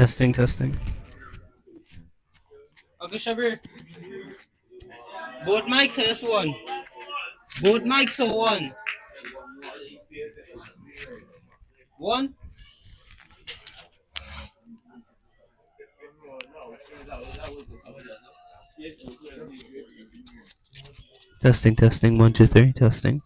Testing, testing. Okay, Shabir. Both mics are just one. Both mics are one. One. Testing, testing. 1, 2, 3. Testing.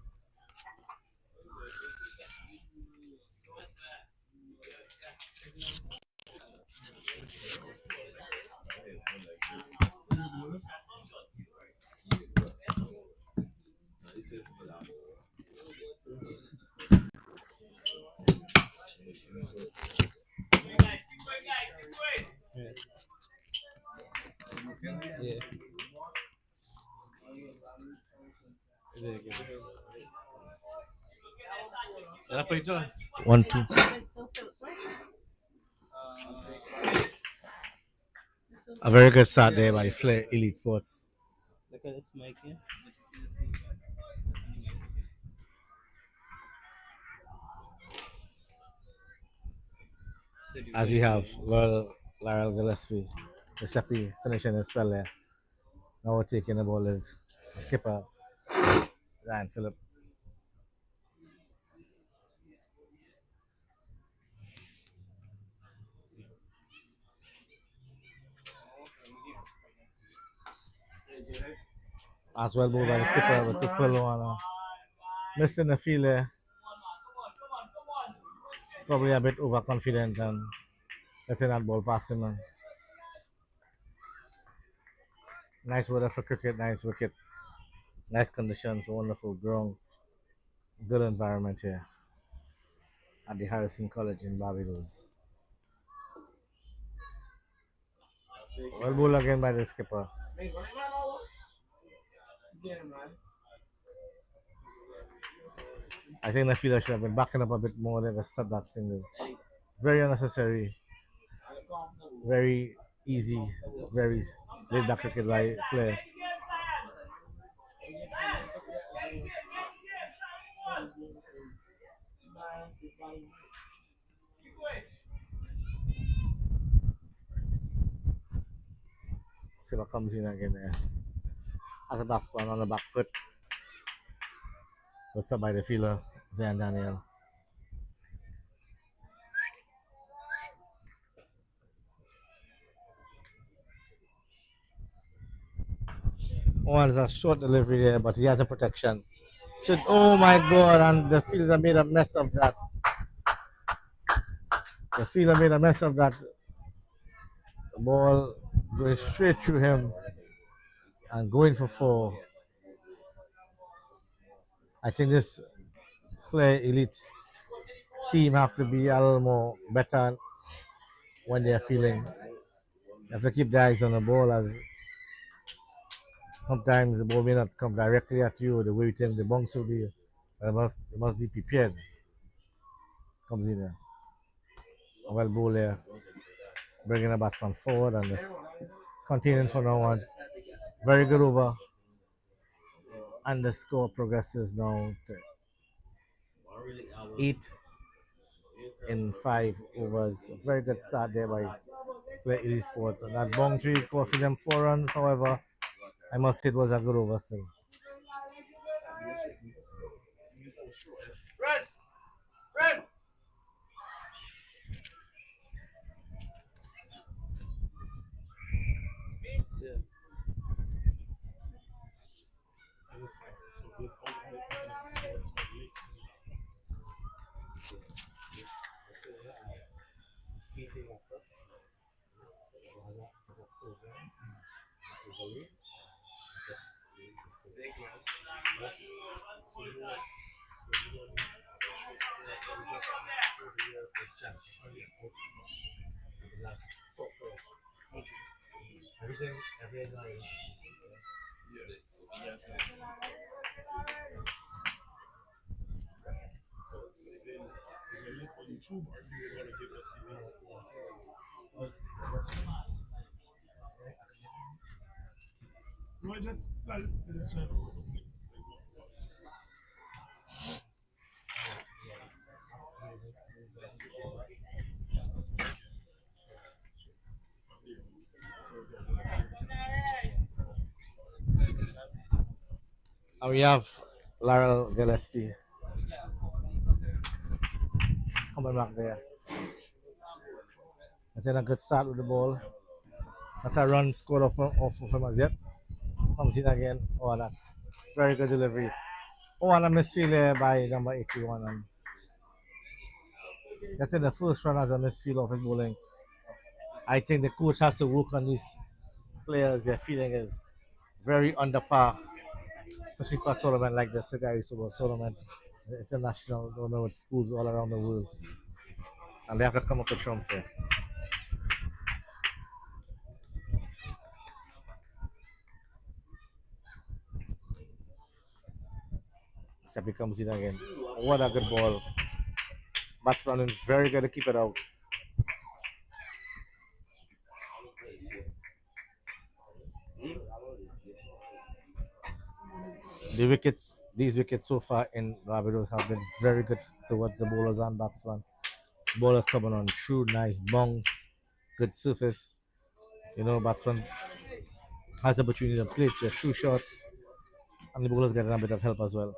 Yeah. 1, 2. A very good start there by Flair Elite Sports. Look at this mic here. As we have Lyle Gillespie finishing his spell there. Now taking the ball is skipper Ryan Phillip. As well ball by the skipper with the full one. Missing the field there. Probably a bit overconfident and letting that ball pass him. And nice weather for cricket, nice wicket, nice conditions, wonderful ground, good environment here at the Harrison College in Barbados. Well ball again by the skipper. I think the fielder should have been backing up a bit more than to stop that single. Very unnecessary, very easy, very laid back cricket by Flair. See what comes in again there. As a back one on the back foot. Was stopped by the fielder, Jan Daniel. Oh, there's a short delivery there, but he has a protection. Should, oh my god, and the fielder made a mess of that. The fielder made a mess of that. The ball going straight through him and going for 4. I think this Flair Elite team have to be a little more better when they're feeling. You have to keep the eyes on the ball, as sometimes the ball may not come directly at you the way you think the bounce will be. You must be prepared. Comes in there. A well ball there. Bringing the batsman forward and just continuing for now on. Very good over. And the score progresses now to 8 in 5 overs. A very good start there by Flair Elite Sports. And that boundary costing them 4 runs, however, I must say it was a good over still. Red! And we have Laurel Gillespie coming back there. Getting a good start with the ball. Not a run scored off of him as yet. Comes in again. Oh, that's very good delivery. Oh, and a misfield there by number 81. And getting the first run as a misfield of his bowling. I think the coach has to work on these players. Their feeling is very under par, especially for a tournament like the Cigar Super Tournament, the international tournament with schools all around the world. And they have to come up with trumps here. Seppi comes in again. What a good ball. Batsman is very good to keep it out. These wickets so far in Barbados have been very good towards the bowlers and batsmen. Bowlers coming on shrewd, nice bunks, good surface. You know, batsman has the opportunity to play their true shots, and the bowlers getting a bit of help as well.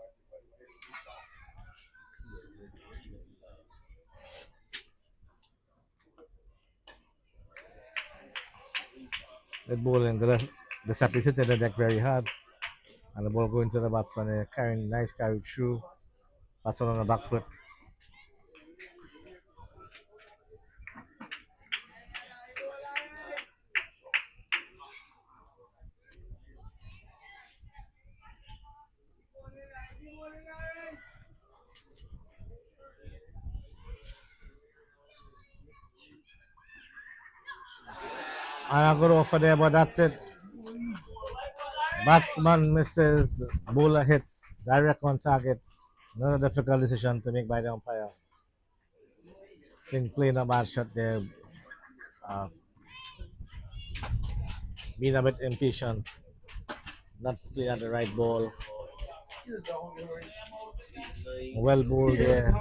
The bowling, the Sap is hitting the deck very hard, and the ball going to the batsman, carrying nice carry through. Batsman on the back foot. And a good offer there, but that's it. Batsman misses, bowler hits, direct on target. Not a difficult decision to make by the umpire. I think playing a bad shot there, uh, being a bit impatient, not playing at the right ball. Well bowled there.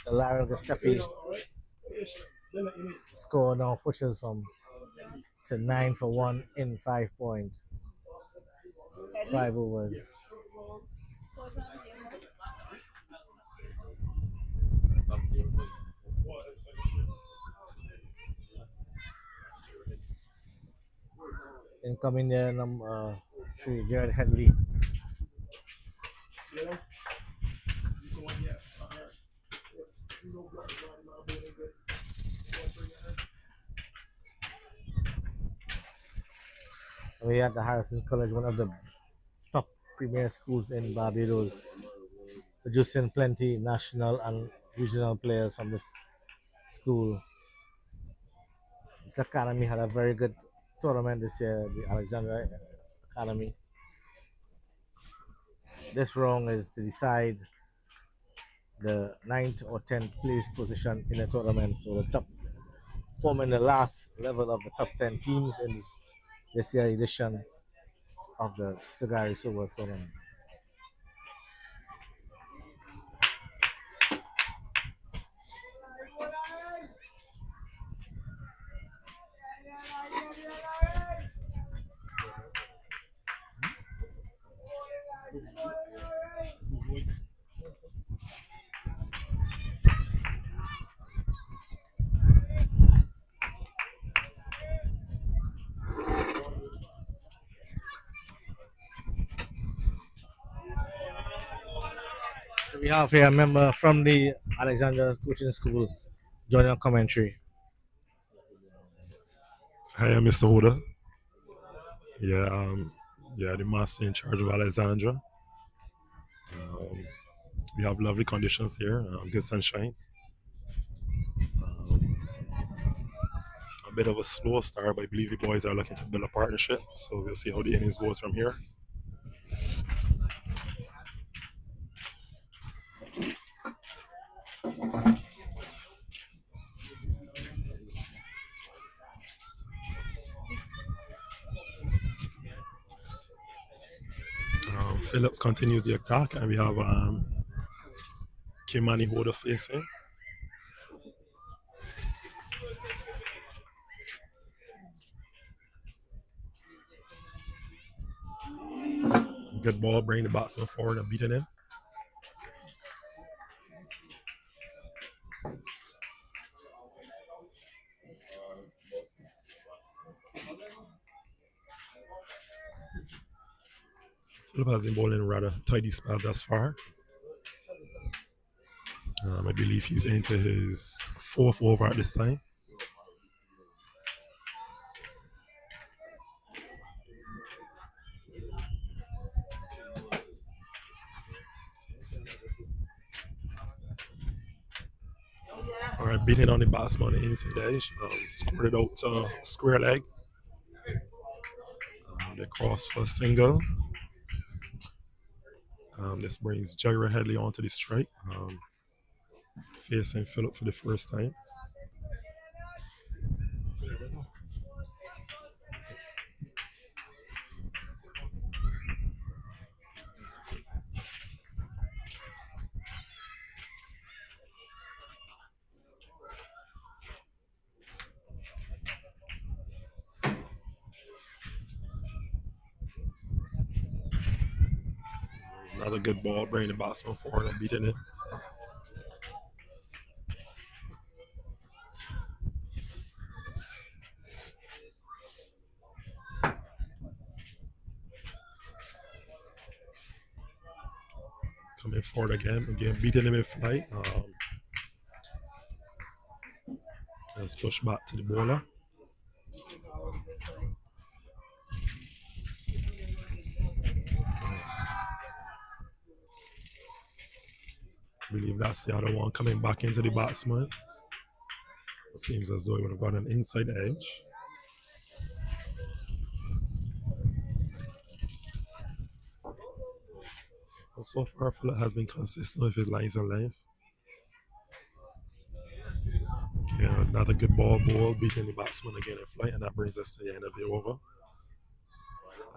Larry Giuseppe score now pushes from to 9 for 1 in 5 overs. Incoming there, number 3, Jared Headley. We at the Harrison College, one of the top premier schools in Barbados, producing plenty national and regional players from this school. This academy had a very good tournament this year, the Alexandra Academy. This round is to decide the 9th or 10th place position in the tournament, so the top forming the last level of the top 10 teams in this year edition of the Cigar Silver Tournament. We have here a member from the Alexandra Coaching School joining our commentary. Hi, I'm Mr. Hoda. Yeah, the master in charge of Alexandra. We have lovely conditions here, good sunshine. A bit of a slow start, but I believe the boys are looking to build a partnership, so we'll see how the innings goes from here. Phillips continues the attack, and we have Kimani Hoda facing. Good ball, bring the batsman forward and beating him. Philip has been bowling rather tidy spell thus far. I believe he's into his 4th over at this time. All right, beating on the batsman on the inside edge. Squared it out to square leg. They cross for a single. This brings Jaira Headley onto the strike, facing Philip for the first time. Another good ball, bringing the batsman forward and beating it. Coming forward again beating him in flight. Let's push back to the bowler. I believe that's the other one coming back into the batsman. It seems as though he would have got an inside edge. But so far, Philip has been consistent with his lines and length. Okay, another good ball beating the batsman again in flight, and that brings us to the end of the over.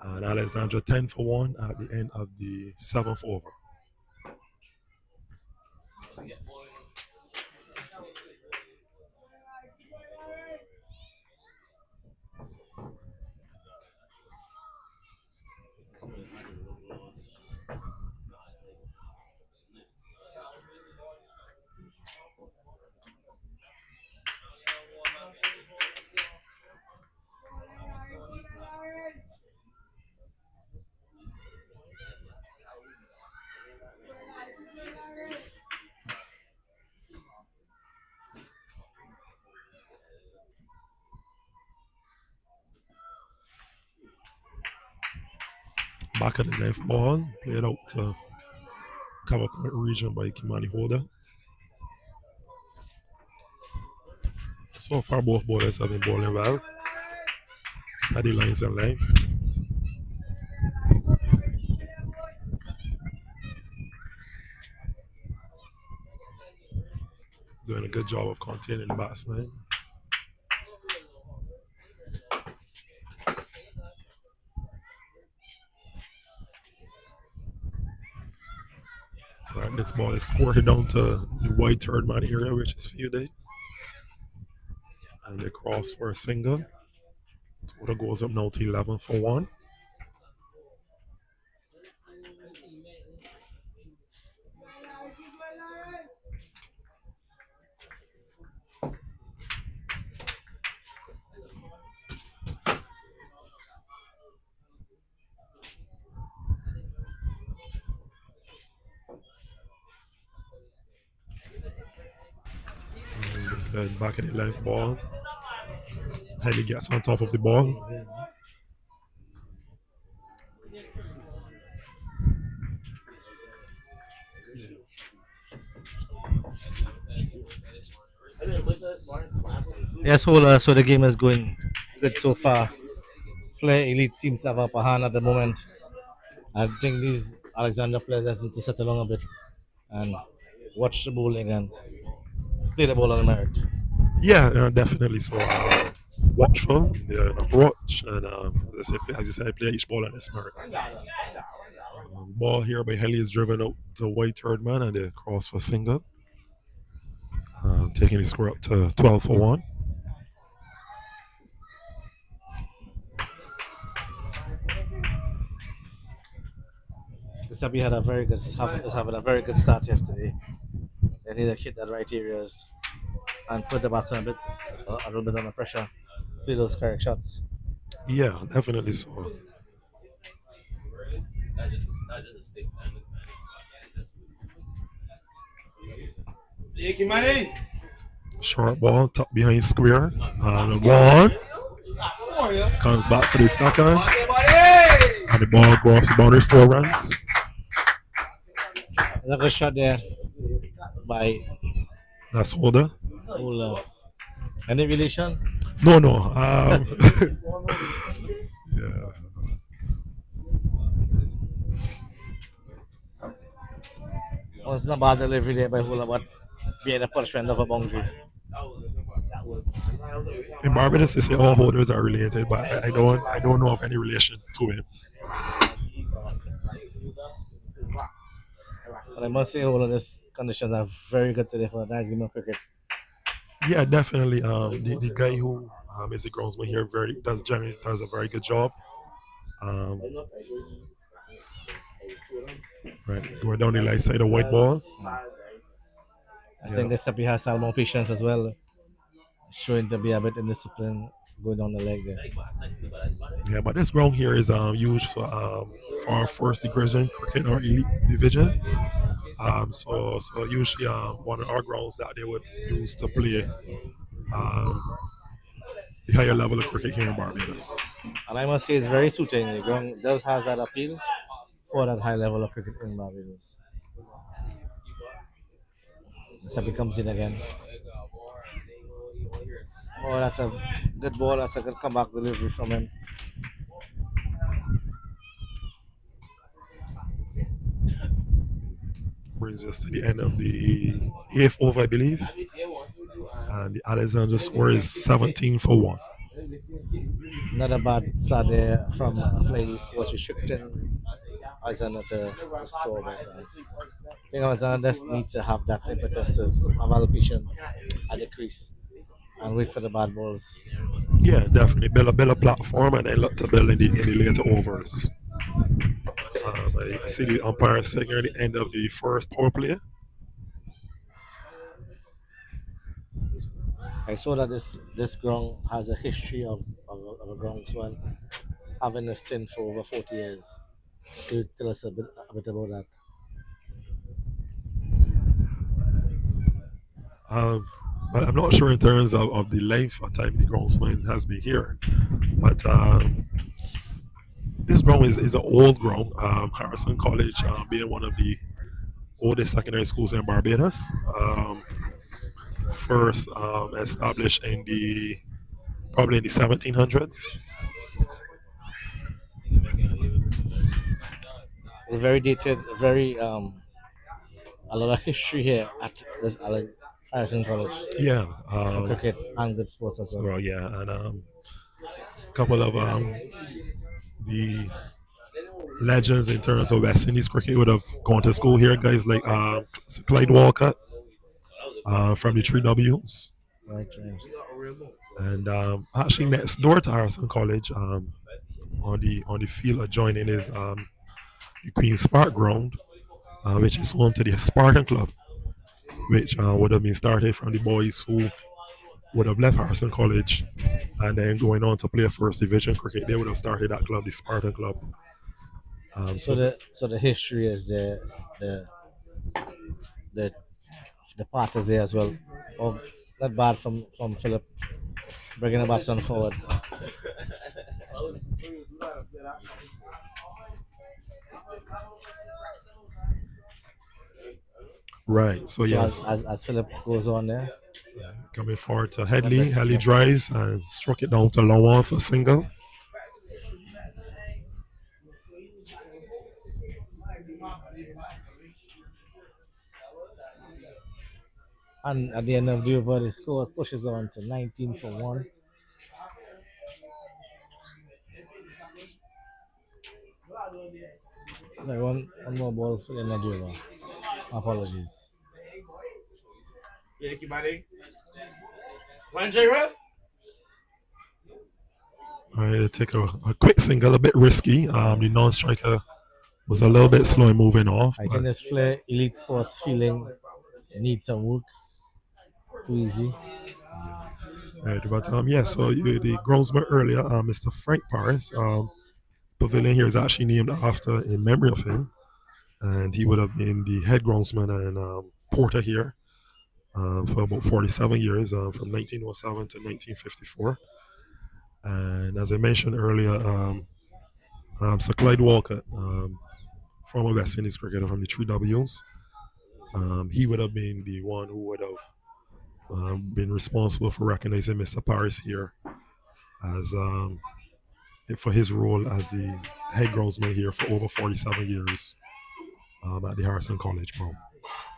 And Alexandra 10 for 1 at the end of the 7th over. Back of the left ball, played out to cover point region by Kimani Holder. So far, both bowlers have been bowling well. Steady lines and length. Doing a good job of containing the batsman. Right, this ball is squirted down to the white third man area, which is fielded. And they cross for a single. Total goes up now to 11 for 1. Good back of the left ball. Headley gets on top of the ball. Yes, Hola. So the game is going good so far. Flair Elite seems to have upper hand at the moment. I think these Alexandra players just need to settle on a bit and watch the bowling and play the ball on the merit. Yeah, definitely. So watchful in the approach, and as you said, play each ball on its merit. Ball here by Headley is driven out to white third man, and they cross for single, taking the score up to 12 for 1. Giuseppe had a very good is having a very good start yesterday. They need to hit the right areas and put the batsman a little bit under pressure. Play those correct shots. Yeah, definitely so. Short ball, top behind square. And one comes back for the second. And the ball goes to boundary 4 runs. Another shot there by That's Holder. Ola. Any relation? No. Yeah. Well, it's not bad delivery there by Hula, but being a punishment of a boundary. In Barbados, they say all holders are related, but I don't know of any relation to him. But I must say, all of these conditions are very good today for a nice game of cricket. Yeah, definitely. The guy who is the groundsman here generally does a very good job. Um, right, going down the light side of white ball. I think this Seppi has more patience as well, showing to be a bit indisciplined going down the leg there. Yeah, but this ground here is used for our first division cricket or elite division. So usually one of our grounds that they would use to play the higher level of cricket here in Barbados. And I must say, it's very suiting. The ground does have that appeal for that high level of cricket in Barbados. Seppi comes in again. Oh, that's a good ball. That's a good comeback delivery from him. Brings us to the end of the 8th over, I believe. And the Alexandra score is 17 for 1. Not a bad start there from Flair Sports restricting Alexandra to score. But I think Alexandra just needs to have that impetus to have all the patience at the crease and wait for the bad balls. Yeah, definitely build a platform and then look to build in the later overs. I see the umpire signaling the end of the first power play. I saw that this ground has a history of a groundsman having a stint for over 40 years. Can you tell us a bit about that? But I'm not sure in terms of the length of time the groundsman has been here. But this ground is an old ground. Harrison College being one of the oldest secondary schools in Barbados. First established probably in the 1700s. It's very dated, very a lot of history here at this Harrison College Yeah. for cricket and good sports as well. So, yeah, and a couple of the legends in terms of West Indies cricket would have gone to school here. Guys like Clyde Walcott from the 3Ws. Right. And actually next door to Harrison College, on the field adjoining is the Queen's Park ground, which is home to the Spartan Club, which would have been started from the boys who would have left Harrison College and then going on to play first division cricket. They would have started that club, the Spartan Club. So the history is the part is there as well. Oh, not bad from Philip bringing the batsman forward. Right. So yes, as Philip goes on there. Coming forward to Headley. Headley drives and struck it down to Lawan for single. And at the end of the over, the score pushes on to 19 for 1. Sorry, one more ball for the end of the over. Apologies. All right, take a quick single, a bit risky. The non-striker was a little bit slow in moving off. I think this Flair Elite Sports feeling needs some work. Too easy. Right, but so the groundsman earlier, Mr. Frank Paris, pavilion here is actually named after in memory of him, and he would have been the head groundsman and porter here for about 47 years, from 1907 to 1954. And as I mentioned earlier, Sir Clyde Walcott, former West Indies cricketer from the 3Ws, he would have been the one who would have been responsible for recognizing Mr. Paris here as for his role as the head groundsman here for over 47 years at the Harrison College ground.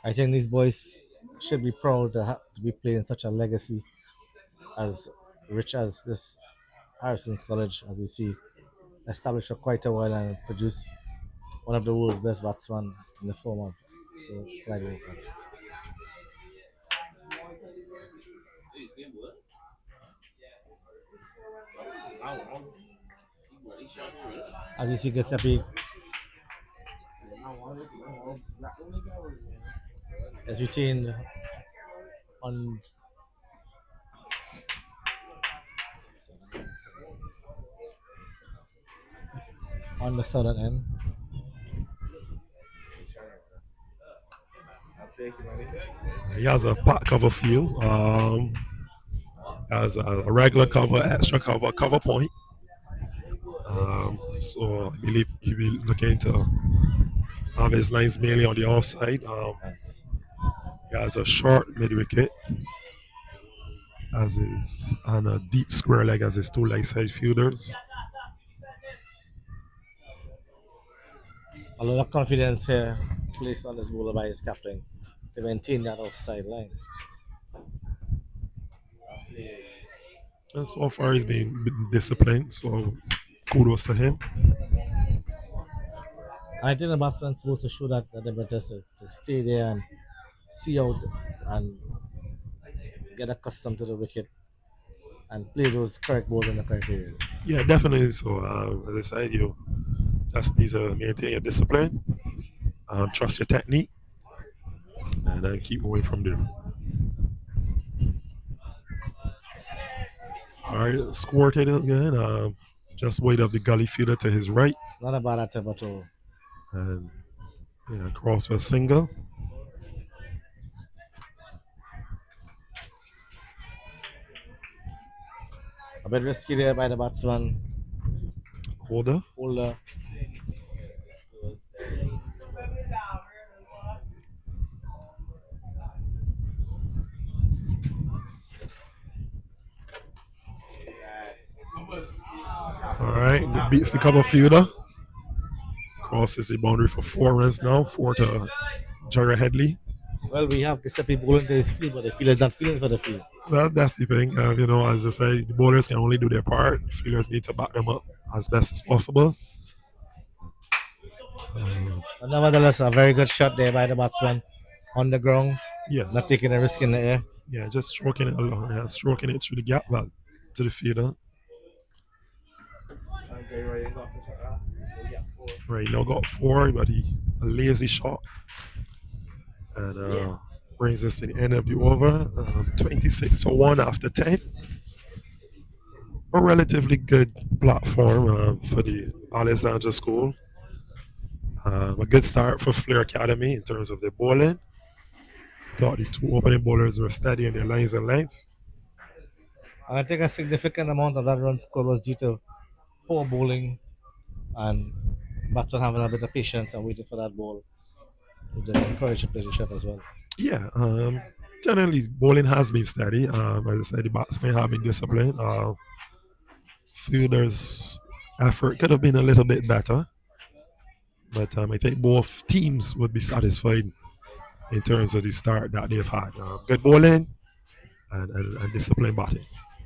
I think these boys should be proud to be playing such a legacy as rich as this Harrison's College, as you see, established for quite a while and produced one of the world's best batsmen in the form of Sir Clyde Walker. As you see, Giuseppe is retained on the southern end. He has a pot cover field, has a regular cover, extra cover, cover point. So I believe he'll be looking to have his lines mainly on the offside. He has a short mid wicket and a deep square leg as his two leg side fielders. A lot of confidence here placed on this bowler by his captain to maintain that offside line. And so far he's been disciplined, so kudos to him. I think the batsman's supposed to show that they're better to stay there and see out and get accustomed to the wicket and play those correct balls in the correct areas. Yeah, definitely. So as I said, you just need to maintain your discipline, trust your technique, and then keep moving from there. All right, squirted again. Just wait up the gully fielder to his right. Not a bad attempt at all. And cross for a single. A bit risky there by the batsman. Holder. All right, beats the cover fielder. Crosses the boundary for 4 runs now, 4 to Jerry Headley. Well, we have Giuseppe bowling to his field, but the fielder's not feeling for the field. Well, that's the thing. As I say, the bowlers can only do their part. The fielders need to back them up as best as possible. But nevertheless, a very good shot there by the batsman on the ground. Yeah. Not taking a risk in the air. Yeah, just stroking it along. Yeah, stroking it through the gap back to the fielder. Right, now got 4, but a lazy shot. And brings us to the end of the over. 26-1 after 10. A relatively good platform for the Alexandra school. A good start for Flair Academy in terms of their bowling. I thought the 2 opening bowlers were steady in their lines and length. I think a significant amount of that run score was due to poor bowling and batsmen having a bit of patience and waiting for that ball. They encourage to play the shot as well. Yeah, generally bowling has been steady. As I said, the batsmen have been disciplined. Fielders' effort could have been a little bit better, but I think both teams would be satisfied in terms of the start that they've had. Good bowling and disciplined batting.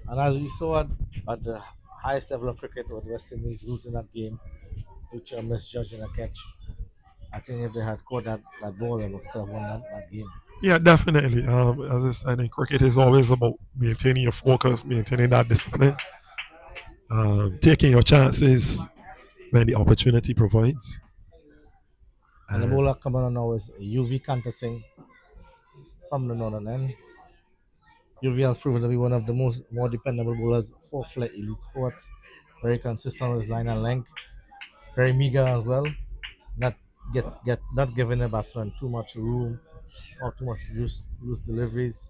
And as we saw at the highest level of cricket, with West Indies losing that game due to a misjudging a catch, I think if they had caught that ball, they could have won that game. Yeah, definitely. As I said, in cricket is always about maintaining your focus, maintaining that discipline, taking your chances when the opportunity provides. And the bowler coming on now is UV Kantasing from the northern end. UV has proven to be one of the more dependable bowlers for Flair Elite Sports. Very consistent with his line and length. Very meager as well. Not not giving the batsman too much room or too much loose deliveries.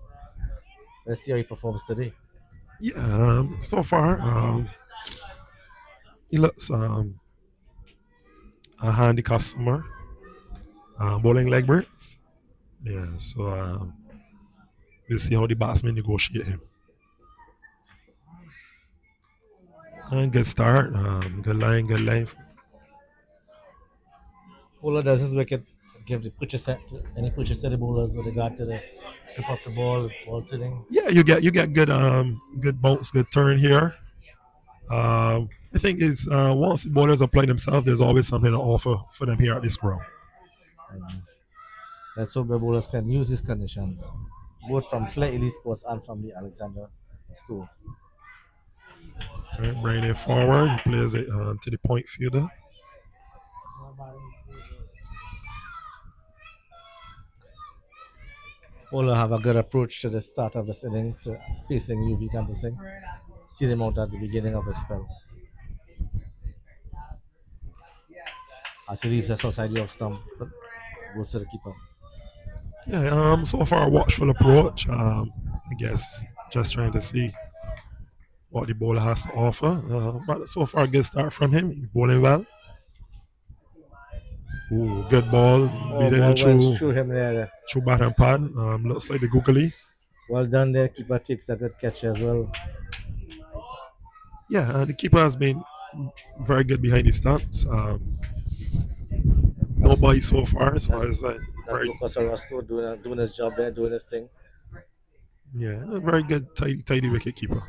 Let's see how he performs today. Yeah, so far, he looks a handy customer. Bowling leg breaks. Yeah, so we'll see how the batsmen negotiate him. And good start, good line, good length. Bowler does his wicket, give the any pitches to the bowlers with regard to the tip of the ball tilting. Yeah, you get good bounce, good turn here. I think it's once the bowlers apply themselves, there's always something to offer for them here at this ground. Let's hope the bowlers can use these conditions, both from Flair Elite Sports and from the Alexandra school. Right, bringing it forward, he plays it to the point fielder. Bowler have a good approach to the start of his innings, facing UV Kantasing. See them out at the beginning of the spell. As he leaves us outside the off stump, goes to the keeper. Yeah, so far watchful approach. I guess just trying to see what the bowler has to offer. But so far, good start from him. He's bowling well. Ooh, good ball. Beating it through him there. through bat and pad. Looks like the googly. Well done there. Keeper takes a good catch as well. Yeah, the keeper has been very good behind the stumps. No bite so far, so it's like That's Lucas Orozco doing his job there, doing his thing. yeah, a very good tidy wicket keeper.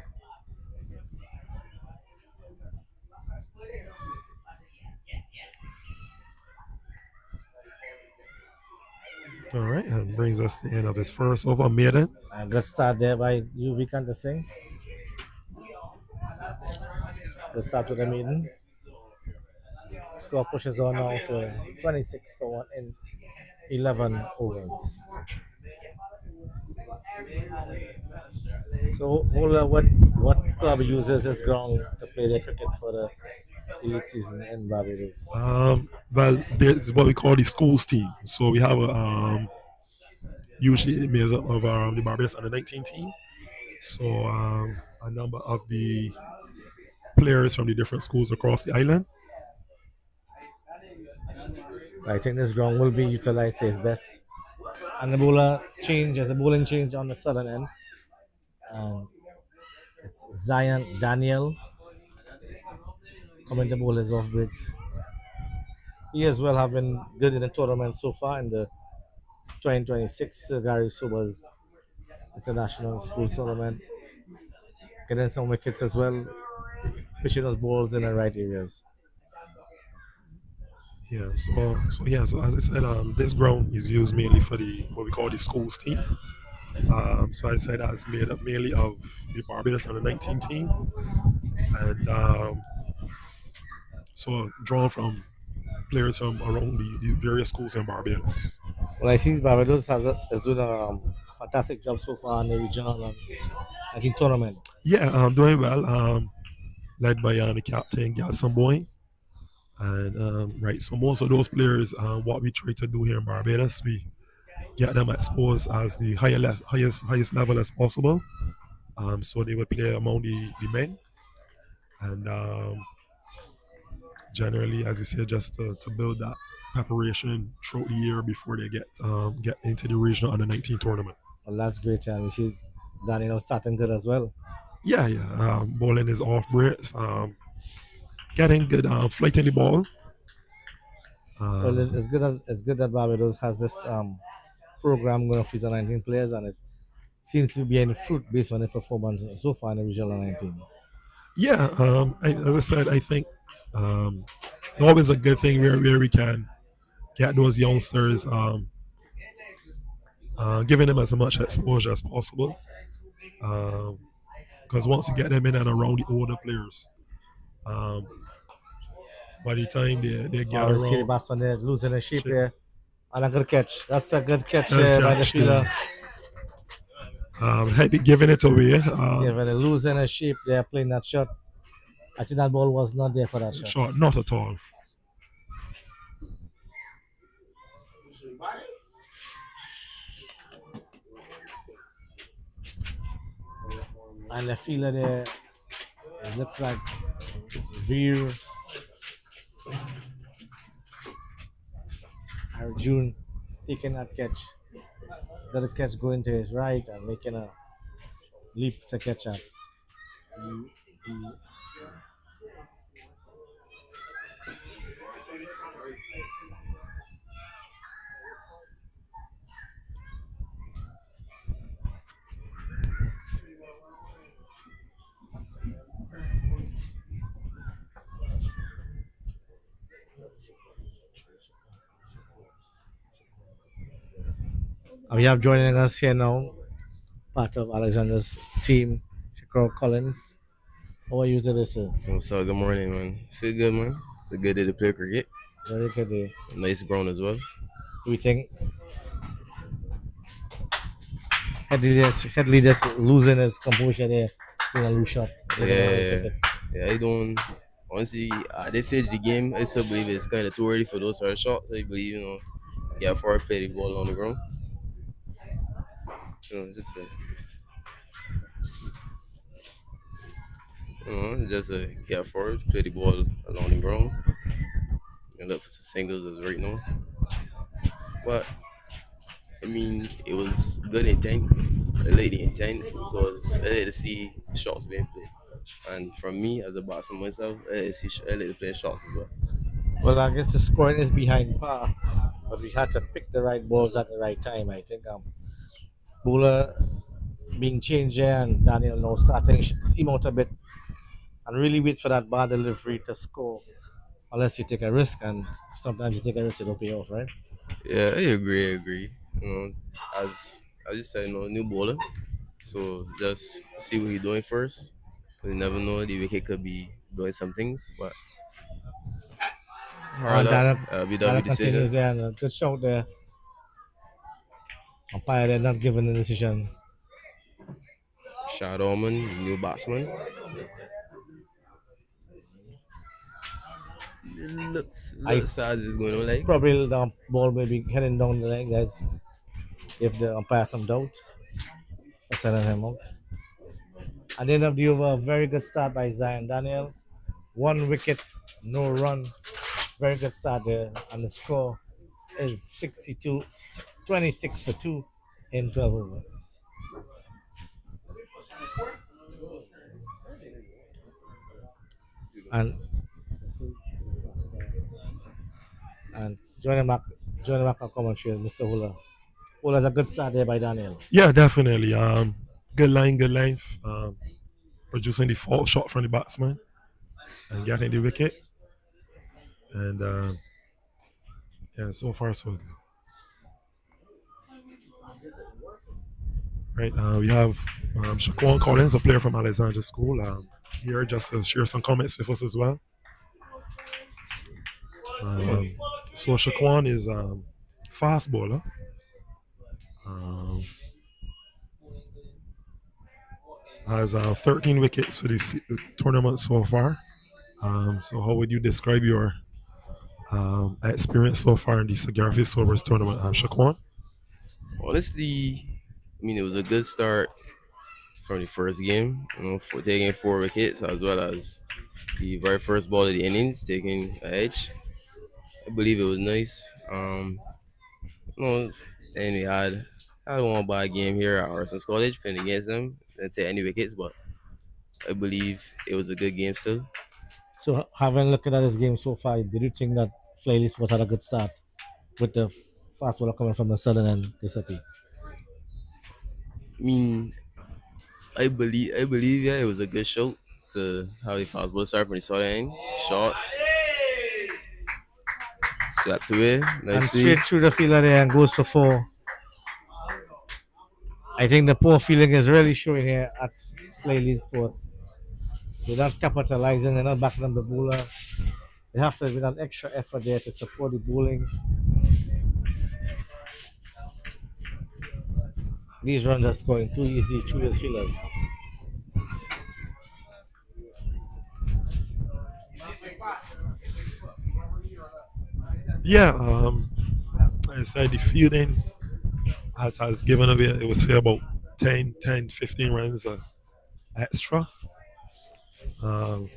All right, and brings us to the end of his first over, maiden. A good start there by UV Kantasing. Good start with the maiden. Score pushes on now to 26 for 1 in 11 overs. So, Ola, what club uses this ground to play their cricket for the elite season in Barbados? Well, there's what we call the schools team. So we have usually it makes up of the Barbados under 19 team. So a number of the players from the different schools across the island. I think this ground will be utilized to its best. And the bowling change on the southern end. And it's Zion Daniel coming to bowl his off breaks. He as well have been good in the tournament so far in the 2026 Gary Sober's International School Tournament. Getting some wickets as well, pitching those balls in the right areas. Yeah, so as I said, this ground is used mainly for the what we call the schools team. So I said that's made up mainly of the Barbados under 19 team, and so drawn from players from around the various schools in Barbados. Well, I see Barbados is doing a fantastic job so far in the regional tournament. Yeah, doing well. Led by the captain Galson Boy. And right, so most of those players, what we try to do here in Barbados, we get them exposed as the highest level as possible. So they will play among the men, and generally, as you said, just to build that preparation throughout the year before they get into the regional under 19 tournament. Well, that's great, and we see Daniel starting good as well. Yeah. Bowling is off breaks. Getting good flight in the ball. Well, it's good that Barbados has this program going to feature 19 players, and it seems to be bearing fruit based on the performance so far in the regional 19. Yeah, as I said, I think always a good thing where we can get those youngsters, giving them as much exposure as possible. Because once you get them in and around the older players, by the time they get around, see the batsman there losing the shape there. And a good catch. That's a good catch Good by the catch fielder. there. Had they given it away. Yeah, when they losing a shape, they're playing that shot. I think that ball was not there for that shot. Shot, not at all. And the fielder there, it looks like Veer Arjun taking that catch. Got the catch going to his right and making a leap to catch up. And we have joining us here now, part of Alexandra's team, Shakur Collins. How are you today, sir? What's up? Good morning, man. Feel good, man. Feel good day to play cricket. Very good day. Nice ground as well. We think Headley just losing his composure there in a loose shot. Yeah, I don't. Honestly, at this stage of the game, I still believe it's kind of too early for those sort of shots. I believe, get forward, play the ball on the ground. Just get forward, play the ball along the ground, and look for some singles as right now. But I mean, it was good intent. I like the intent because I like to see shots being played. And from me as a batsman myself, I like to play shots as well. Well, I guess the scoring is behind par, but we had to pick the right balls at the right time. I think bowler being changed there and Daniel now starting should steam out a bit and really wait for that bad delivery to score. Unless you take a risk, and sometimes you take a risk, it'll pay off, right? Yeah, I agree. As you said, new bowler. So just see what he's doing first. You never know, the wicket could be doing some things, but hard luck, Daniel BW continues decision. there and a good shout there. Umpire there not giving the decision. Shad Orman, new batsman. It looks sad it's going on like. Probably the ball may be heading down the leg, guys. If the umpire some doubt, for sending him out. At the end of the over, a very good start by Zion Daniel. 1 wicket, no run. Very good start there. And the score is 26 for 2 in 12 overs. And joining back on commentary is Mr. Huller. Huller's a good start there by Daniel. Yeah, definitely. Good line. Producing the fault shot from the batsman and getting the wicket. And yeah, so far so good. Right, we have Shaquan Collins, a player from Alexandra School, here just to share some comments with us as well. So Shaquan is fast bowler. Has 13 wickets for this tournament so far. So how would you describe your experience so far in the Garfield Sobers tournament, Shaquan? Honestly, I mean, it was a good start from the first game, for taking 4 wickets, as well as the very first ball of the innings, taking a edge. I believe it was nice. And we had one bad game here at Arson's College, playing against them, didn't take any wickets, but I believe it was a good game still. So, having looked at this game so far, did you think that Flair was had a good start with the fast bowler coming from the southern end this city? I mean, I believe, yeah, it was a good show to how the fast bowler started from the southern end. Shot, swept away, nicely. And straight through the fielder there and goes for 4. I think the poor feeling is really showing here at Flair Sports. They're not capitalizing, they're not backing up the bowler. They have to have an extra effort there to support the bowling. These runs are scoring too easy through his fillers. Yeah, like I said the fielding has given away, it was say about 10, 15 runs extra. Um,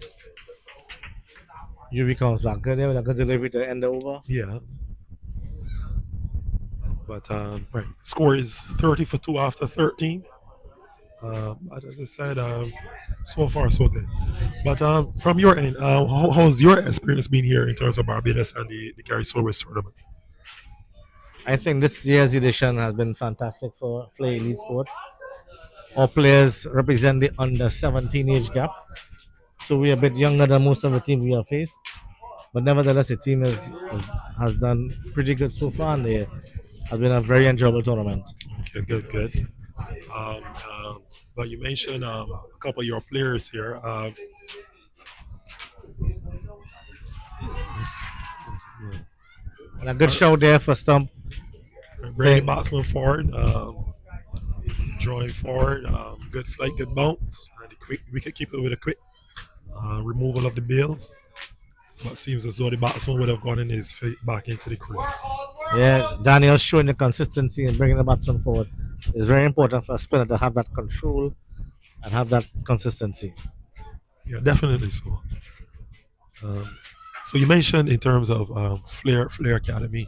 UV comes back good there with a good delivery to end the over. yeah, but right, score is 30 for 2 after 13. But as I said, so far so good. But from your end, how's your experience been here in terms of Barbados and the Gary Sorbus tournament? I think this year's edition has been fantastic for Flair Elite Sports. Our players represent the under 17 age gap, so we're a bit younger than most of the team we have faced. But nevertheless, the team has done pretty good so far, and it has been a very enjoyable tournament. Okay, good, good. Um, um, but you mentioned a couple of your players here. And a good show there for Stump. Brady Boxman forward, drawing forward, good flight, good bounce, and the quick wicket keeper with a quick removal of the bails. But seems as though the batsman would have gotten his feet back into the crease. Yeah, Daniel showing the consistency and bringing the batsman forward. It's very important for a spinner to have that control and have that consistency. Yeah, definitely so. Um, so you mentioned in terms of Flair Academy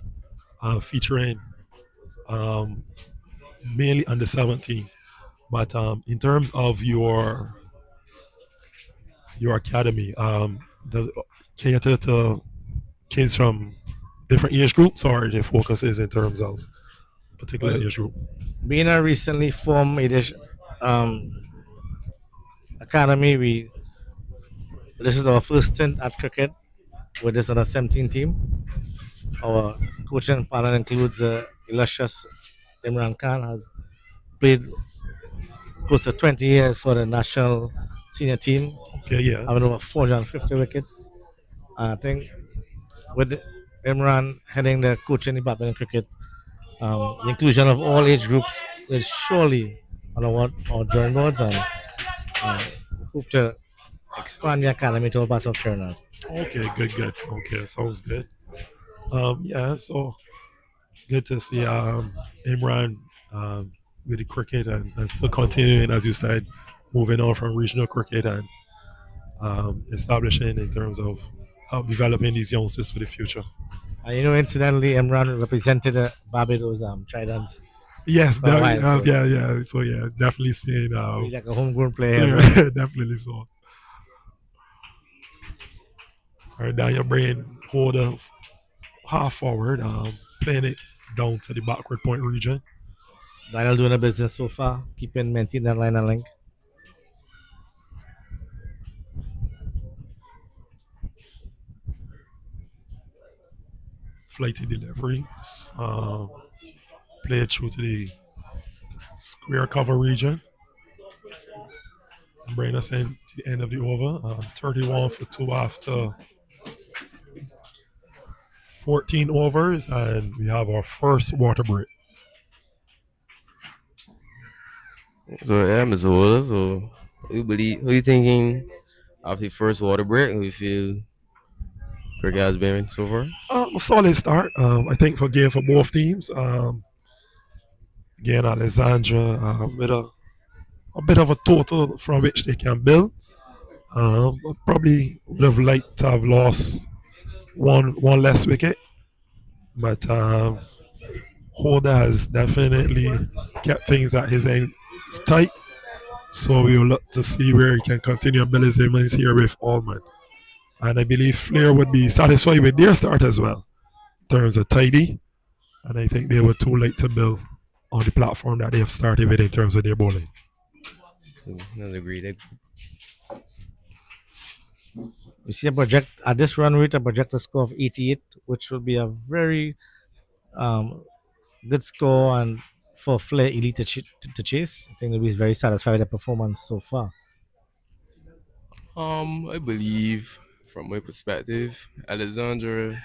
featuring um, mainly under 17, but in terms of your academy, does it cater to kids from different age groups, or the focus is in terms of particular Well, age group? being a recently formed um, academy, we this is our first stint at cricket with this under 17 team. Our coaching panel includes illustrious Imran Khan, has played close to 20 years for the national senior team, Okay, yeah. having over 450 wickets. I think with Imran heading the coaching department in cricket, the inclusion of all age groups is surely on our drawing boards, and uh, hope to expand the academy to all parts of Trinidad. Okay, good, good. Okay, sounds good. Yeah, so good to see Imran with the cricket and still continuing, as you said, moving on from regional cricket and establishing in terms of developing these youngsters for the future. And incidentally, Imran represented Barbados Tridents Yes, for a while, so yeah, yeah. So yeah, definitely seeing really like a homegrown player as player, well. definitely so. All right, now your brain holder half forward, playing it down to the backward point region. Daniel doing a business so far, keeping maintaining that line and link. Flighty deliveries, play it through to the square cover region. Bring us in to the end of the over. 31 for 2 after 14 overs, and we have our first water break. So yeah, Mr. Water. So who you thinking after the first water break? Who you feel cricket has been so far? A solid start, I think, for game for both teams. Again, Alexandra with a bit of a total from which they can build. Probably would have liked to have lost one less wicket, but Holder has definitely kept things at his end tight. So we will look to see where he can continue to build his innings here with Allman. And I believe Flair would be satisfied with their start as well in terms of tidy. And I think they were too late to build on the platform that they have started with in terms of their bowling. Not agreed. We see a project at this run rate, a projected score of 88, which will be a very um, good score and for Flair Elite to chase. I think they'll be very satisfied with their performance so far. I believe from my perspective, Alexandra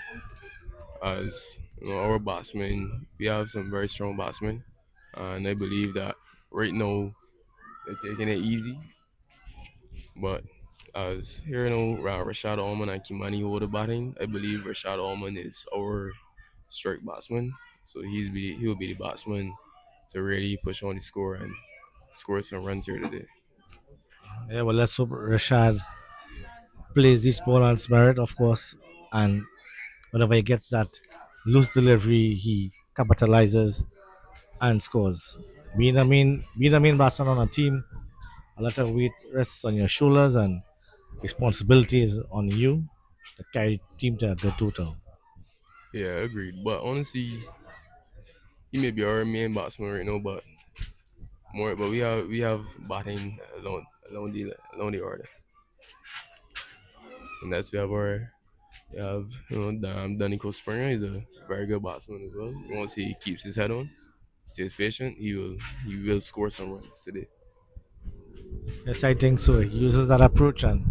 as our batsman, we have some very strong batsmen. and I believe that right now they're taking it easy. But as here now, Rashad Allman and Kimani hold the batting. I believe Rashad Allman is our strike batsman, so he'll be the batsman to really push on the score and score some runs here today. Yeah, well, let's hope Rashad plays each ball on its merit, of course, and whenever he gets that loose delivery, he capitalizes and scores. Being a main batsman on a team, a lot of weight rests on your shoulders and responsibility is on you to carry team to a good total. Yeah, agreed. But honestly, he may be our main batsman right now, but we have batting along the order, and that's we have Danico Springer. He's a very good batsman as well. Once he keeps his head on, stays patient, he will score some runs today. Yes, I think so. He uses that approach and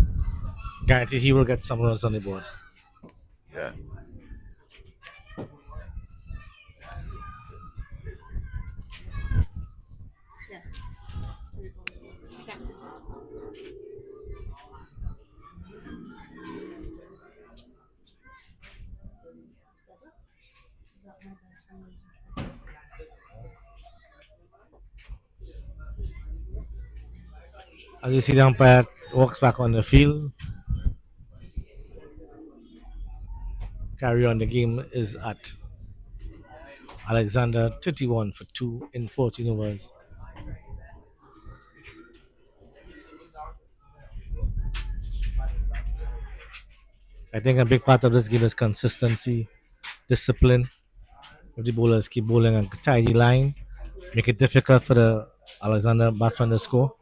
guaranteed he will get some runs on the board. Yeah. As you see, the umpire walks back on the field. Carry on. The game is at Alexandra 31 for 2 in 14 overs. I think a big part of this game is consistency, discipline. If the bowlers keep bowling a tidy line, make it difficult for the Alexander batsman to score.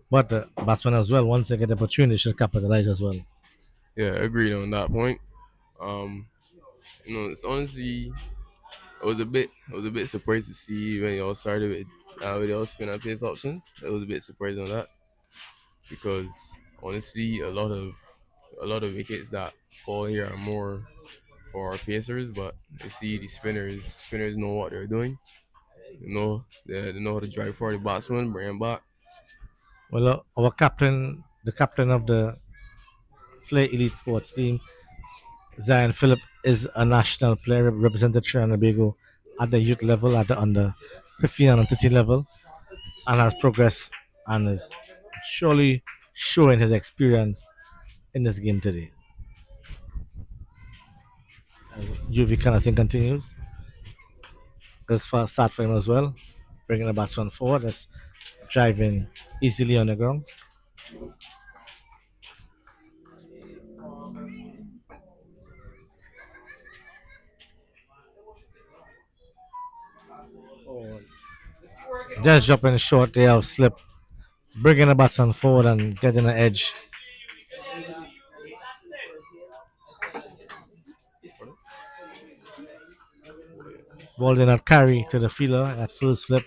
But the batsman as well, once they get the opportunity, should capitalize as well. Yeah, agreed on that point. Um, it's honestly, I was a bit surprised to see when y'all started with y'all spin and pace options. I was a bit surprised on that because honestly, a lot of wickets that fall here are more for our pacers, but I see the spinners know what they're doing. They know how to drive for the batsman, bring him back. Well, our captain, the captain of the Flair Elite Sports team, Zion Phillip, is a national player, represented Trinidad and Tobago at the youth level, at the under 15 and under 13 level, and has progressed and is surely showing his experience in this game today. UV Canasing continues. Good first start for him as well, bringing the batsman forward, that's driving easily on the ground. Just dropping short, they have slipped, bringing the batsman forward and getting an edge. Ball did not carry to the fielder at full slip.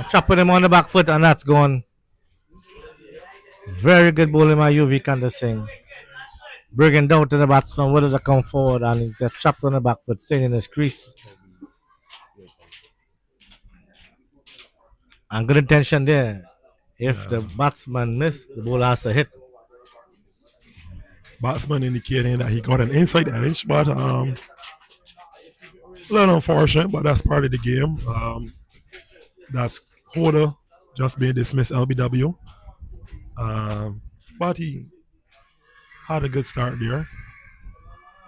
Chopping him on the back foot, and that's gone. Very good bowling by UV Kanda Singh. Bringing down to the batsman, whether to come forward, and he gets chopped on the back foot, staying in his crease. And good intention there. If the batsman missed, the bowler has to hit. Batsman indicating that he got an inside edge, but a little unfortunate, but that's part of the game. That's Hoda just being dismissed LBW. But he had a good start there.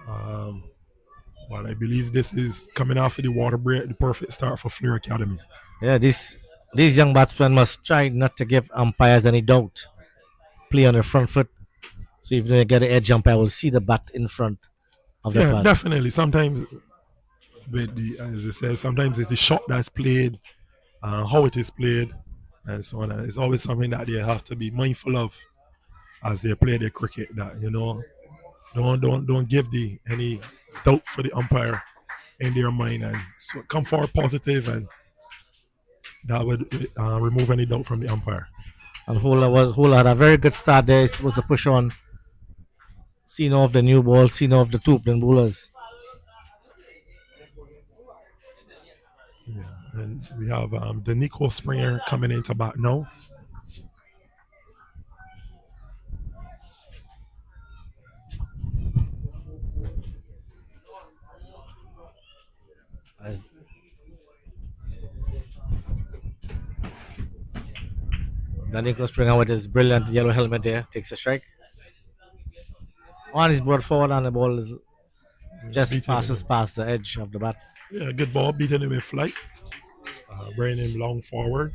But I believe this is coming after the water break, the perfect start for Flair Academy. Yeah, these young batsmen must try not to give umpires any doubt. Play on the front foot. So if they get an edge, umpire will see the bat in front of the Yeah, bat. definitely. Sometimes, as I said, sometimes it's the shot that's played, how it is played, and so on. And it's always something that they have to be mindful of as they play their cricket. That don't give any doubt for the umpire in their mind, and so come forward positive, and that would remove any doubt from the umpire. And Hula had a very good start there. He's supposed to push on. Seeing off the new ball, seeing off the two then bowlers. Yeah, and we have the Nico Springer coming into bat now. As Danico Springer with his brilliant yellow helmet there takes a strike. One is brought forward and the ball is just Beating passes him. past the edge of the bat. Yeah, good ball, beating him in flight, bringing him long forward.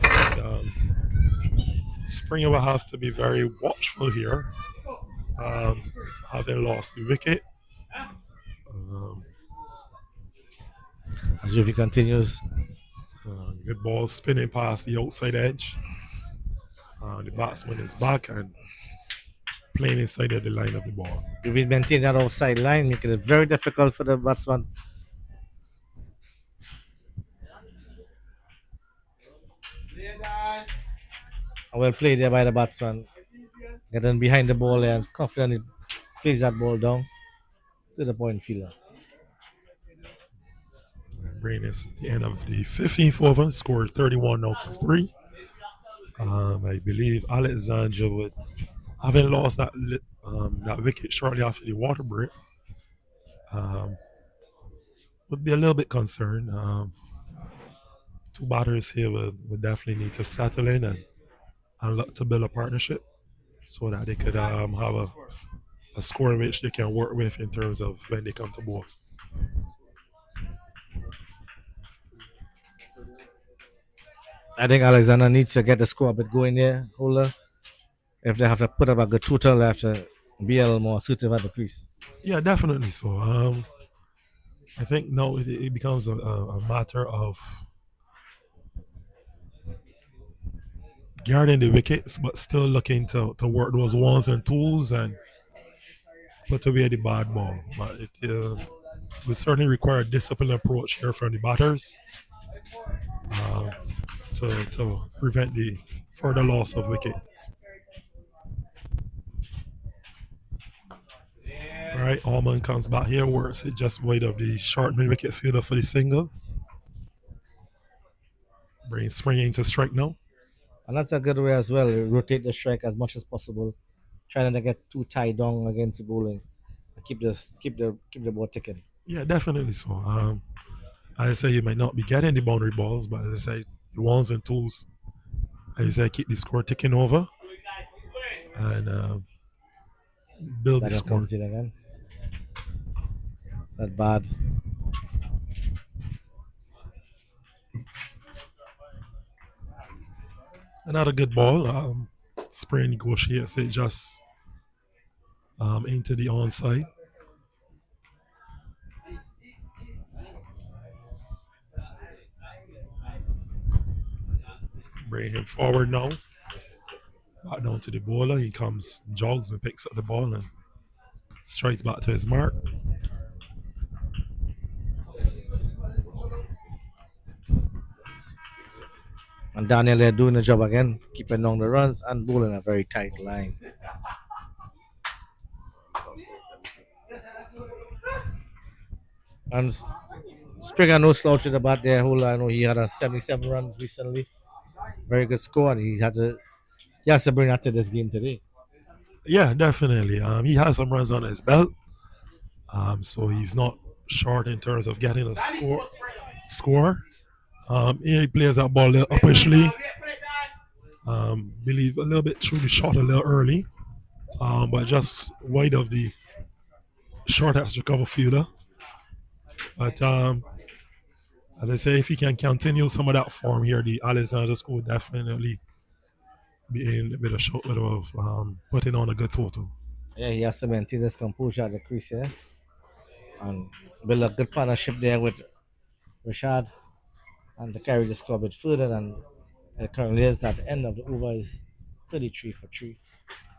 And, Springer will have to be very watchful here, having lost the wicket. As if he continues. Good ball spinning past the outside edge. The batsman is back and playing inside of the line of the ball. If he maintains that outside line, making it very difficult for the batsman. Well played there by the batsman. Getting behind the ball and confidently plays that ball down to the point fielder. Bringing us to the end of the 15th over, scored 31 now for 3. I believe Alexandra would, having lost that wicket shortly after the water break, would be a little bit concerned. Two batters here would definitely need to settle in and look to build a partnership so that they could have a score which they can work with in terms of when they come to bowl. I think Alexandra needs to get the score a bit going there, Holder. If they have to put up a good total, they have to be a little more assertive at the crease. Yeah, definitely so. I think now it becomes a matter of guarding the wickets, but still looking to work those ones and twos and put away the bad ball. But it will certainly require a disciplined approach here from the batters to prevent the further loss of wickets. All right, Allman comes back here, works it just wide of the short mid wicket fielder for the single. Brings springing to strike now. And that's a good way as well. Rotate the strike as much as possible, trying not to get too tied down against the bowling, and keep the ball ticking. Yeah, definitely so. As I say, you might not be getting the boundary balls, but as I say, the ones and twos, as I say, keep the score ticking over and build the That score. comes in again. Not bad. Another good ball. Spring negotiates it just into the onside. Bring him forward now. Back down to the bowler. He comes, jogs, and picks up the ball and strikes back to his mark. And Daniel there doing the job again, keeping down the runs and bowling a very tight line. And Springer no slouch in the bat there. I know he had a 77 runs recently. Very good score, and he has to bring that to this game today. Yeah, definitely. He has some runs on his belt, so he's not short in terms of getting a score. He plays that ball a little uppishly. Believe a little bit through the shot a little early, but just wide of the short extra cover fielder. But as I say, if he can continue some of that form here, the Alexandra school definitely be in a bit of putting on a good total. Yeah, he has to maintain his composure at the crease here and build a good partnership there with Rashad and to carry the score a bit further than it currently is. At the end of the over is 33 for 3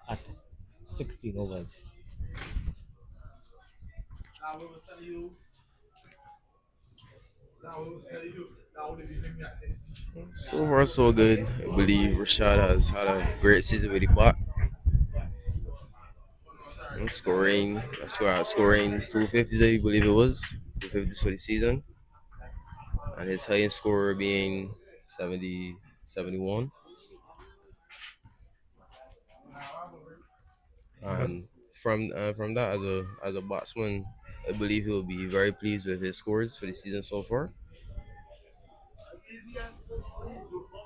at 16 overs. So far, so good. I believe Rashad has had a great season with the bat. Scoring 250s, I believe it was 250s for the season, and his highest score being 70, 71. Yeah, And from that, as a batsman, I believe he'll be very pleased with his scores for the season so far.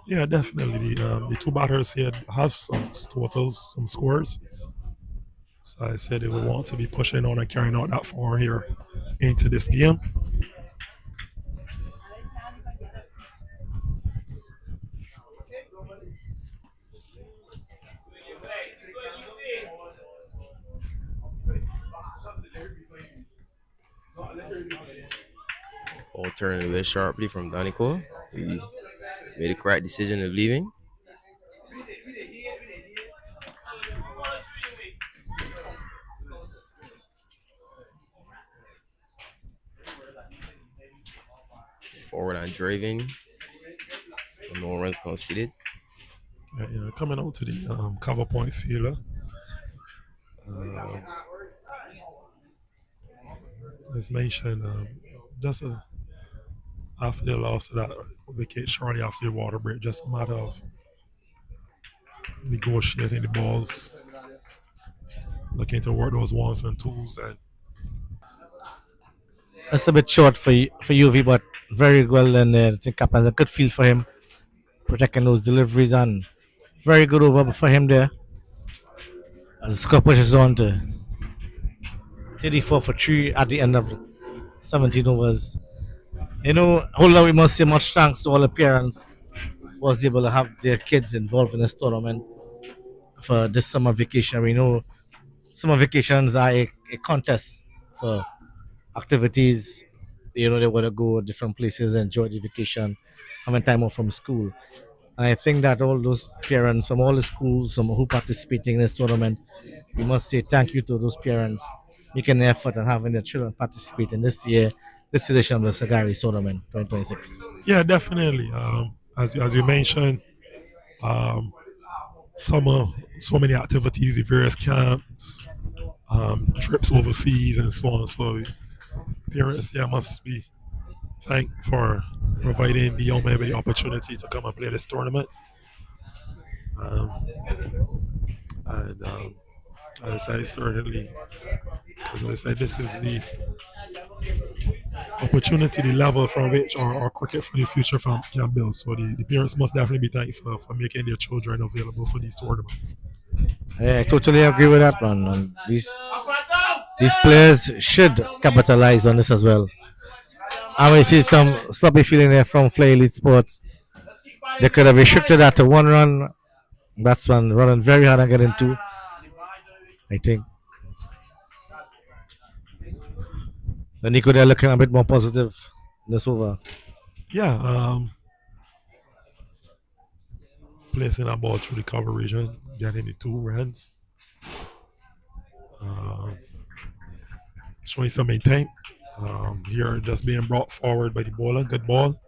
yeah, definitely. The two batters here have some totals, some scores. So I said they would want to be pushing on and carrying out that form here into this game. All turned away sharply from Danico. He made the correct decision of leaving. Forward and driving. No runs conceded. Coming out to the cover point fielder. As mentioned, just after the loss of that wicket shortly after the water break, just a matter of negotiating the balls, looking to work those ones and twos, and That's a bit short for UV, but very well. And I think Cap has a good feel for him, protecting those deliveries, and very good over for him there. As the score pushes on to 34 for 3 at the end of 17 overs. Although we must say much thanks to all the parents who was able to have their kids involved in this tournament for this summer vacation. We know summer vacations are a contest for activities. They want to go different places, enjoy the vacation, having time off from school. And I think that all those parents from all the schools who participating in this tournament, we must say thank you to those parents making the effort and having their children participate in this edition of the Sagari Tournament 2026. yeah, definitely. As you mentioned, um, summer, so many activities, the various camps, trips overseas, and so on. So parents, yeah, must be thanked for providing the young man with the opportunity to come and play this tournament. Um, and as I certainly, as I said, this is the opportunity, the level from which our cricket for the future can build. So the parents must definitely be thankful for making their children available for these tournaments. I totally agree with that, man. And these players should capitalize on this as well. And we see some sloppy feeling there from Flair Elite Sports. They could have restricted that to one run. Batsman running very hard and getting two. I think. Then Nico they're looking a bit more positive this over. Yeah, placing that ball through the cover region, getting the two runs, showing some intent. Here, just being brought forward by the bowler, good ball,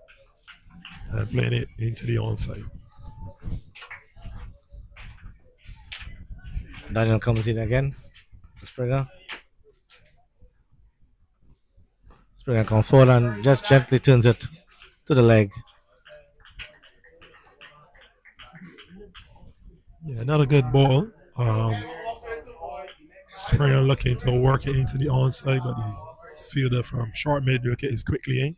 and playing it into the onside. Daniel comes in again. Springer. Springer comes forward and just gently turns it to the leg. Yeah, another good ball. Springer looking to work it into the onside, but the fielder from short mid wicket is quickly in.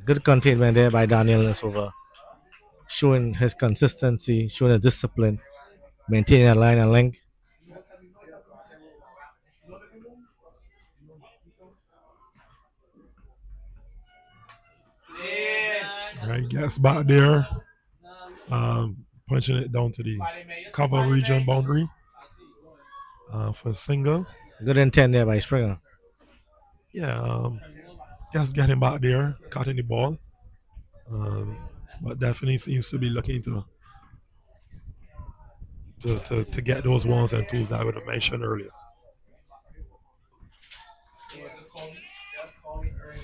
Good containment there by Daniel in this over. Showing his consistency, showing his discipline, maintaining a line and length. Right, gets back there, punching it down to the cover region boundary for a single. Good intent there by Springer. Yeah, just getting back there, cutting the ball, but definitely seems to be looking to get those ones and twos that I would have mentioned earlier.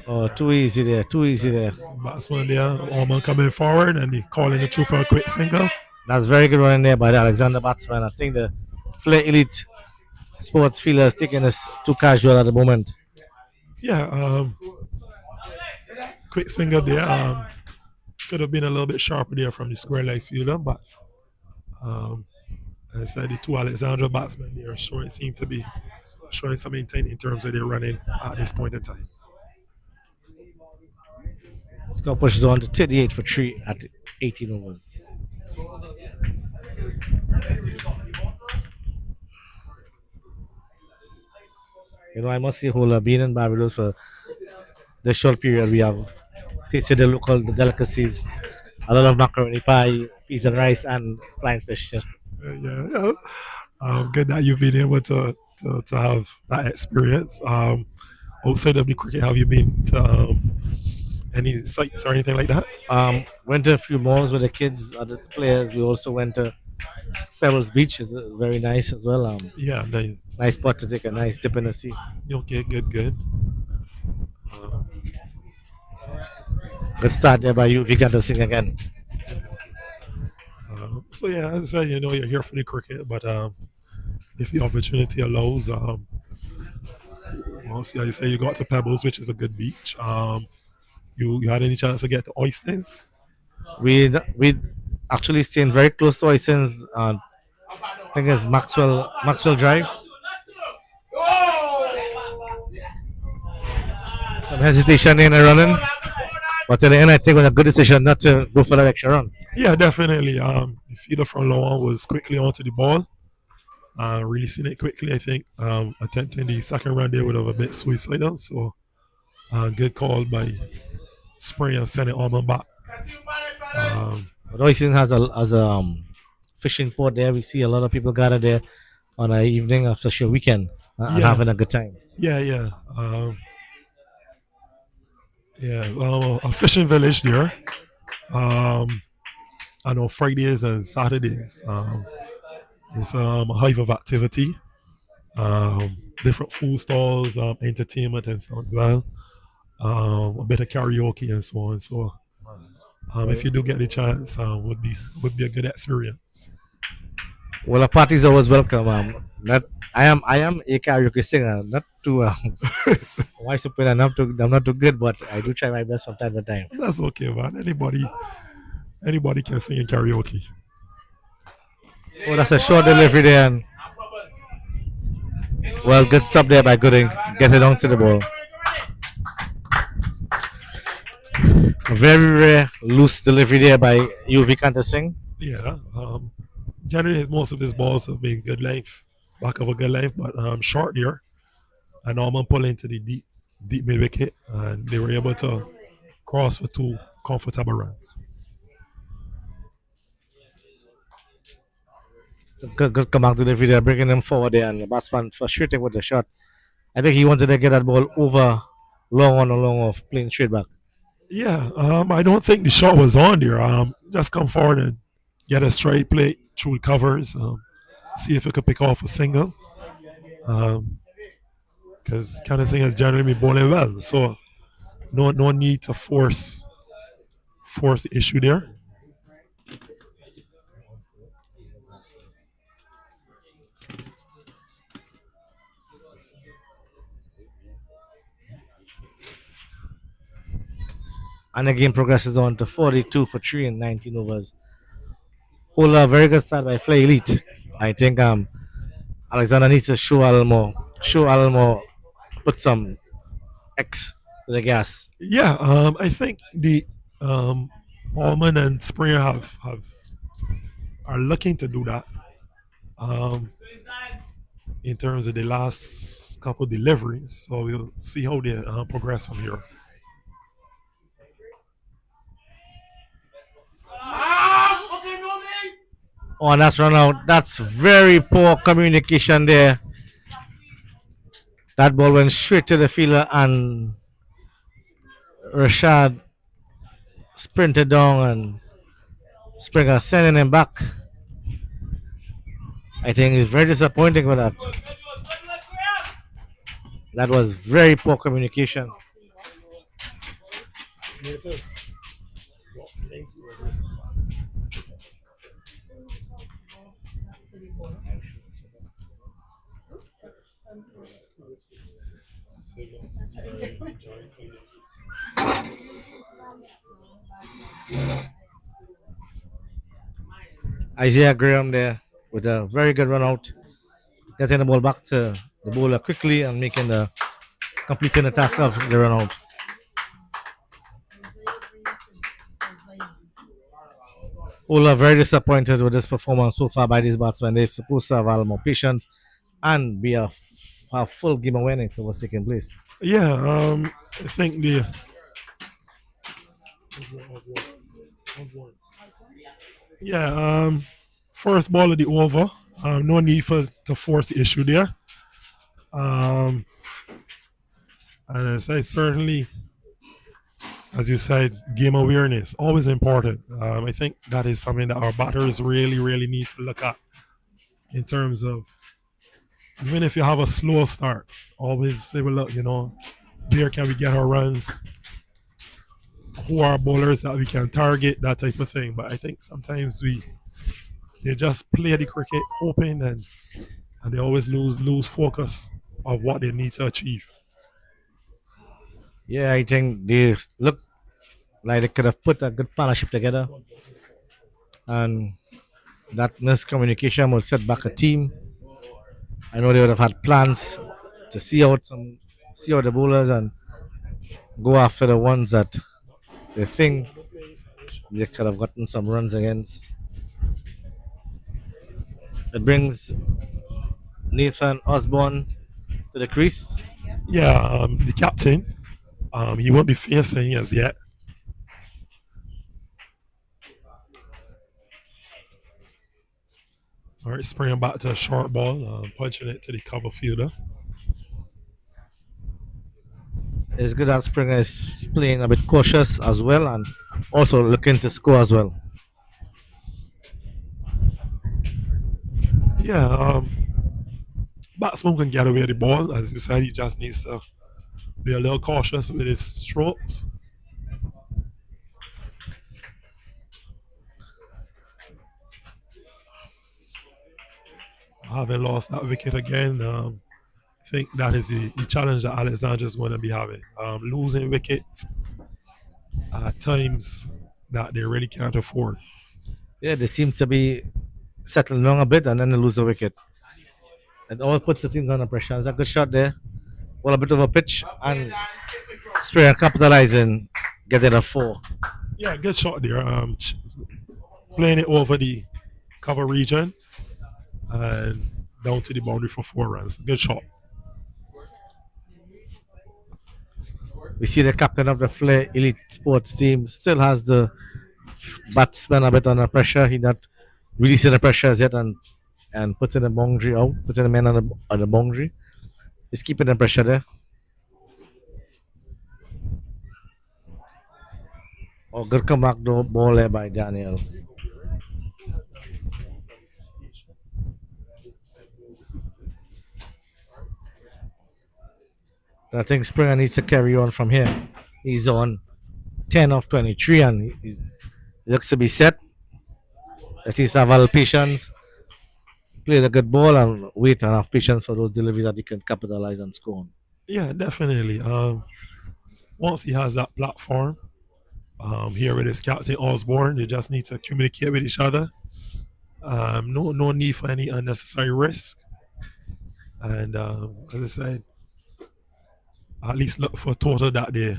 Oh, too easy there. Too easy there. Batsman there, Orman coming forward and he calling it through for a quick single. That's very good running there by the Alexandra batsman. I think the Flair Elite sports fielder is taking this too casual at the moment. Yeah, quick single there. Could have been a little bit sharper there from the square leg fielder, but as I said, the two Alexandra batsmen there seem to be showing some intent in terms of their running at this point in time. Score pushes on to 38 for 3 at 18 overs. You know, I must say, Hola, being in Barbados for the short period, we have tasted the local delicacies. A lot of macaroni pie, peas and rice, and flying fish. Yeah. Good that you've been able to have that experience. Outside of the cricket, have you been to any sites or anything like that? Went to a few malls with the kids, other players. We also went to Pebbles Beach, is very nice as well. Yeah, Nice spot to take a nice dip in the sea. Okay, good. Good start there by you. We got to sing again. So yeah, as I said, you know, you're here for the cricket, but if the opportunity allows, well, see, I say you got to Pebbles, which is a good beach. You had any chance to get to Oysters? We actually staying very close to Oysons. I think it's Maxwell Drive. Some hesitation in the running, but in the end, I think it was a good decision not to go for that extra run. Yeah, definitely. The feeder from Lawan was quickly onto the ball, releasing it quickly. I think attempting the second run there would have a bit suicidal. So good call by Spring and sending Orman back. Oysons has a fishing port there. We see a lot of people gather there on an evening, especially a weekend, and having a good time. Yeah. A fishing village there. I know Fridays and Saturdays. It's a hive of activity. Different food stalls, entertainment and so on as well. A bit of karaoke and so on. So if you do get the chance, would be a good experience. Well, a party is always welcome. I am a karaoke singer, not too wife's opinion. I'm not too good, but I do try my best from time to time. That's okay, man. Anybody can sing in karaoke. Oh, that's a short delivery there. And, well, good stop there by Gooding. Get it on to the ball. A very rare loose delivery there by UV Cantor Singh. Yeah. Generally, most of his balls have been good length, back of a good length, but short there. And Norman pull into the deep mid wicket, and they were able to cross for 2 comfortable runs. Good command delivery there, bringing him forward there, and the batsman frustrating with the shot. I think he wanted to get that ball over long on or long off, playing straight back. Yeah, I don't think the shot was on there. Just come forward and get a straight play through covers. See if it could pick off a single. Because Cantor Singh has generally been bowling well, so no need to force the issue there. And the game progresses on to 42 for 3 in 19 overs. Hold a very good start by Flair Elite. I think Alexandra needs to show a little more, put some X to the gas. Yeah, I think the Allman and Springer are looking to do that. In terms of the last couple deliveries, so we'll see how they progress from here. Oh, and that's run out. That's very poor communication there. That ball went straight to the fielder, and Rashad sprinted down, and Springer sending him back. I think it's very disappointing with that. That was very poor communication. Isaiah Graham there with a very good run out, getting the ball back to the bowler quickly and making the completing the task of the run out. All are very disappointed with this performance so far by these batsmen. They're supposed to have a lot more patience and be a full game of innings of what's taking place. Yeah, I think the yeah first ball of the over. No need for to force the issue there. Um, and as I certainly, as you said, game awareness always important. I think that is something that our batters really, really need to look at in terms of even if you have a slow start, always say, well, look, where can we get our runs? Who are bowlers that we can target? That type of thing. But I think sometimes they just play the cricket hoping and they always lose focus of what they need to achieve. Yeah, I think they look like they could have put a good partnership together, and that miscommunication will set back a team. I know they would have had plans to see out the bowlers and go after the ones that they think they could have gotten some runs against. It brings Nathan Osborne to the crease. Yeah, the captain, he won't be facing as yet. All right, spraying back to a short ball, punching it to the cover fielder. It's good that Springer is playing a bit cautious as well and also looking to score as well. Yeah, batsman can get away the ball. As you said, he just needs to be a little cautious with his strokes. Having lost that wicket again, I think that is the challenge that Alexandra is going to be having. Losing wickets at times that they really can't afford. Yeah, they seem to be settling down a bit and then they lose the wicket. It all puts the teams under pressure. It's a good shot there. Well, a bit of a pitch and Springer capitalizing, getting a 4. Yeah, good shot there. Playing it over the cover region and down to the boundary for 4 runs. Good shot. We see the captain of the Flair Elite Sports team still has the batsman a bit under pressure. He not releasing the pressure as yet and putting the boundary out, putting the man on the boundary. He's keeping the pressure there. Oh, good comeback ball there by Daniel. I think Springer needs to carry on from here. He's on 10 of 23 and he looks to be set. Let's see, have a little patience, play the good ball and wait and have patience for those deliveries that he can capitalize and score on. Yeah, definitely. Once he has that platform, here with his captain Osborne, they just need to communicate with each other. No need for any unnecessary risk. And as I said, at least look for total that they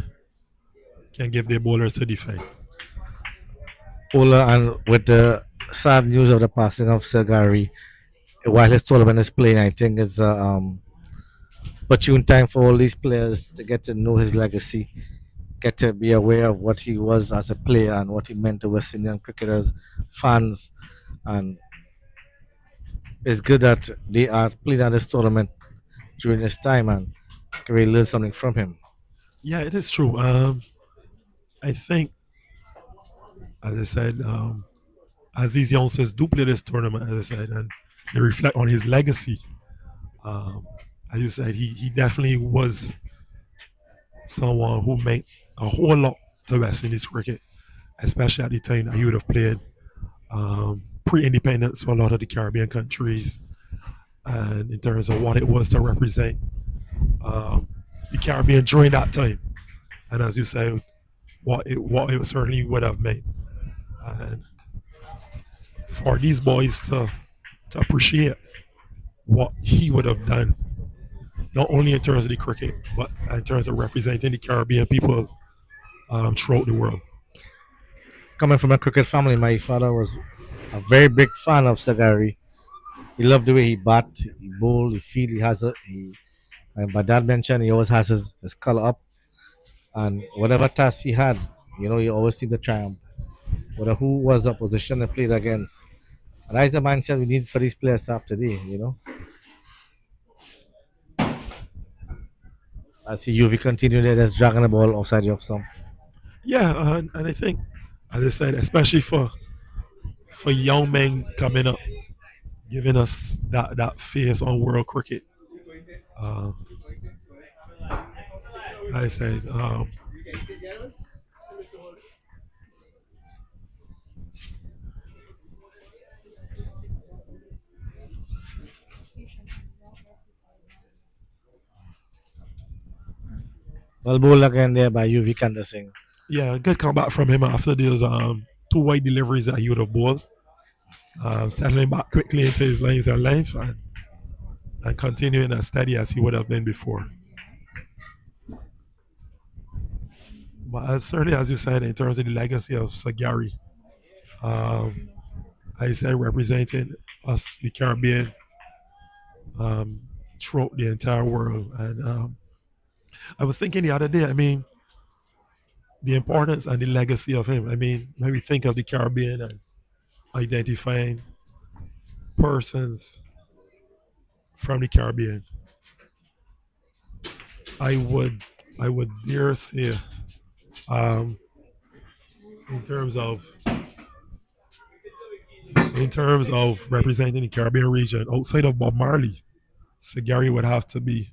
can give their bowlers to defend. Bowler and with the sad news of the passing of Sir Gary, while his tournament is playing, I think it's opportune time for all these players to get to know his legacy, get to be aware of what he was as a player and what he meant to West Indian cricketers, fans, and it's good that they are playing at this tournament during this time and can really learn something from him. Yeah, it is true. I think, as I said, as these youngsters do play this tournament, as I said, and they reflect on his legacy. As you said, he definitely was someone who meant a whole lot to West Indies cricket, especially at the time that he would have played pre-independence for a lot of the Caribbean countries, and in terms of what it was to represent um, the Caribbean during that time, and as you say, what it certainly would have meant, and for these boys to appreciate what he would have done, not only in terms of the cricket, but in terms of representing the Caribbean people throughout the world. Coming from a cricket family, my father was a very big fan of Sagari. He loved the way he bat, he bowl, he field. He has a he. And my dad mentioned he always has his color up, and whatever task he had, he always seemed to triumph. Whether who was the opposition he played against, and that's the mindset we need for these players after today. I see UV continue there, just dragging the ball outside the off stump. Yeah, and I think, as I said, especially for young men coming up, giving us that face on world cricket. Uh, I said, Well bowled again there by UV Kanda Singh. yeah, good comeback from him after those two wide deliveries that he would have bowled. Settling back quickly into his lanes and length, and continuing as steady as he would have been before. But certainly, as you said, in terms of the legacy of Sagari, um, I say representing us, the Caribbean, um, throughout the entire world. And I was thinking the other day, I mean, the importance and the legacy of him. I mean, when we think of the Caribbean and identifying persons from the Caribbean, I would dare say, um, in terms of representing the Caribbean region outside of Bob Marley, Sagari would have to be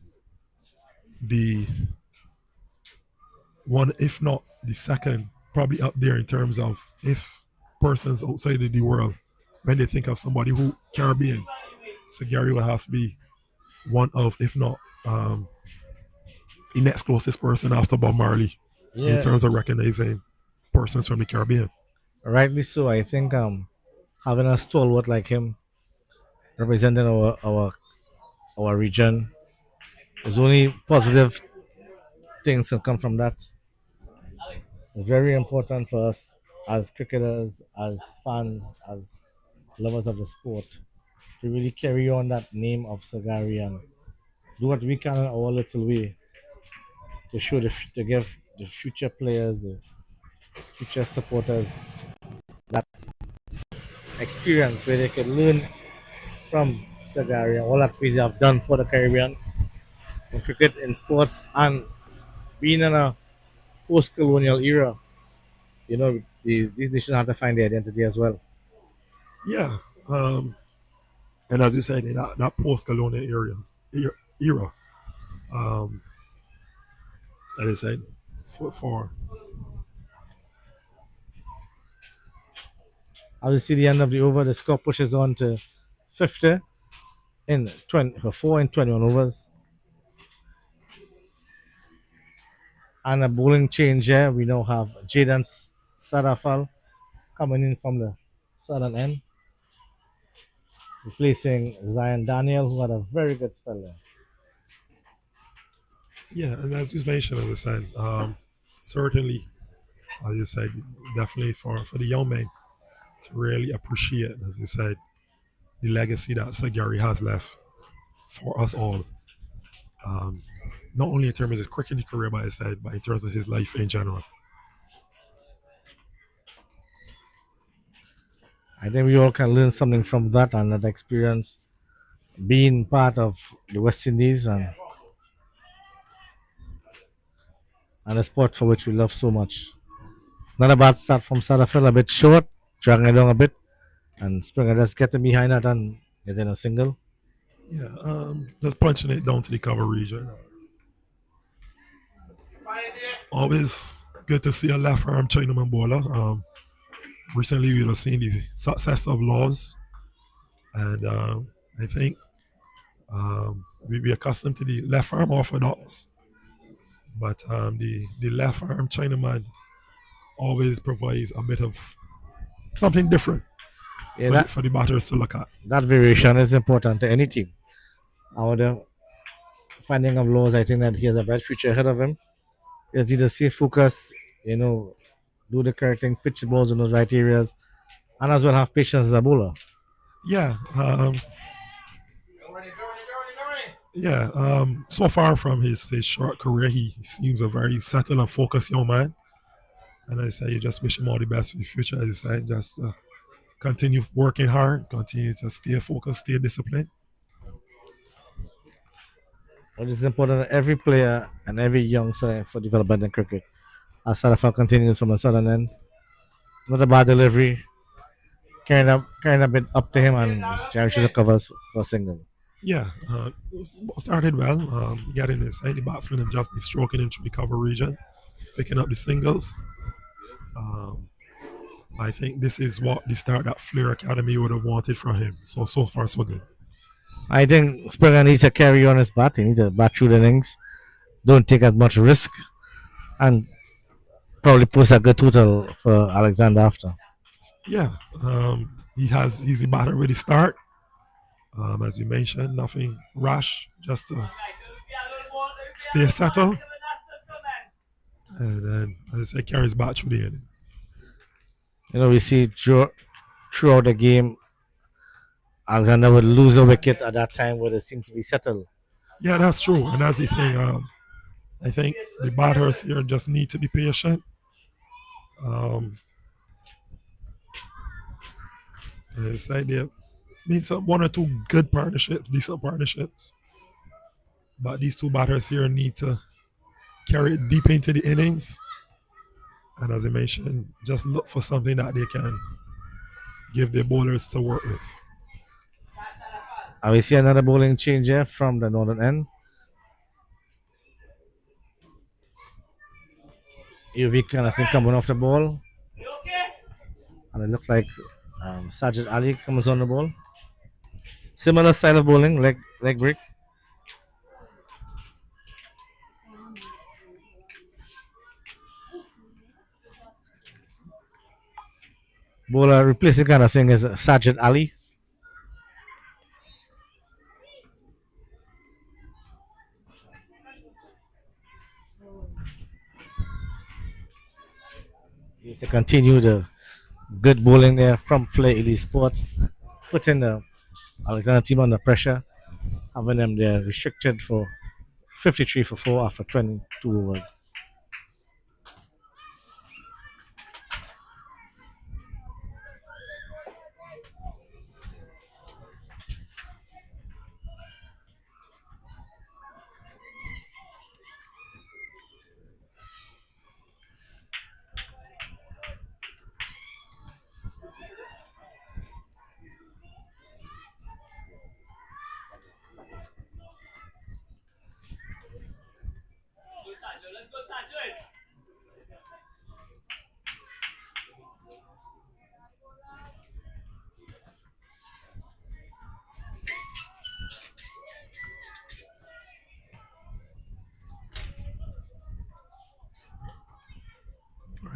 the one, if not the second, probably up there in terms of if persons outside of the world, when they think of somebody who Caribbean, Sagari would have to be one of, if not the next closest person after Bob Marley in Yeah, terms of recognizing persons from the Caribbean. rightly so. I think having a stalwart like him representing our region is only positive things can come from that. It's very important for us as cricketers, as fans, as lovers of the sport to really carry on that name of Sagari and do what we can in our little way to show to give the future players, the future supporters that experience where they can learn from Sagari and all that we have done for the Caribbean in cricket, in sports, and being in a post-colonial era. These nations have to find their identity as well. Yeah. And as you said, in that post-colonial era, um, as I said, for As we see the end of the over, the score pushes on to 50 in 20, 4 and 21 overs. And a bowling change here. We now have Jaden Sadafal coming in from the southern end, replacing Zion Daniel, who had a very good spell there. yeah, and as you mentioned, as I said, certainly, as you said, definitely for the young men to really appreciate, as you said, the legacy that Sir Gary has left for us all. Um, Not only in terms of his cricketing career, but I said, but in terms of his life in general. I think we all can learn something from that and that experience being part of the West Indies and a sport for which we love so much. Not a bad start from Sadafel, a bit short, dragging it down a bit, and Springer just getting behind that and getting a single. Yeah, just punching it down to the cover region. Always good to see a left arm Chinaman bowler. Recently, we have seen the success of Laws, and I think we accustomed to the left arm orthodox, but the left arm Chinaman always provides a bit of something different for the batters to look at. That variation is important to any team. Our finding of Laws, I think that he has a bright future ahead of him. He just need to stay focused, do the correct thing, pitch the balls in those right areas, and as well have patience as a bowler. Yeah. So far from his short career, he seems a very settled and focused young man. And I say, you just wish him all the best for the future. As you said, just continue working hard, continue to stay focused, stay disciplined. It is important that every player and every youngster for development in cricket. As Sadafal continues from the southern end, not a bad delivery, carrying a bit up to him and Jerry should cover for a single. Yeah, started well, getting inside the batsman and just be stroking him through the cover region, picking up the singles. I think this is what the start that Flair Academy would have wanted from him. So far, so good. I think Springer needs to carry on his bat. He needs to bat through the innings, don't take as much risk, and probably post a good total for Alexandra after. Yeah, he's the batter with the start. As you mentioned, nothing rash, just to stay settled. And then, as I say, carries back through the innings. We see throughout the game, Alexandra would lose a wicket at that time where they seem to be settled. Yeah, that's true. And that's the thing. I think the batters here just need to be patient. As I say, they've been one or two good partnerships, decent partnerships. But these two batters here need to carry it deep into the innings. And as I mentioned, just look for something that they can give their bowlers to work with. And we see another bowling change here from the northern end. UV kind of thing coming off the ball. And it looks like Sajid Ali comes on the ball. Similar style of bowling, leg break. Bowler replacing kind of thing is Sajid Ali. He's to continue the good bowling there from Flair Elite Sports, putting the Alexandra team under pressure, having them there restricted for 53 for 4 after 22 overs.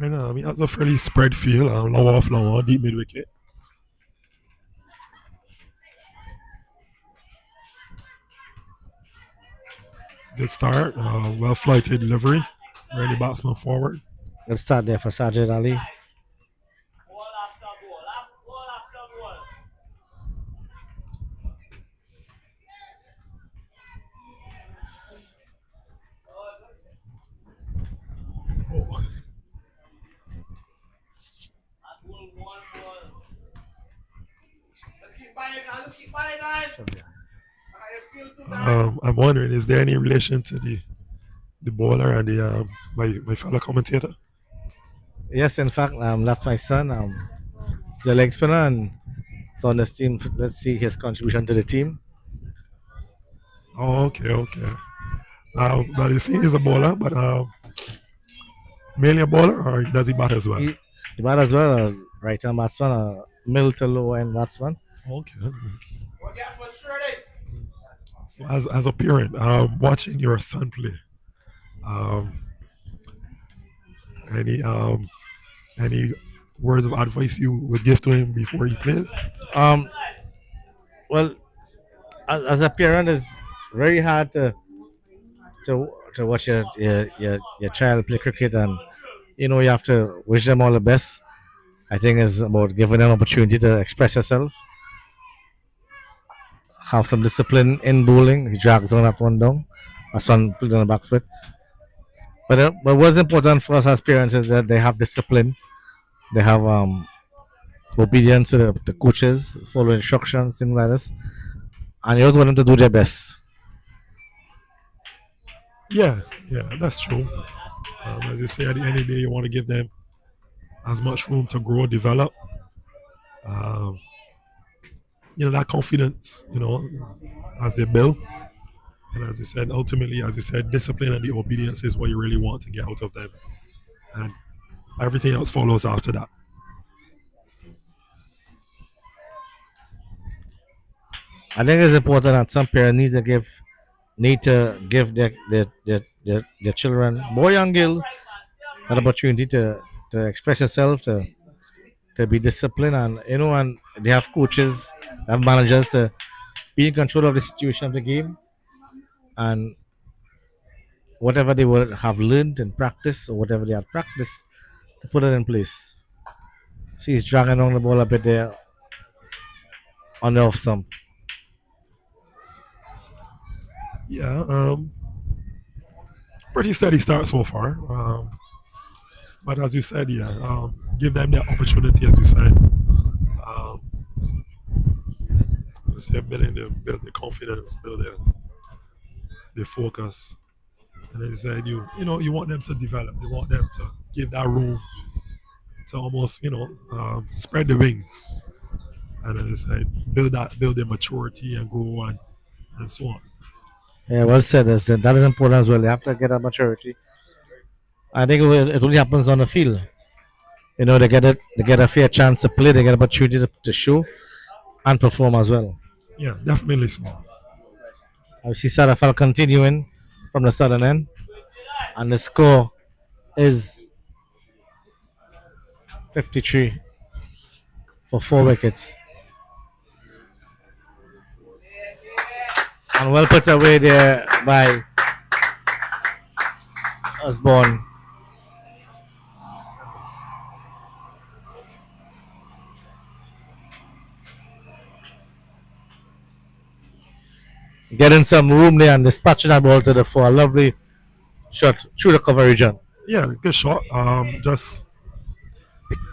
Right, he has a fairly spread field, low off, low on, deep mid wicket. Good start, well flighted delivery, ready batsman forward. Good start there for Sajid Ali. I'm wondering, is there any relation to the bowler and the my fellow commentator? Yes, in fact, that's my son, the leg spinner, and so on this team. Let's see his contribution to the team. Oh, okay. But you see, he's a bowler, but mainly a bowler, or does he bat as well? He bat as well, right hand batsman, middle to low end batsman. Okay. So as a parent, watching your son play, um, any any words of advice you would give to him before he plays? Um, well, as a parent, it's very hard to watch your child play cricket, and you have to wish them all the best. I think it's about giving them opportunity to express yourself, have some discipline in bowling. He drags on that one down. That's one put on the back foot. But what's important for us as parents is that they have discipline. They have obedience to the coaches, follow instructions, things like this. And you also want them to do their best. Yeah, that's true. As you say, at the end of the day, you want to give them as much room to grow, develop. Um, that confidence, as they build. And as you said, ultimately, as you said, discipline and the obedience is what you really want to get out of them. And everything else follows after that. I think it's important that some parents need to give their children, boy and girl, an opportunity to express yourself, to be disciplined, and they have coaches, they have managers to be in control of the situation of the game, and whatever they would have learned in practice or whatever they had practiced to put it in place. See, he's dragging on the ball a bit there on the off stump. Yeah, pretty steady start so far. But as you said, give them the opportunity, as you said. Um, build the confidence, build the focus. And as you said, you want them to develop. You want them to give that room to almost, spread the wings. And as I said, build their maturity and grow and so on. Yeah, well said. That is important as well. They have to get that maturity. I think it only happens on the field. They get a fair chance to play. They get an opportunity to show and perform as well. Yeah, definitely so. I see Sarafal continuing from the southern end, and the score is 53 for 4 wickets. And well put away there by Osborne. Getting some room there and dispatching that ball to the floor. A lovely shot through the cover region. Yeah, good shot. Just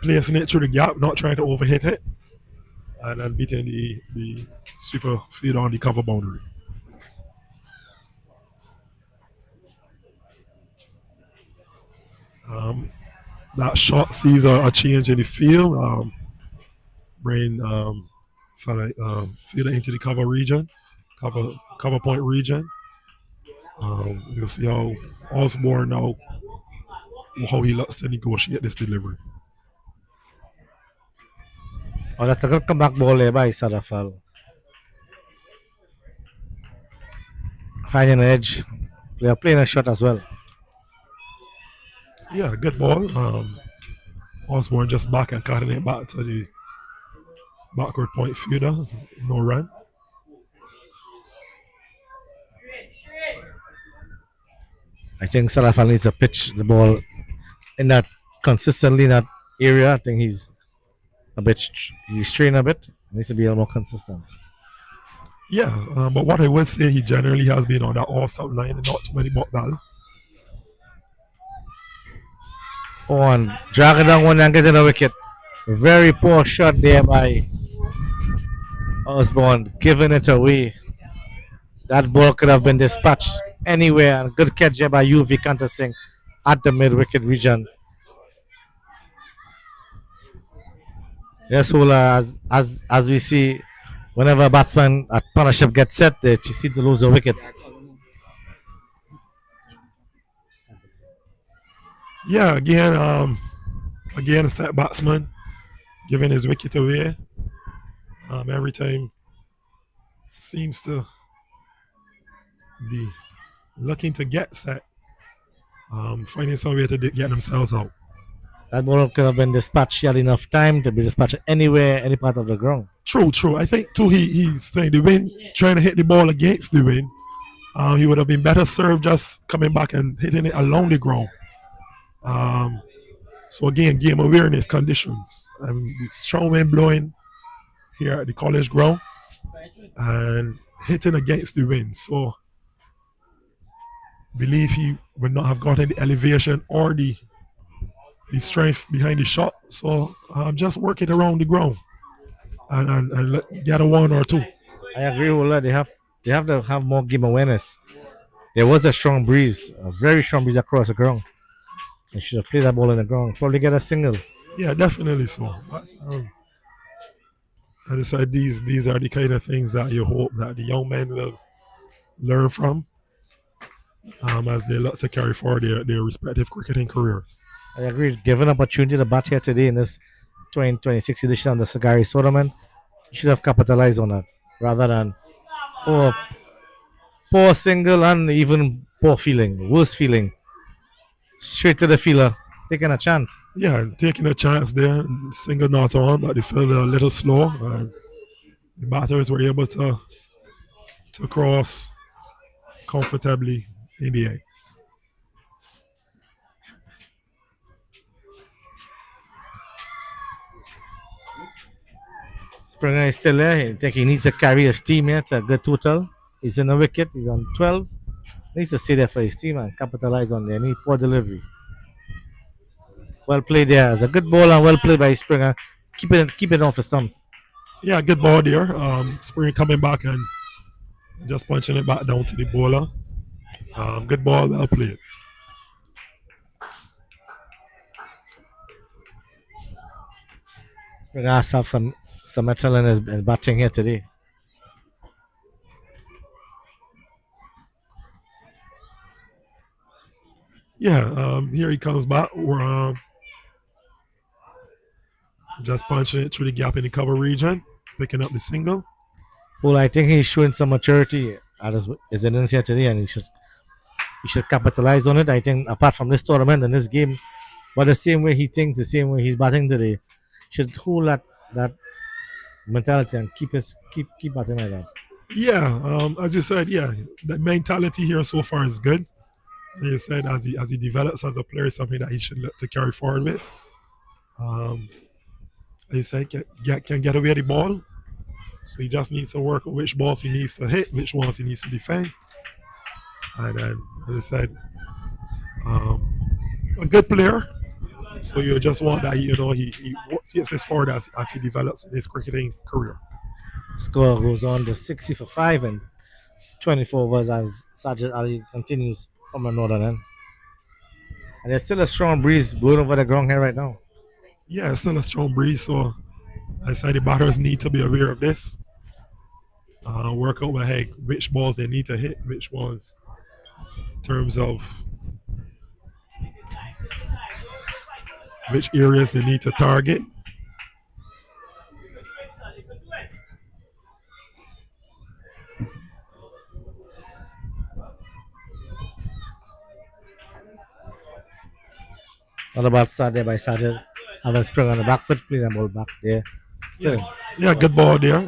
placing it through the gap, not trying to overhit it, and then beating the super field on the cover boundary. That shot sees a change in the field. Bring fielder into the cover region, cover point region. You'll see how Osborne now how he looks to negotiate this delivery. Oh, that's a good comeback ball there by Sarafal. Finding an edge. They are playing a shot as well. Yeah, good ball. Osborne just back and cutting it back to the backward point fielder. No run. I think Sarafal needs to pitch the ball in that consistently in that area. I think he's strained a bit. He needs to be a little more consistent. Yeah, but what I would say, he generally has been on that all-stop line and not too many balls. Oh, and dragging down one and getting a wicket. Very poor shot there by Osborne, giving it away. That ball could have been dispatched anywhere. And good catch there by UV Kanta Singh at the mid-wicket region. Yes, Ola, as we see, whenever a batsman at partnership gets set, they seem to lose a wicket. Yeah, again, a set batsman giving his wicket away. Every time seems to be looking to get set, finding some way to get themselves out. That ball could have been dispatched. He had enough time to be dispatched anywhere, any part of the ground. True. I think too he's saying the wind, trying to hit the ball against the wind. He would have been better served just coming back and hitting it along the ground. So again, game awareness conditions. The strong wind blowing here at the college ground and hitting against the wind. So believe he would not have gotten the elevation or the strength behind the shot. So just work it around the ground and get a one or two. I agree with that. They have to have more game awareness. There was a strong breeze, a very strong breeze across the ground. They should have played that ball in the ground. Probably get a single. Yeah, definitely so. As I said, these are the kind of things that you hope that the young men will learn from as they look to carry forward their respective cricketing careers. I agree. Given opportunity to bat here today in this 2026 edition of the Sagari Tournament, you should have capitalized on that rather than poor single and even poor feeling, worse feeling. Straight to the fielder, taking a chance. Yeah, taking a chance there, single not on, but they felt a little slow. The batters were able to cross comfortably in the end. Springer is still there. I think he needs to carry his team here to a good total. He's in a wicket. He's on 12. He needs to stay there for his team and capitalize on any poor delivery. Well played there. It's a good ball and well played by Springer. Keep it off his stumps. Yeah, good ball there. Springer coming back and just punching it back down to the bowler. Good ball, well played. Springer has to have some metal in his batting here today. Yeah, here he comes back. We're just punching it through the gap in the cover region, picking up the single. Well, I think he's showing some maturity at his innings here today, and he should capitalize on it. I think apart from this tournament and this game, but the same way he thinks, the same way he's batting today, should hold that mentality and keep batting like that. Yeah, as you said, yeah, the mentality here so far is good. And you said as he develops as a player, something that he should look to carry forward with. As you said, can get away the ball. So he just needs to work on which balls he needs to hit, which ones he needs to defend. And then, as I said, a good player. So you just want that he takes this forward as he develops in his cricketing career. Score goes on to 60 for 5 and 24 overs as Sajid Ali continues from the northern end. And there's still a strong breeze blowing over the ground here right now. Yeah, it's still a strong breeze. So I said the batters need to be aware of this. Work out which balls they need to hit, which ones in terms of which areas they need to target. Not a bad start there by Sajid. Having sprung on the back foot, playing the ball back there. Yeah, good ball there.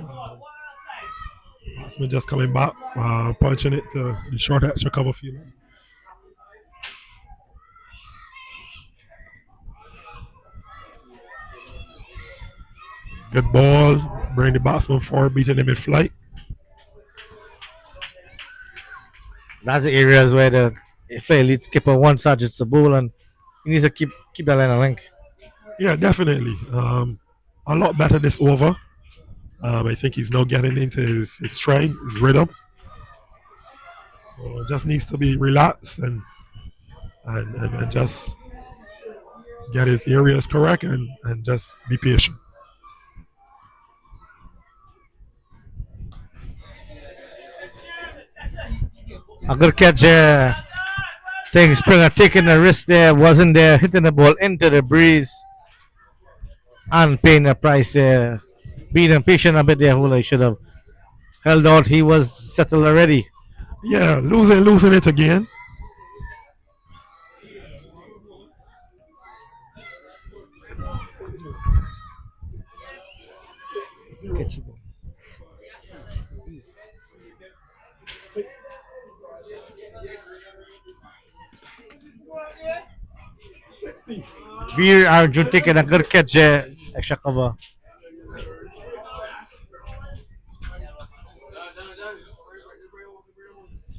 Batsman just coming back, punching it to the short extra cover field. Good ball, bring the batsman forward, beating him in flight. That's the areas where the Flair lead skipper wants Sajid to bowl, and he needs to keep that line of link. Yeah, definitely. A lot better this over. I think he's now getting into his stride, his rhythm. So just needs to be relaxed and just get his areas correct and just be patient. A good catch there Think Springer taking the risk there, wasn't there, hitting the ball into the breeze and paying the price there. Being impatient a bit there, Hula should have held out. He was settled already. Yeah, losing it again. Veer Arjun taking a good catch there. Extra cover.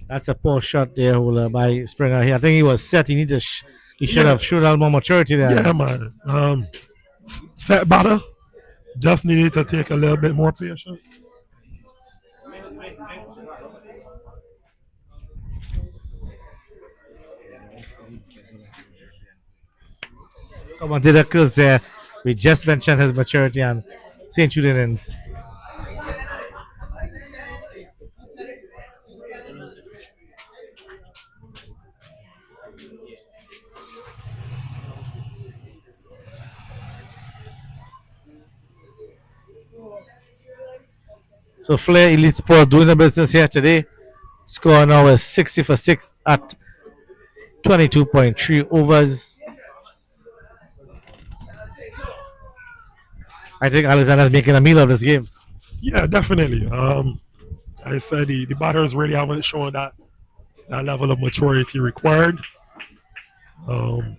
That's a poor shot there, Hula, by Springer. I think he was set. He should have shown out more maturity there. Yeah, man. Set batter. Just needed to take a little bit more patience. Come on, Didakuz there. We just mentioned his maturity and St. Julian's. So Flair Elite Sport doing the business here today. Score now is 60 for 6 at 22.3 overs. I think Alexandra's making a meal of this game. Yeah, definitely. I said the batters really haven't shown that level of maturity required. And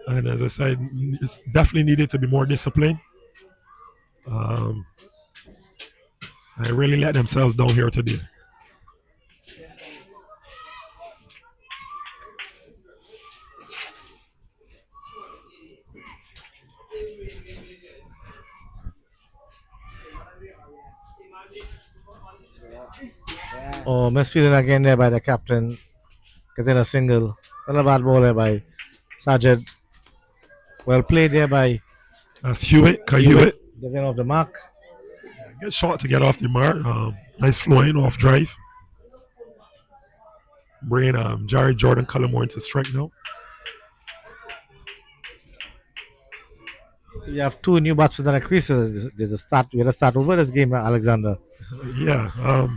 as I said, it's definitely needed to be more disciplined. They really let themselves down here today. Oh, misfeeling again there by the captain. Getting a single. Not a bad ball there by Sargent. Well played there by That's Hewitt. Hewitt. getting off the mark. Good shot to get off the mark. Nice flowing off drive. Bring Jared Jordan Cullimore into strike now. So you have two new batsmen on the creases. There's a start. We had to start over this game, Alexander. Yeah.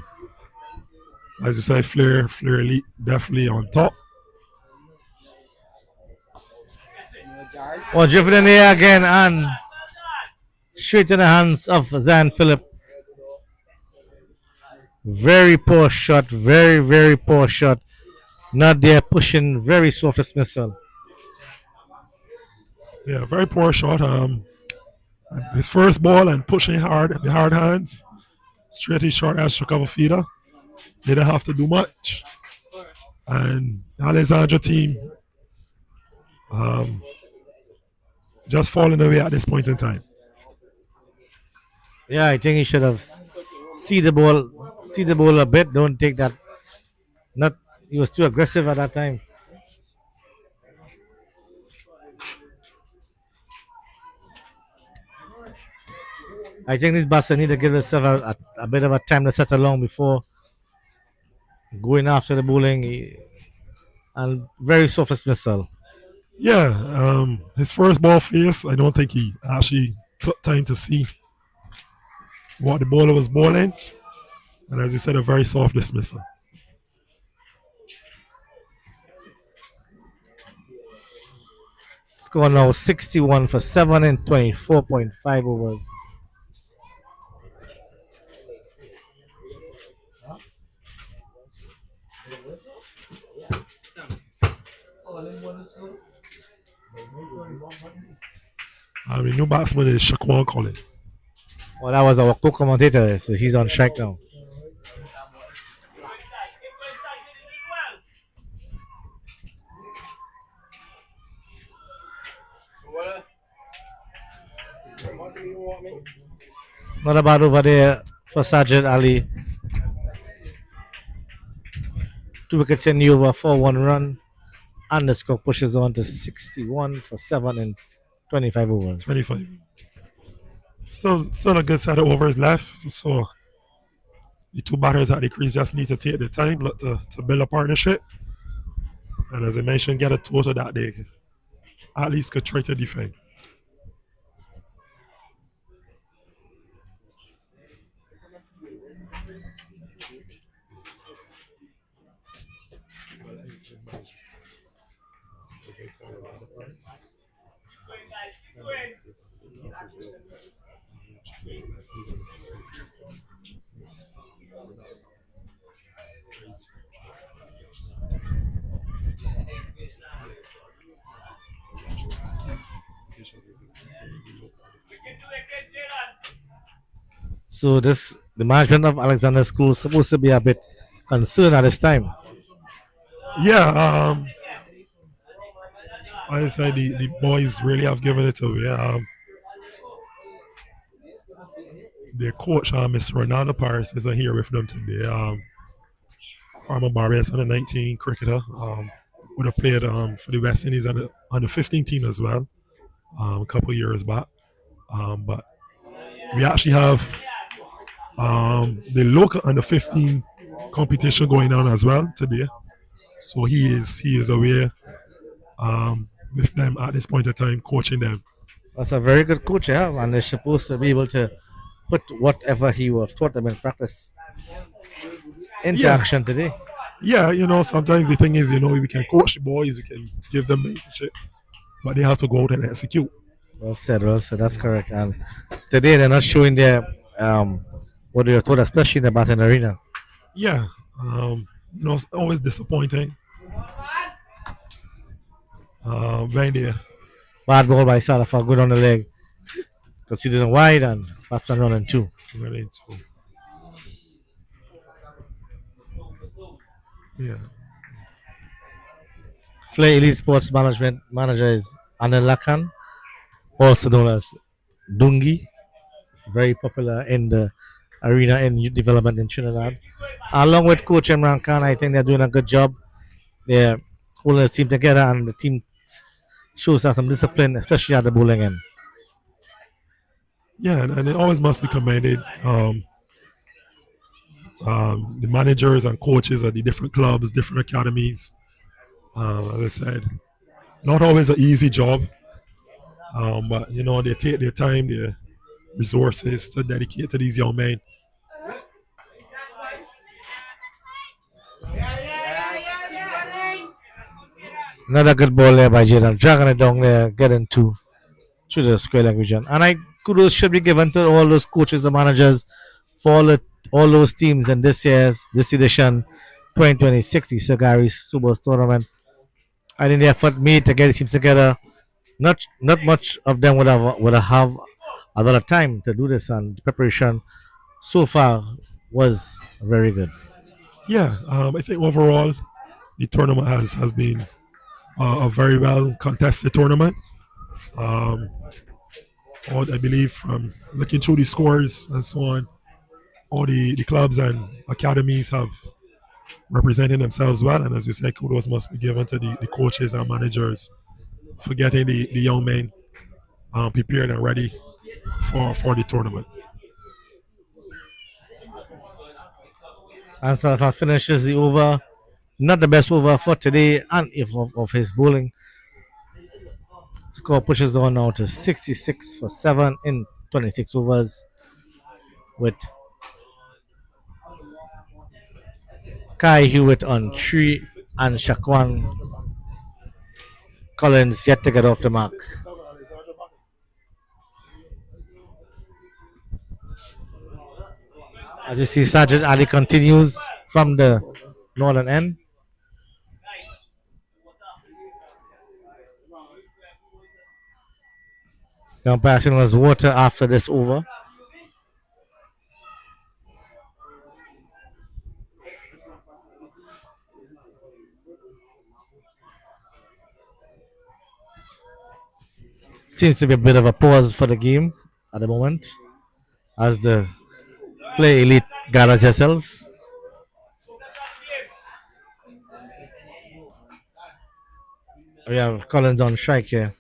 As you say, Flair Elite definitely on top. Oh, driven in the air again and straight in the hands of Zan Phillip. Very poor shot. Very, very poor shot. Not there pushing. Very soft dismissal. Yeah, very poor shot. His first ball and pushing hard, the hard hands. Straight his short ass recover feeder. Didn't have to do much. And Alexandra team just falling away at this point in time. Yeah, I think he should have see the ball a bit. Don't take that. Not he was too aggressive at that time. I think this batsman need to give himself a bit of a time to settle along before going after the bowling. And very soft dismissal. Yeah, his first ball face, I don't think he actually took time to see what the bowler was bowling. And as you said, a very soft dismissal. Score now 61 for 7 and 24.5 overs. New batsman is Shaquan Collins. Well, that was our co-commentator, so he's on strike now. Not a bad over there for Sajid Ali. 2 wickets in the over, 4-1 run. And the score pushes on to 61 for 7 and 25 overs. 25. Still a good set of overs left. So the two batters at the crease just need to take the time look, to build a partnership. And as I mentioned, get a total that they at least could try to defend. So the management of Alexandra School is supposed to be a bit concerned at this time. Yeah, I said the boys really have given it away. Their coach, Mr. Ronaldo Paris, isn't here with them today. Former Barbados under 19 cricketer. Would have played for the West Indies on the 15 team as well a couple of years back. But we actually have the local under 15 competition going on as well today. So he is aware with them at this point in time, coaching them. That's a very good coach, yeah, and they're supposed to be able to put whatever he was taught them in practice into action today. Yeah, sometimes the thing is, we can coach the boys, we can give them mentorship, but they have to go out and execute. Well said, that's correct. And today they're not showing their what they were taught, especially in the batting arena. Yeah, it's always disappointing. When they bad ball by Salafa, good on the leg, considered a wide and batsman running two. Yeah. Flair Elite Sports Management manager is Anil Lakan, also known as Dungi, very popular in the arena in youth development in Trinidad. Along with Coach Imran Khan, I think they're doing a good job. They're holding the team together, and the team shows us some discipline, especially at the bowling end. Yeah, and it always must be commended. The managers and coaches at the different clubs, different academies. As I said, not always an easy job, but they take their time, their resources to dedicate to these young men. Another good ball there by Jaden, dragging it down there, getting through the square leg region. And kudos should be given to all those coaches and managers for all those teams in this edition 2026 Sir Gary's Super Tournament. I think the effort made to get the teams together. Not much of them would have a lot of time to do this, and the preparation so far was very good. Yeah, I think overall the tournament has been a very well contested tournament. I believe from looking through the scores and so on, all the clubs and academies have represented themselves well. And as you said, kudos must be given to the coaches and managers for getting the young men prepared and ready for the tournament. And Salafa finishes the over, not the best over for today, and of his bowling. Score pushes on now to 66 for 7 in 26 overs, with Kai Hewitt on 3 and Shakwan Collins yet to get off the mark. As you see, Sajid Ali continues from the northern end. Now passing was water after this over. Seems to be a bit of a pause for the game at the moment as the Flair Elite gathers themselves. We have Collins on strike here.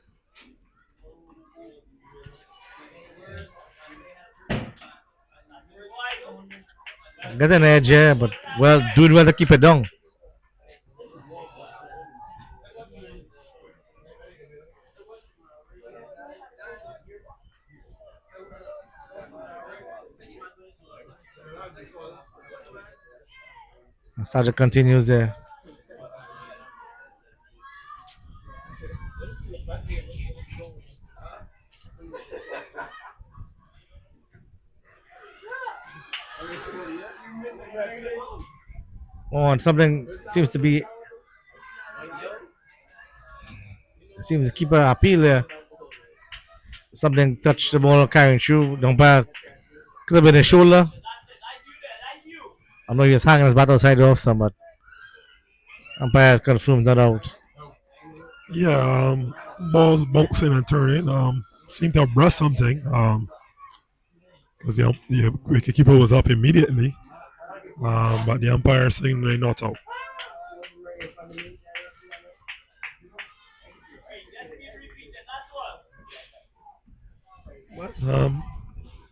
Get an edge here, but well, doing well to keep it down. Sergeant continues there. Oh, and something seems to keep an appeal there. Something touched the ball carrying through. The umpire could have been his shoulder. I know he was hanging his bat outside off some, but umpire has confirmed that out. Yeah, balls bouncing and turning. Seemed to have brushed something. Because the wicketkeeper was up immediately. But the umpire saying they not out. But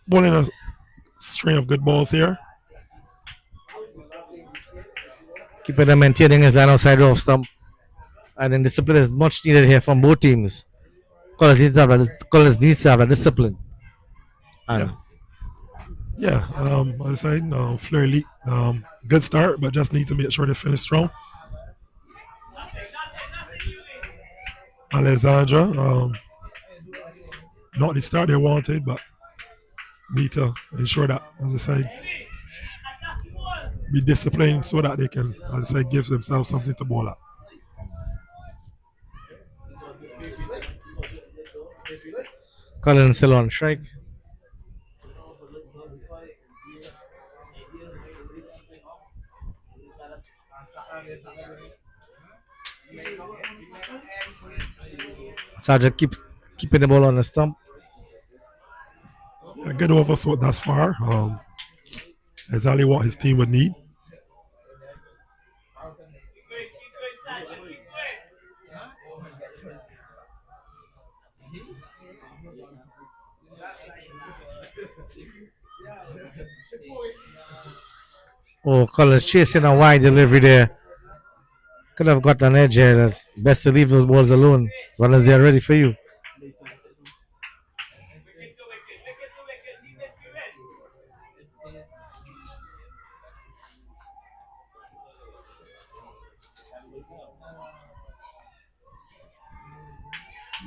bowling a string of good balls here. Keeping them maintaining his line outside off stump. I think discipline is much needed here from both teams. Colours needs to have a discipline. And Yeah, as I said, Flair lead, good start, but just need to make sure they finish strong. Alexandra, not the start they wanted, but need to ensure that, as I said, be disciplined so that they can, as I said, give themselves something to bowl at. Collins still on strike. Sergeant keeps keeping the ball on the stump. Yeah, good over so thus far. Exactly what his team would need. Oh, Collins chasing a wide delivery there. Could have got an edge here. That's best to leave those balls alone. Runners there ready for you.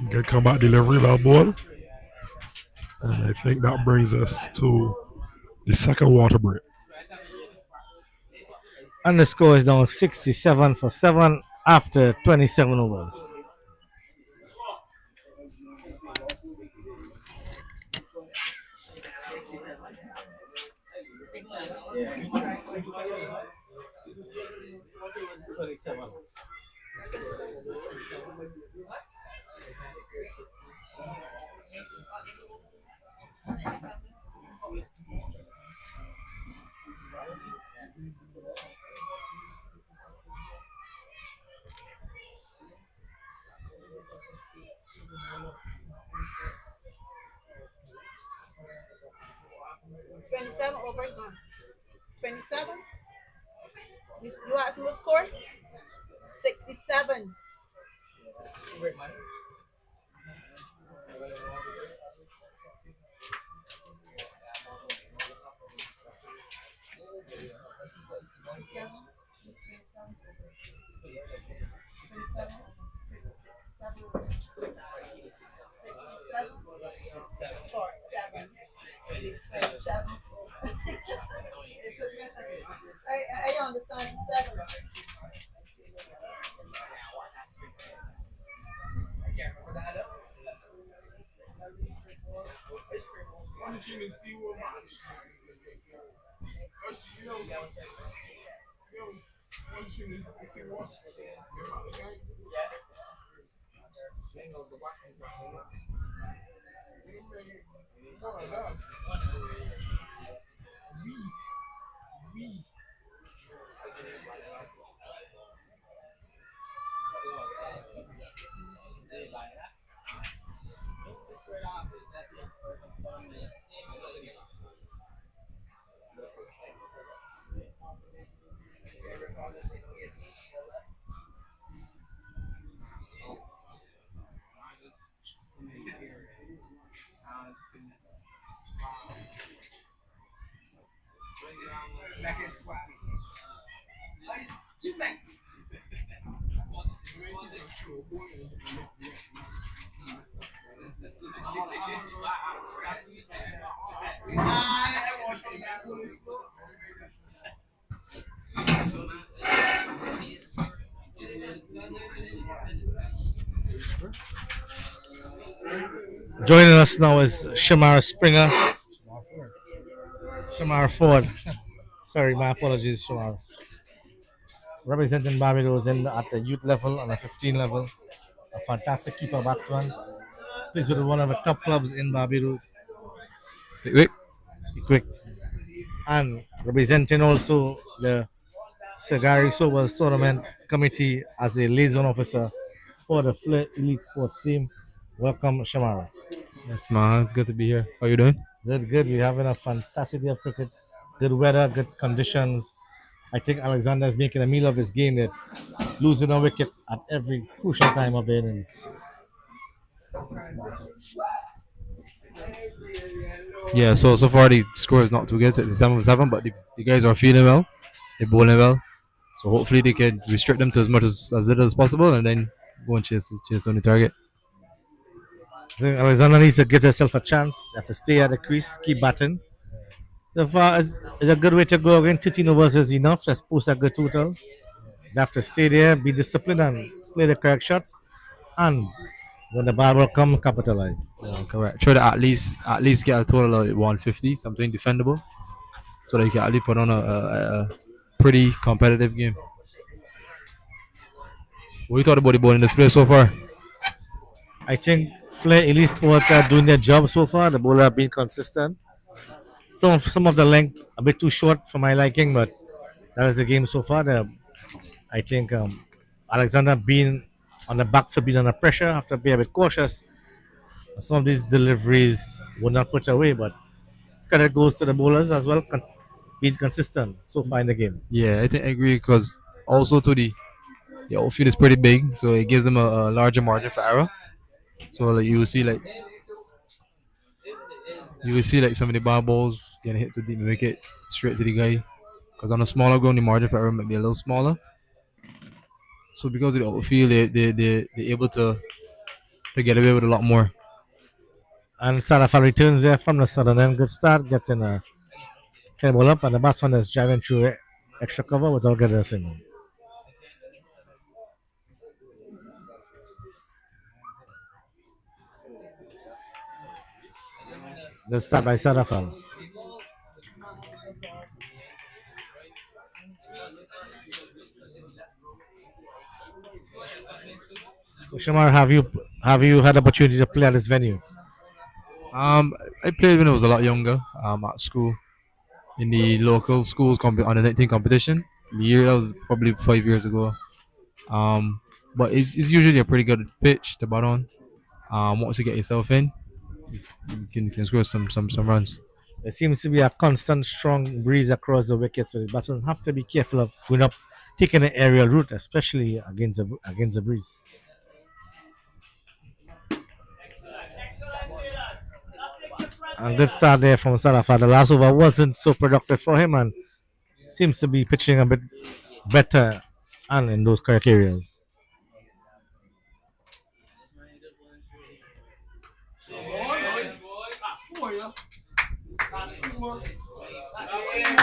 Good comeback delivery by ball. And I think that brings us to the second water break. And the score is now 67 for 7 after 27 overs. Overs gone. 27. You asked me what score? 67. I understand 7. Joining us now is Shamar Springer, Shamar Ford. Sorry, my apologies, Shamar. Representing Barbados at the youth level and the 15 level. A fantastic keeper batsman. Plays with one of the top clubs in Barbados. Wait. Be quick. And representing also the Sagari Sobers Tournament Committee as a liaison officer for the Flair Elite Sports team. Welcome, Shamara. Yes, man. It's good to be here. How you doing? Good, good. We're having a fantastic day of cricket. Good weather, good conditions. I think Alexandra is making a meal of his game there, losing a wicket at every crucial time of the innings. Yeah. So far the score is not too good. So it's 7-7, but the guys are feeling well. They're bowling well. So hopefully they can restrict them to as much as little as possible, and then go and chase on the target. I think Alexandra needs to give herself a chance. They have to stay at the crease, keep batting. So far, is a good way to go again. 13 overs is enough. Let's post a good total. They have to stay there, be disciplined, and play the correct shots. And when the ball will come, capitalize. Yeah, correct. Try to at least get a total of 150, something defendable, so that you can at least put on a pretty competitive game. What you thought about the bowling display so far? I think Flair Elite Sports are doing their job so far. The bowler have been consistent. Some of the length a bit too short for my liking, but that is the game so far. I think Alexander being on the back for being under pressure, have to be a bit cautious. Some of these deliveries will not put away, but credit goes to the bowlers as well, being consistent so far in the game. Yeah, I think I agree because also to the outfield is pretty big, so it gives them a larger margin for error. So like you will see like some of the bar balls getting hit to the wicket straight to the guy. Because on a smaller ground, the margin for error might be a little smaller. So because of the outfield, they're able to get away with a lot more. And Sarafa returns there from the southern end. Good start, getting a ball up, and the batsman is driving through extra cover without getting a single. Good start by Sarafa. Shamar, have you had opportunity to play at this venue? I played when I was a lot younger. At school, in the local schools under 19 competition. The year that was probably 5 years ago. But it's usually a pretty good pitch to bat on. Once you get yourself in, you can score some runs. There seems to be a constant strong breeze across the wicket, so the batsmen have to be careful of going up, taking an aerial route, especially against the breeze. And good start there from Sarafa. The last over wasn't so productive for him, and seems to be pitching a bit better and in those correct areas. And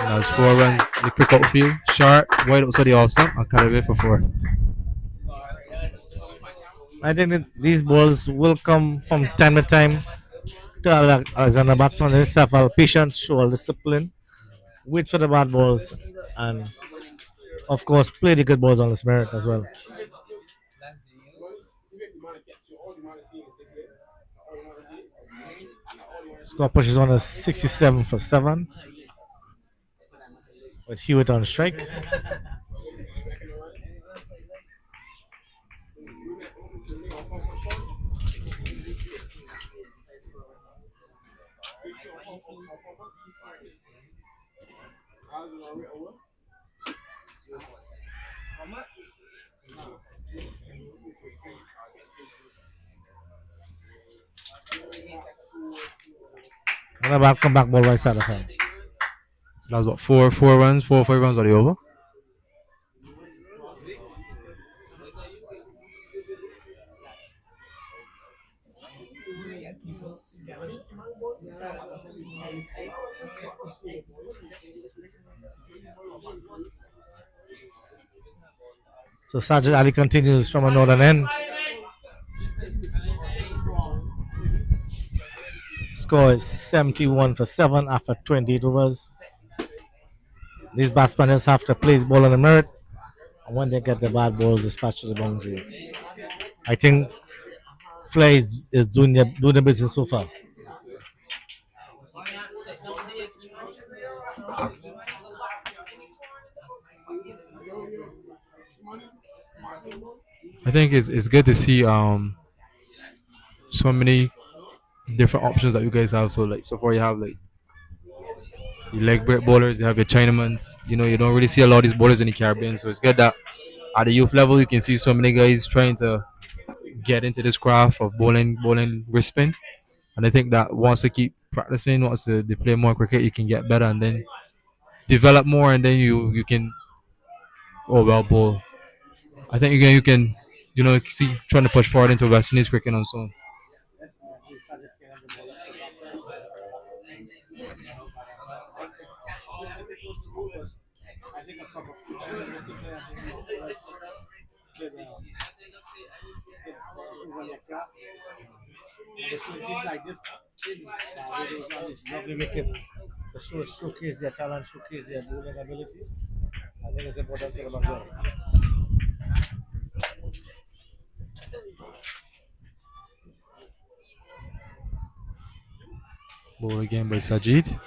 that was 4 runs. The quick outfield, sharp, wide outside the all stump, and cut away for 4. I think that these balls will come from time to time to Alexander batsman. They just have patience, show discipline, wait for the bad balls, and of course play the good balls on this merit as well. Score pushes on a 67 for 7 with Hewitt on strike. And a back comeback ball by Sarafa. So that's what four runs, 4 or 5 runs are the over. So Sergeant Ali continues from a northern end. Score is 71 for 7 after 28 overs. These batsmen have to place ball on the merit, and when they get the bad balls, dispatch to the boundary. I think Flair is doing the business so far. I think it's good to see so many different options that you guys have. So like so far you have like your leg break bowlers, you have your Chinamans. You know you don't really see a lot of these bowlers in the Caribbean, so it's good that at the youth level you can see so many guys trying to get into this craft of bowling wrist spin. And I think that once they keep practicing, once they play more cricket, you can get better and then develop more, and then you can bowl. I think you can see trying to push forward into West Indies cricket on soon. Lovely wickets to showcase their talent, showcase their bowling abilities. I think it's important thing about them. Bowl again by Sajid.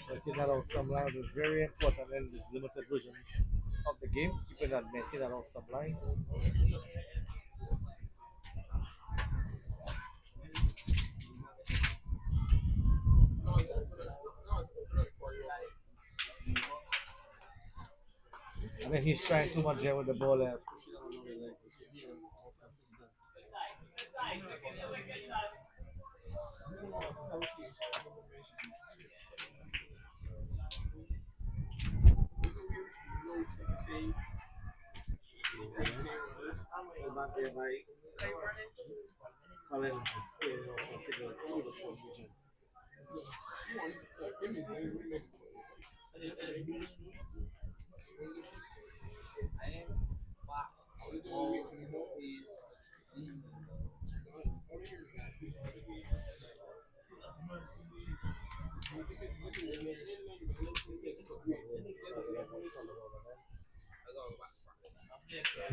Maintaining that off some line is very important in this limited version of the game. Keeping that maintain that off some line. And then he's trying too much there with the ball and pushing on the leg.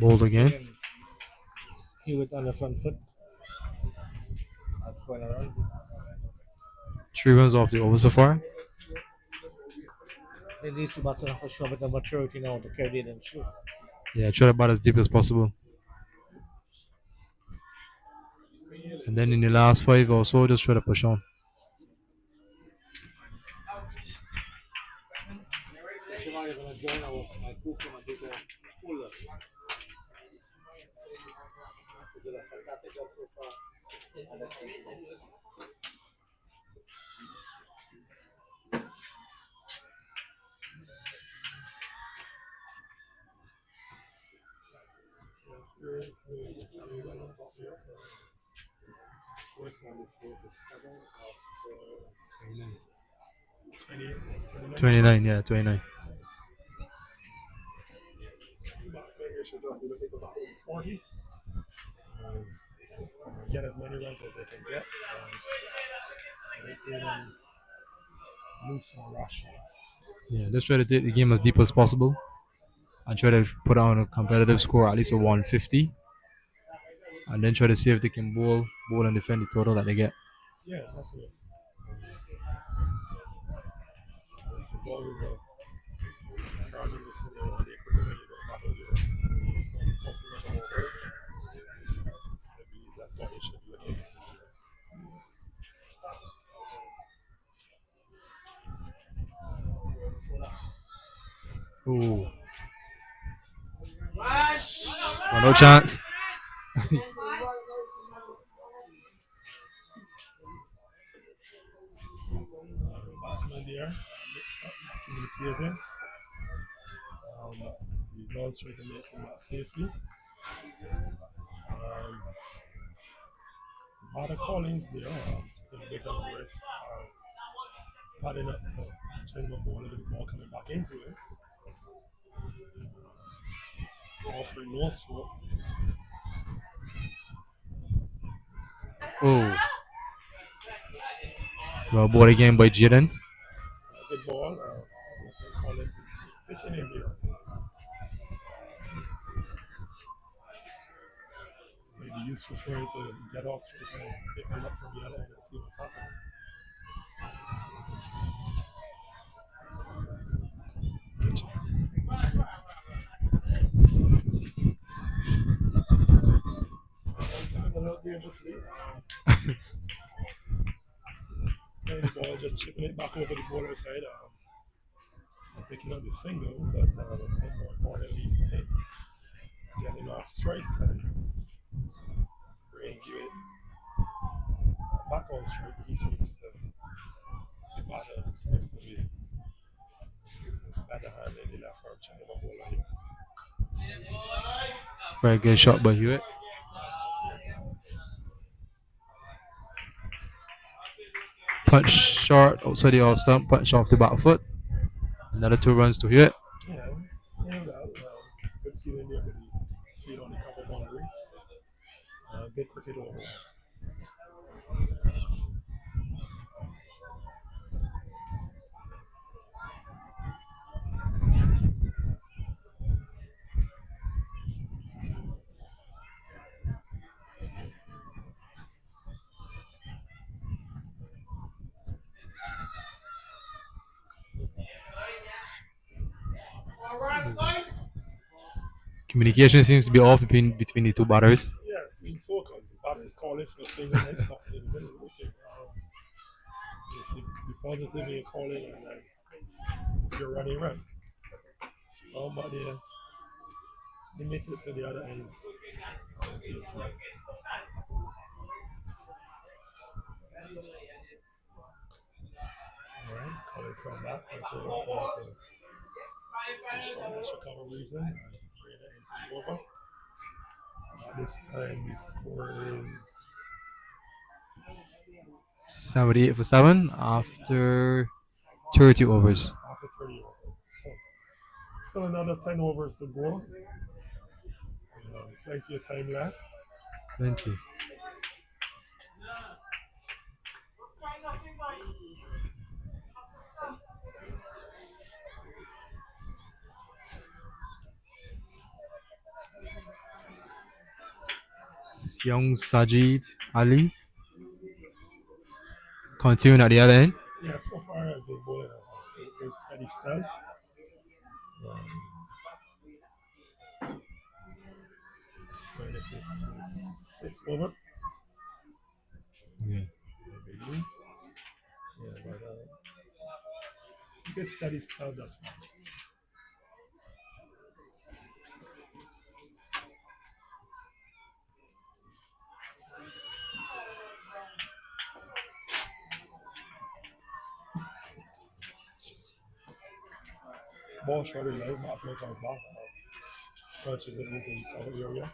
Bowled again. He was on the front foot. That's going around. 3 runs off the over so far. They need to batsmen have to show a bit of maturity now to carry them through. Yeah, try to bat as deep as possible. And then in the last 5 or so, just try to push on. Shivani is going to join our cook and do the puller. Did a fantastic job so far. Twenty 29, yeah, 29. batsmen here should just be looking for about 40. Um, get as many runs as they can get. And loose and rational. Yeah, just try to take the game as deep as possible and try to put on a competitive score, at least a 150. And then try to see if they can bowl and defend the total that they get. Yeah, definitely. It's always a crowd in the city around the equipment when you go battle your complement of overs. So maybe that's what they should be looking to. Ooh. Well, no chance. Batsman there, communicating. The non-striker makes him back safely. Um, Other callings there, taking a bit of a risk, padding up to change the ball a little bit more, coming back into it, offering no stroke. Oh, well, ball again by Jaden. Good ball. Collins is picking in there. Maybe useful for him to get off straight and take it up from the other end and see what's happening. A little dangerously. Playing the ball, just chipping it back over the bowler side. Picking up the single, but more importantly for him, getting off strike and bringing it back on strike. He seems to, the batter seems to be better hand in the left arm channel the bowler here. Very good shot by Hewitt. Punch short outside the off stump, punch off the back foot. Another 2 runs to Hewitt. Yeah, good feeling there with the feet on the cover boundary. Good cricket overall. Communication seems to be off between the two batters. Yeah, it seems so because the batter is calling for a single and stuff in the middle. Okay, if you be positive in your calling and then if you're running run. Oh, but they make it to the other ends. See it through. Alright, Collins come back. Actually, let's recover reason and bring it into the over. This time the score is 78 for 7 after 30 overs. after 30 overs. Still another 10 overs to go. Plenty of time left. 20. Young Sajid Ali. Continuing at the other end. Yeah, so far as the bowling is steady style. This is 6 over. Yeah. Maybe. Yeah, but good steady style thus far. Ball shorter leg, batsman comes back. Punches it into the cover area.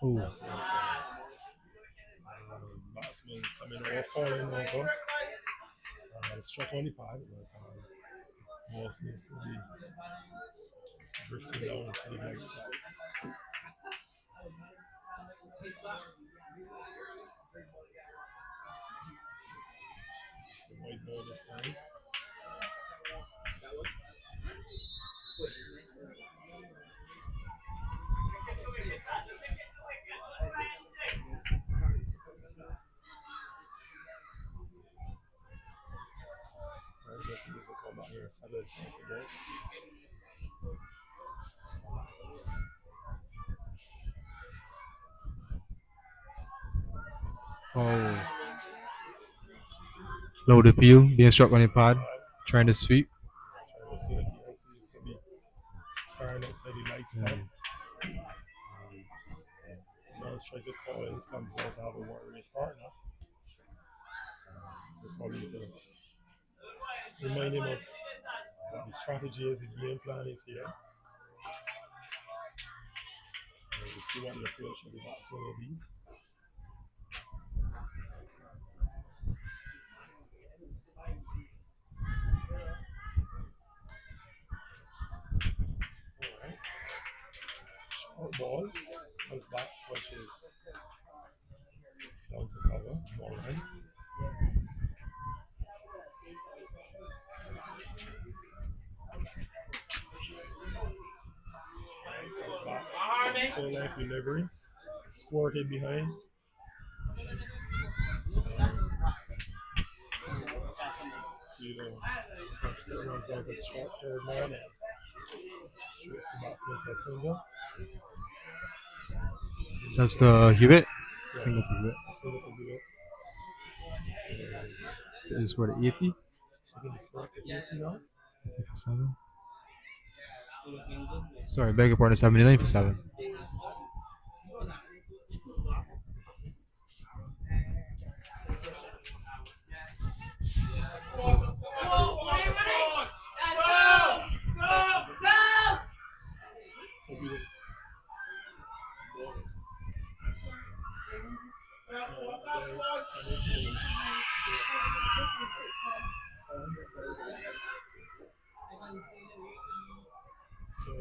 Ooh. Batsman coming over, falling over. Struck on the pad, but ball seems to be drifting down to the right side. It's the white ball this time. Just needs to come out here and settle itself again. Oh. Low appeal, being struck on the pad, trying to sweep. Trying to see the PIC seems to be firing outside the light side. striker Collins comes out to have a Warriors partner. Just probably to remind him of what the strategy is, the game plan is here. And to see what the approach of the batsman will be. Alright. Short ball comes back, touches down to cover, ball run. Comes back, full length delivery, squirted behind. First it runs down to the short third man and straight the batsman to a single. That's the Hewitt. Yeah, Single to Hewitt. single to do it. They scored 80. I think he scored 80 now. 80 for 7. Sorry, beg your pardon, 79 for 7. To do it. So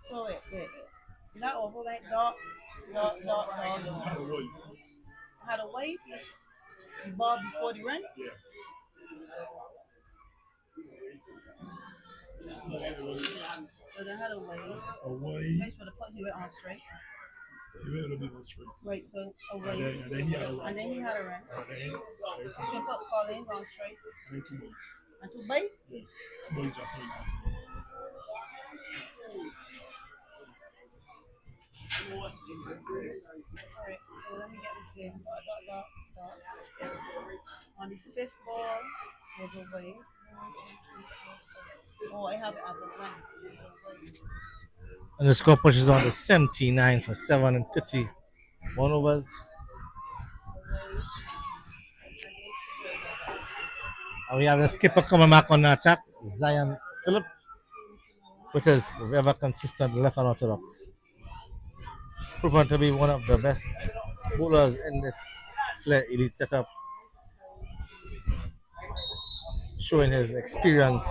So wait. Is that over like dot? had a wait. Had a wait? The ball before the run? Yeah. So it was So they had a wait. away. Thanks for the put he went on straight. He went a bit on straight. Right, so a And wait. then he had a run. And then he had a run. And then So put Collins on straight. two boys. And two base? Yeah. Boys just made that. Alright, so let me get this here. Dot. On the fifth ball was a wait. 1, 2, 3, 4, 5. Oh, I have it as a run. It's a wait. And the score pushes on to 79 for 7 and 30. 1 overs. And we have the skipper coming back on the attack, Zion Phillip, with his ever consistent left unorthodox. Proven to be one of the best bowlers in this Flair elite setup, showing his experience.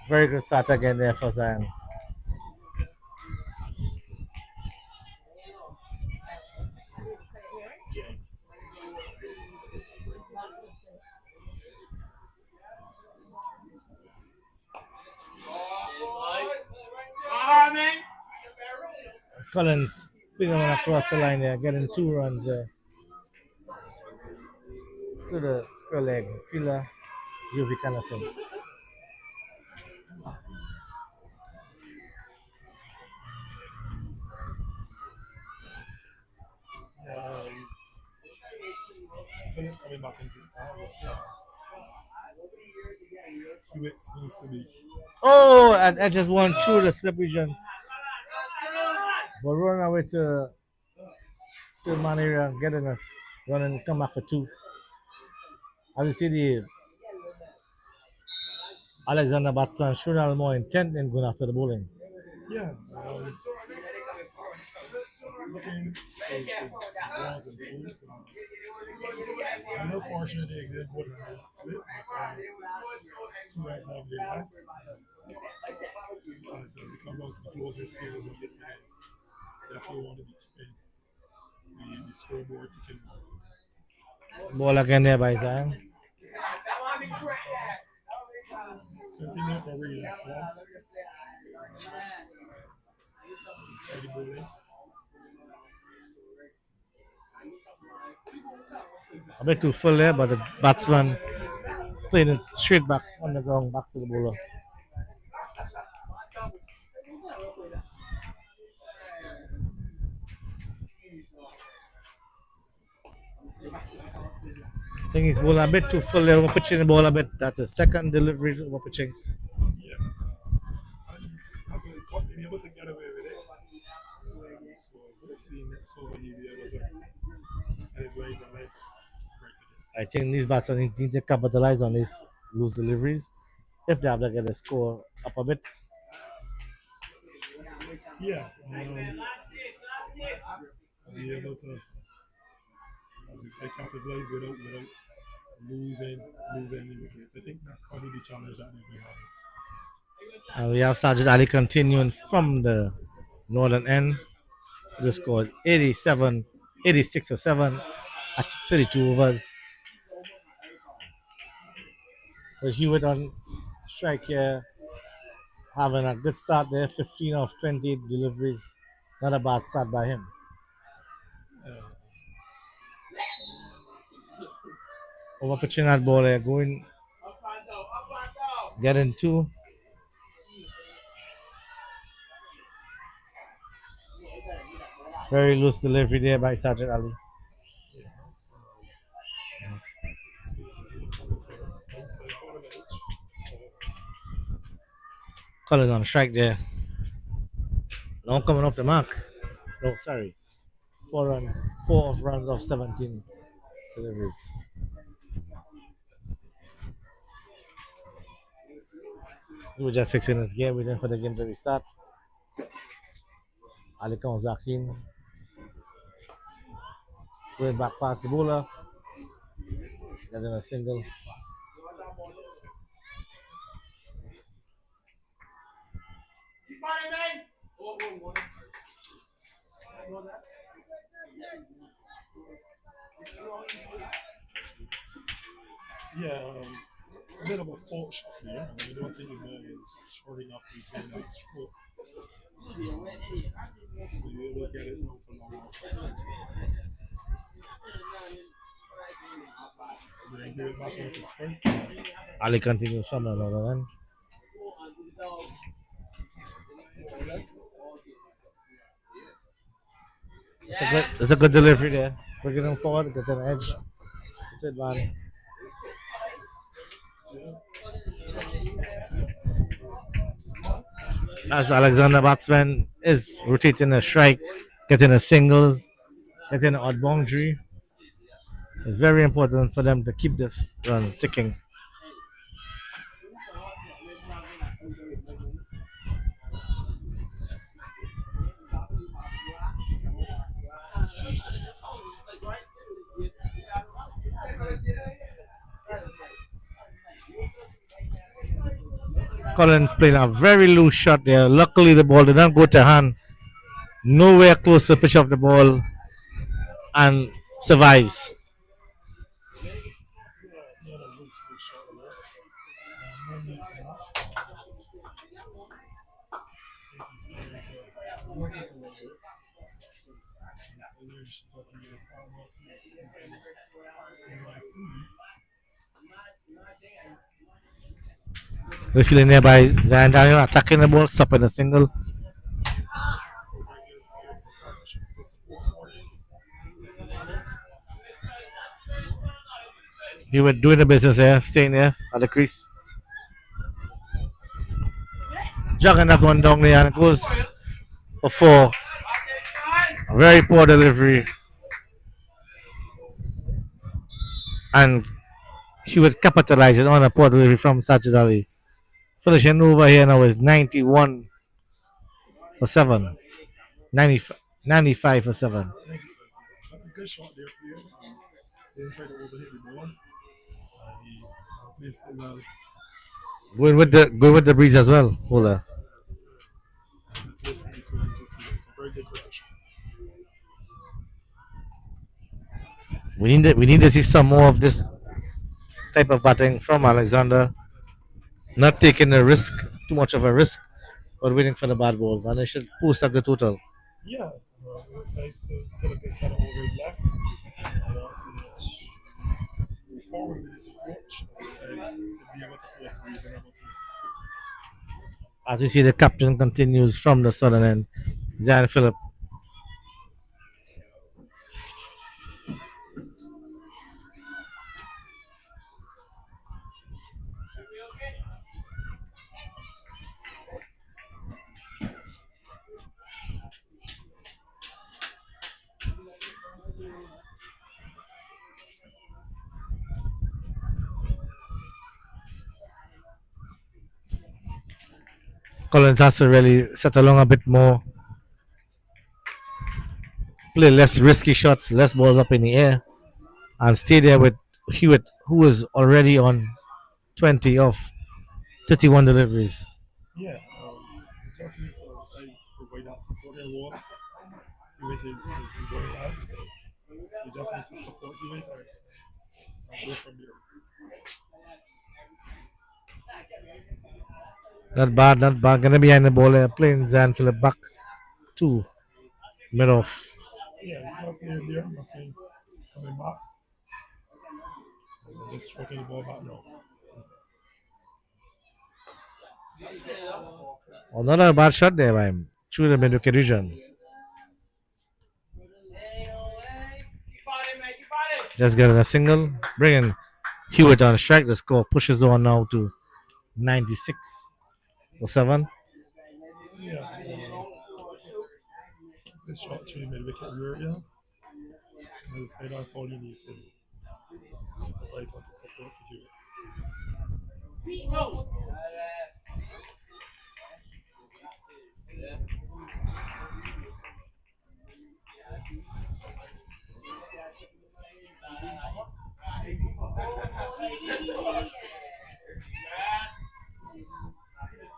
Very good start again there for Zion. Collins picking one across the line there, getting 2 runs to the square leg. Fielder, UV Canasson. Phillips coming back into the time. Hewitt seems to be. Oh, I just went through the slip region. But running away to the man area and getting us running, come back for 2. As you see, the Alexandra batsman showing a little more intent in going after the bowling. Yeah. Looking for his ones and twos. And unfortunately, they did go to the split. 2 runs now they lost. As you come down to the closest tables of this hands, definitely want to be keeping the scoreboard ticking. Ball again there by Zion. Continue for where you left off. Steady bowling. A bit too full there, but the batsman playing it straight back on the ground, back to the bowler. I think he's bowling a bit too full there, over pitching the ball a bit. That's a second delivery over pitching. Yeah. And as a got being able to get away with it. So hopefully next over he'll be able to get his ways and like right today. I think these batsmen need to capitalize on these loose deliveries if they have to get the score up a bit. Yeah. Be able to, as you say, capitalize without losing the wickets. I think that's probably the challenge that they'll be having. And we have Sajid Ali continuing from the northern end. They scored 86 for 7 at 32 overs. But Hewitt on strike here, having a good start there, 15 of 20 deliveries. Not a bad start by him. Over pitching that ball there, going, getting two. Very loose delivery there by Sergeant Ali. Collins on strike there. Now coming off the mark. No, sorry. 4 runs of 17 deliveries. We were just fixing this game, waiting for the game to restart. Ali comes back in. Going back past the bowler. Getting a single. Yeah, a bit of a fault shot there. I don't think the ball was short enough to get that stroke. We were able to get it out to long off the center. Then give it back out to strike. Ali continues from another end. It's a good delivery there. Bringing him forward, get an edge. That's it, man. As Alexandra batsman is rotating a strike, getting a singles, getting an odd boundary. It's very important for them to keep this run ticking. Collins playing a very loose shot there. Luckily, the ball did not go to hand. Nowhere close to the pitch of the ball and survives. We're feeling nearby Zion Daniel attacking the ball, stopping the single. You were doing the business there, staying there at the crease. Jogging that one down there and it goes for 4. Very poor delivery. And he would capitalize it on a poor delivery from Sajid Ali. Finishing over here now is 91 for 7. 95 for 7. Good shot there, player. Didn't try to overhit the ball. He placed it well. Going with the breeze as well, Ola. Placed it between the two fields. So very good correction. We need to see some more of this type of batting from Alexander. Not taking the risk, too much of a risk, but waiting for the bad balls, and they should boost up the total. Yeah, the side still a good set of overs left. I want to see them move forward with this approach. As you said, to be able to post reasonable total. As we see, the captain continues from the southern end, Zion Phillip. Collins has to really set along a bit more, play less risky shots, less balls up in the air, and stay there with Hewitt, who is already on 20 of 31 deliveries. Yeah, just needs to say provide that support and wall. Hewitt is been going well, so he just needs to support Hewitt and go from there. Not bad, not bad. Gonna behind the ball, playing Zan Philip back to mid off. Yeah, he's not playing there. Nothing coming back. Just stroking the ball back now. Oh, not a bad shot there by him. Through the mid wicket region. Just getting a single, bringing Hewitt on strike. The score pushes on now to 96 for 7. Yeah, this shot to the mid wicket area. I would say that's all he needs to provide some support for Hewitt.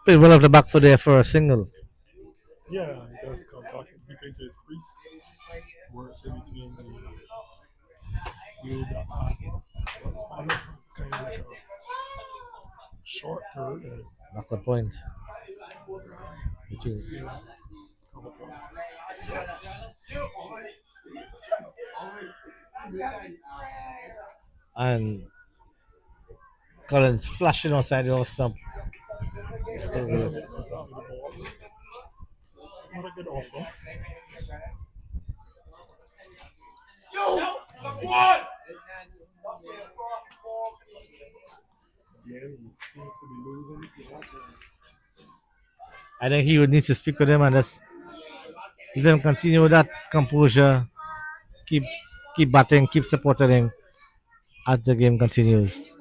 Played well off the back for there for a single. Yeah, he just comes back and deep into his crease. Works in between the field plus minus. It's kind of like a short third. Back the point. Between- Come up on. And Collins flashing outside the off stump. Doesn't get contact with the ball. Not a good offer. Again, he seems to be losing it. I think he would need to speak with him and just let him continue with that composure. Keep batting, keep supporting him as the game continues.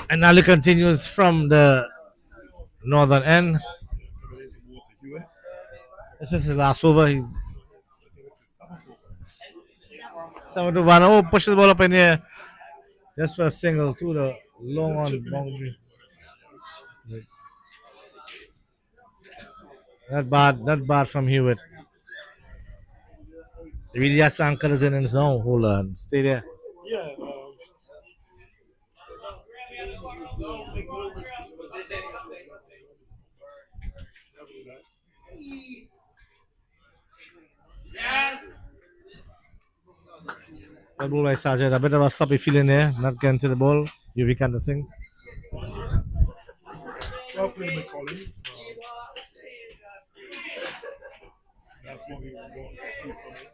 And Ali continues from the northern end. Coming into more to Hewitt. This is his last over. He's I think this is 7 over. someone to one. Oh, pushes the ball up in the air. Just for a single to the long Just on chipping it boundary. over. Not bad from Hewitt. He really has to anchor his innings now. Hold on. Stay there. Yeah, Well ball by Sargent. A bit of a sloppy feeling there. Not getting to the ball. UV can't sing. well played by Collins. That's what we want to see from him.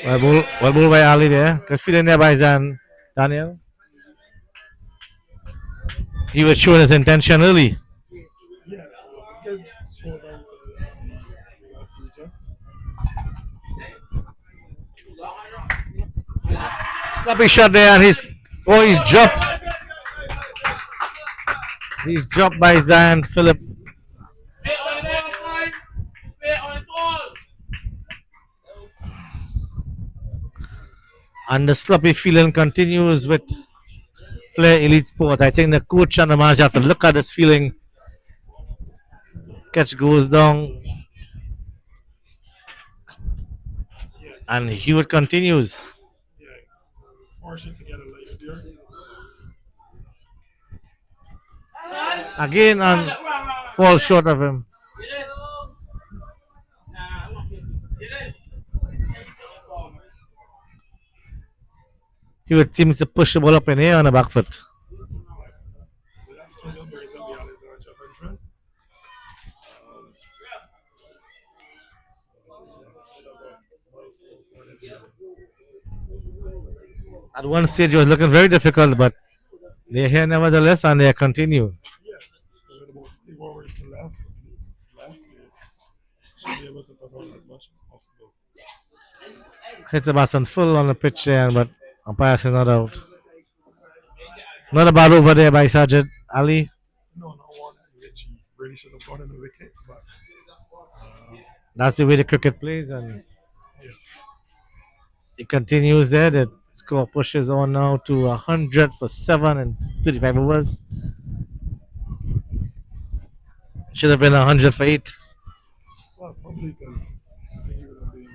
Well ball by Ali there. Good feeling there by Zan. Daniel. He was showing his intention early. Yeah, good short down to the future. Sloppy shot there and he's dropped. He's dropped by Zan Philip. And the sloppy feeling continues with Flair Elite Sport. I think the coach and the manager have to look at this feeling. Catch goes down, Yeah, and Hewitt continues. yeah. Fortunate to get a life there. Again, and falls short of him. Hewitt seems to push the ball up in the air on the back foot. The last two numbers on the Alexandra 100. Um, At one stage, it was looking very difficult, but they're here nevertheless, and they continue. yeah, so with about 5 hours left, they should be able to put on as much as possible. Hit the batsman full on the pitch there, but umpire says not out. Not a bad over there by Sergeant Ali. No, not one which he really should have gotten a wicket, but That's the way the cricket plays, and yeah, it continues there. The score pushes on now to 100 for 7 and 35 overs. Should have been 100 for 8. well, probably because I think he would have been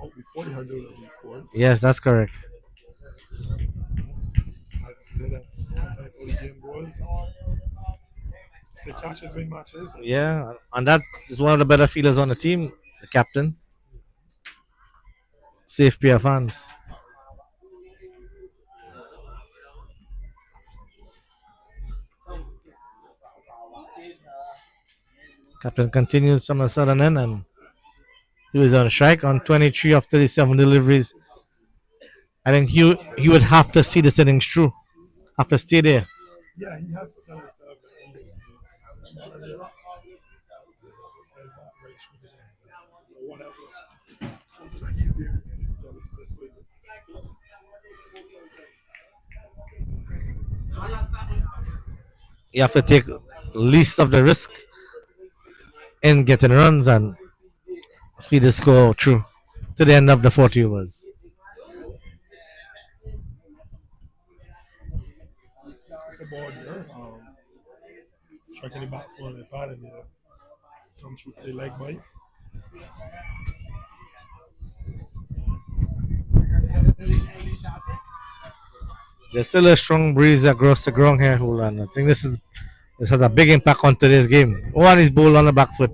out before the 100 would have been scored. So, Yes, that's correct. as you say, that's sometimes how the game goes. Say catches win matches. Yeah, and that is one of the better feelers on the team, the captain. Safe pair of hands. Captain continues from the southern end, and he was on strike on 23 of 37 deliveries. I think he would have to see this innings through, have to stay there. Yeah, he has to tell himself that he's not there. Just head back right through the game. Or whatever. Something like he's there and he's done his best way. You have to take least of the risk in getting runs and see the score through to the end of the 40 overs. The ball there. Striking the batsman on the pad and come through for the leg bite. There's still a strong breeze across the ground here, Hulan. I think this has a big impact on today's game. One is ball on the back foot.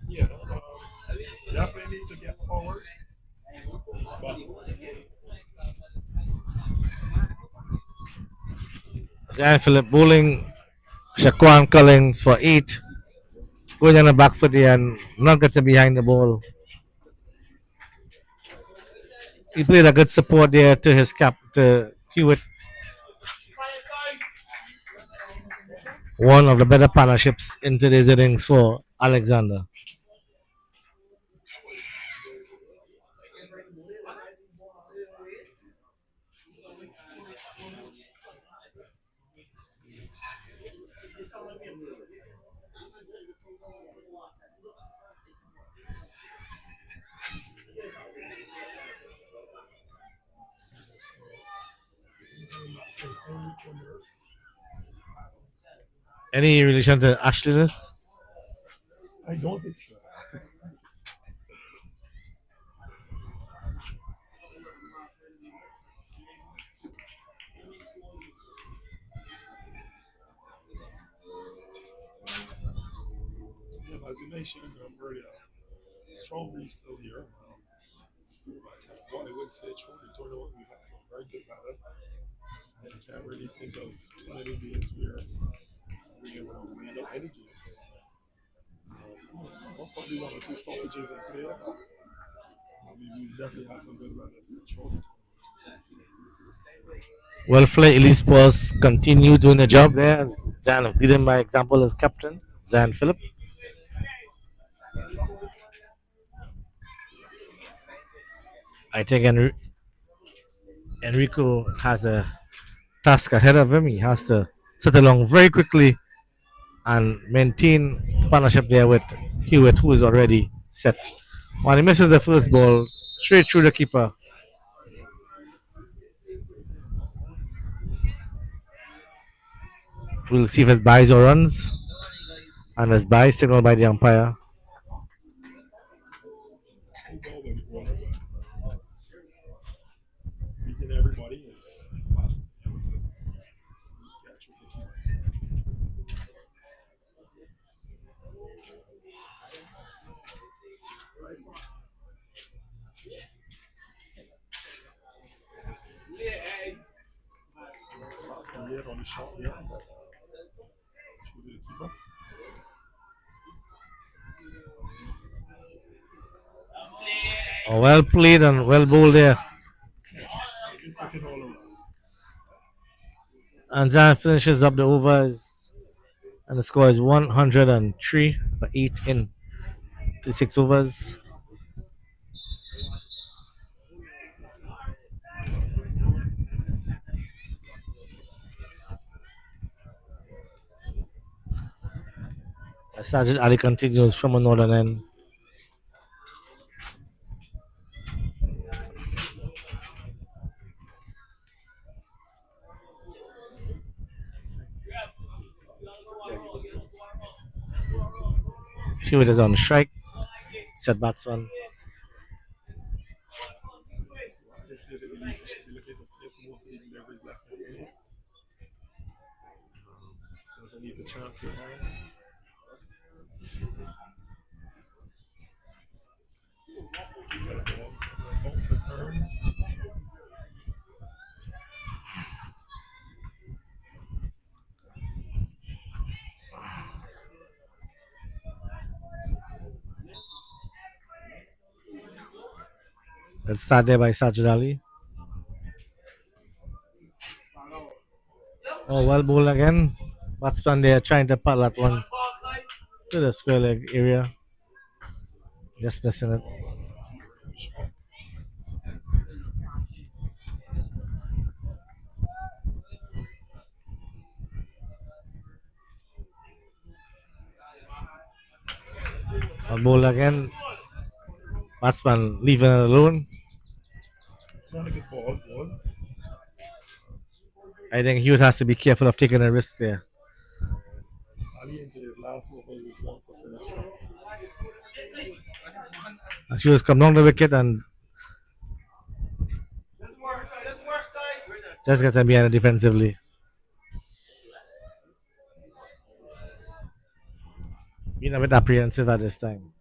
Yeah, definitely need to get forward. But Zion Phillip bowling Shaquan Collins for 8. Going on the back foot here and not getting behind the ball. He played a good support there to his cap to Hewitt. One of the better partnerships in today's innings for Alexander. says only commerce. Any relation to Ashliness? I don't think so. As you mentioned earlier, strong breeze still here. But what I would say, through the tournament, we've had some very good weather. And you can't really think of too many games where we were winning up any games. Probably one or two stoppages in play, but we definitely had some good weather throughout the tournament. Well, Flair Elite Sports continue doing the job there. Zan leading by example as captain, Zan Phillip. I think Enrico has a task ahead of him. He has to sit along very quickly and maintain partnership there with Hewitt, who is already set. When he misses the first ball, straight through the keeper, We'll see if it's buys or runs. And it's buy signal by the umpire. Full ball by the bowler, but beating everybody and last able to get through for 2 bases. Last one late on the shot here, but through the keeper. Oh, well played and well bowled there. Good cricket all around. And Zan finishes up the overs. And the score is 103 for 8 in the 6 overs. Sergeant Ali continues from a northern end. Hewitt is on strike. Set batsman. So they say they believe he should be looking to face most of the deliveries left in the innings. Doesn't need to chance his hand. Got a ball. Bounce and turn. Let's start there by Sajid Ali. Oh, well bowled again. Batsman there trying to putt that one to the square leg area. Just missing it. Too early on the shot. Well bowled again. Batsman leaving it alone. Not a good ball. I think Hewitt has to be careful of taking a risk there. Ali into his last over would want to finish strong. Hewitt come down the wicket and just get them behind it defensively. Being a bit apprehensive at this time.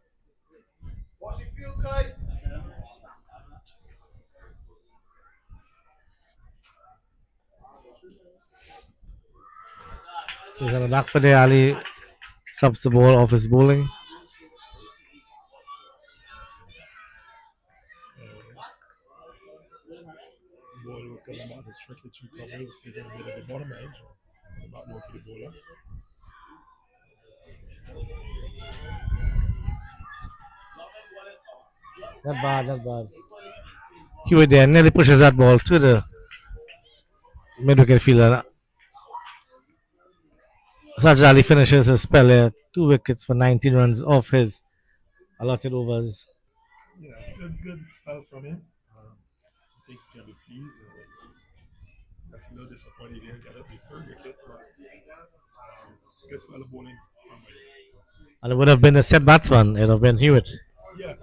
He's on the back for the Ali. Subs the ball off his bowling. The ball was coming back his tricky two covers, taking a bit of the bottom edge. Back down to the bowler. Not bad, not bad. Hewitt there nearly pushes that ball to the mid wicket fielder. Sajid Ali finishes his spell here. 2 wickets for 19 runs off his allotted overs. Yeah, good spell from him. I think he can be pleased. That's a little disappointed he didn't get up the third wicket, but good spell of bowling from him. And it would have been a set batsman. It would have been Hewitt. Yeah,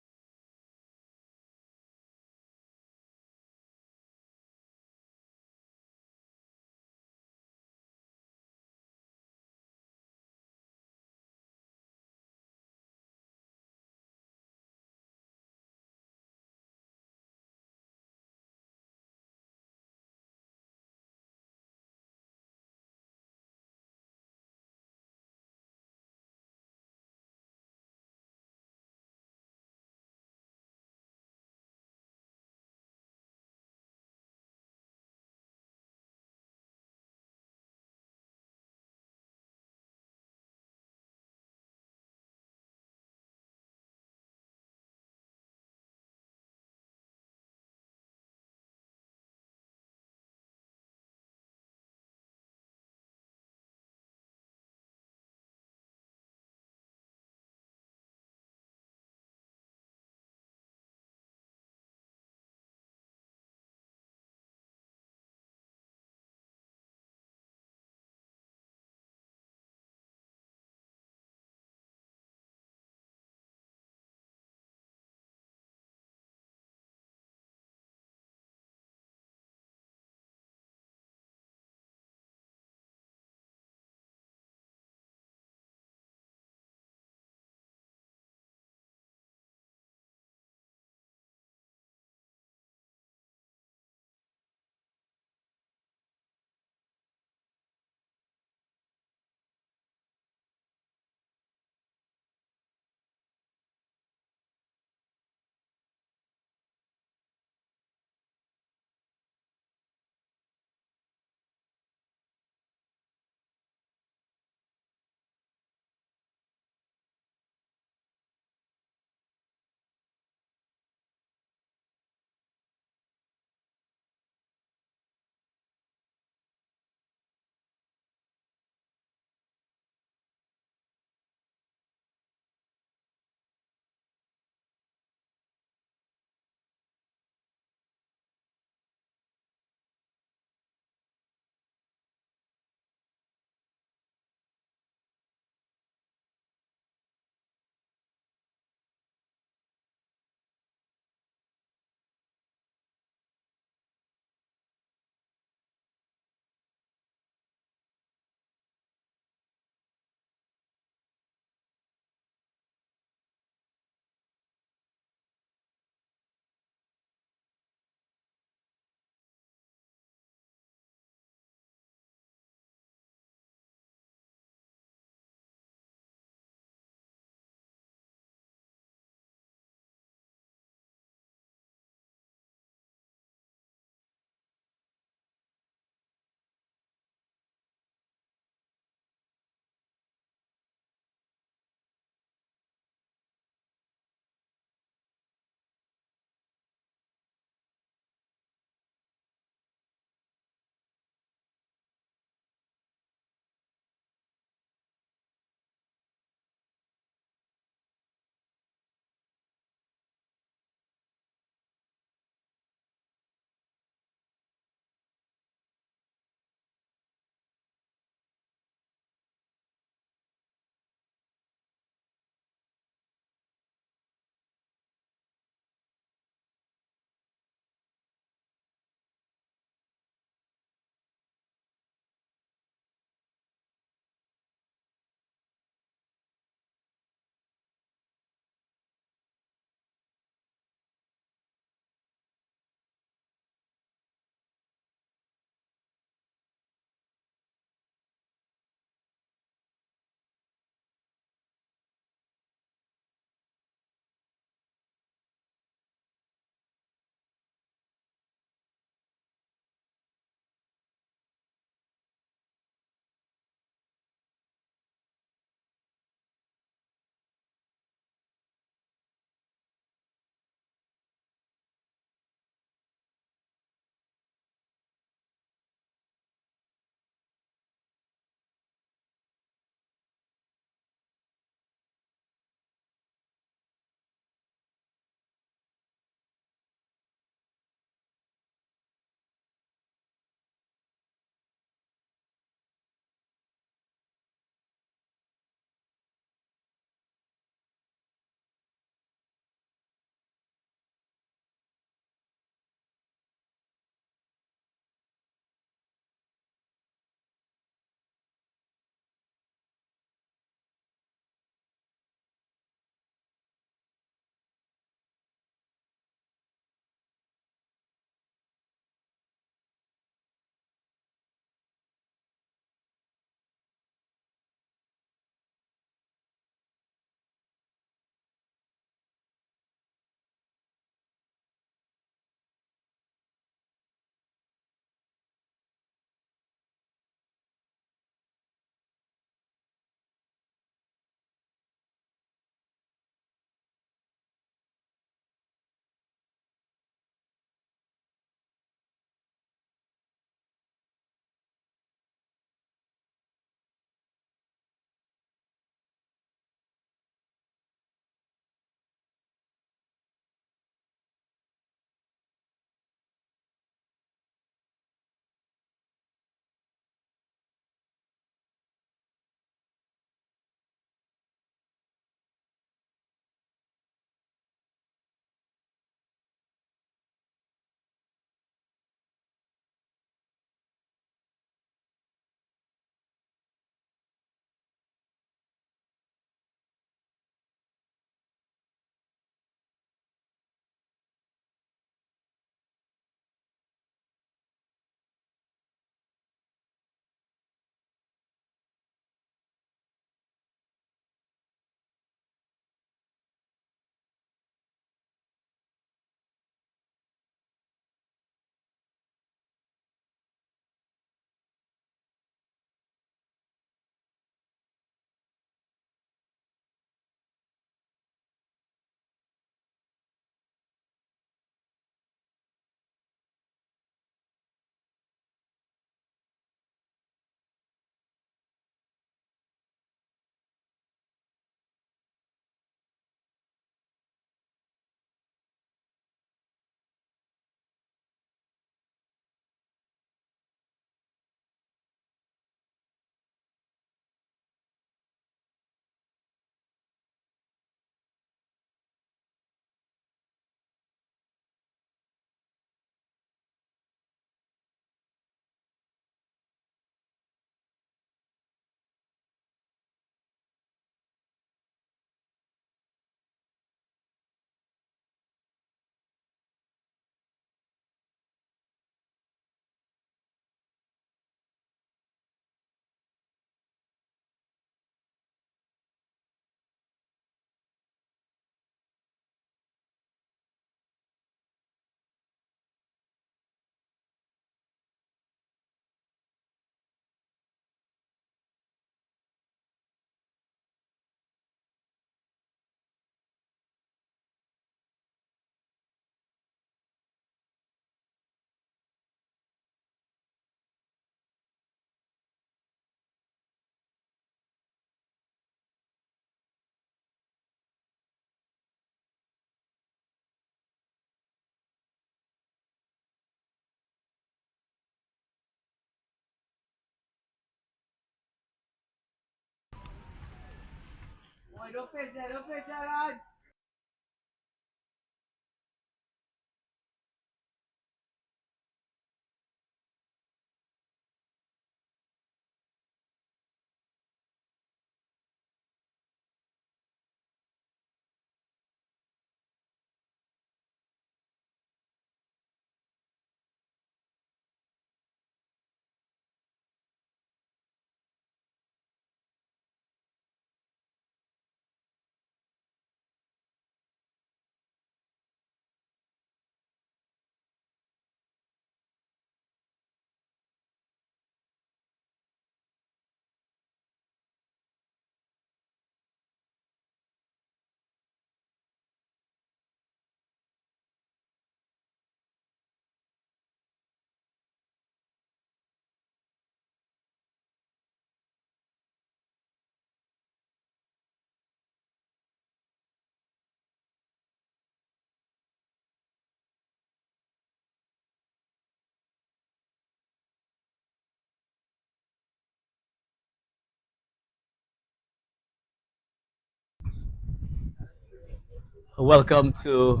Welcome to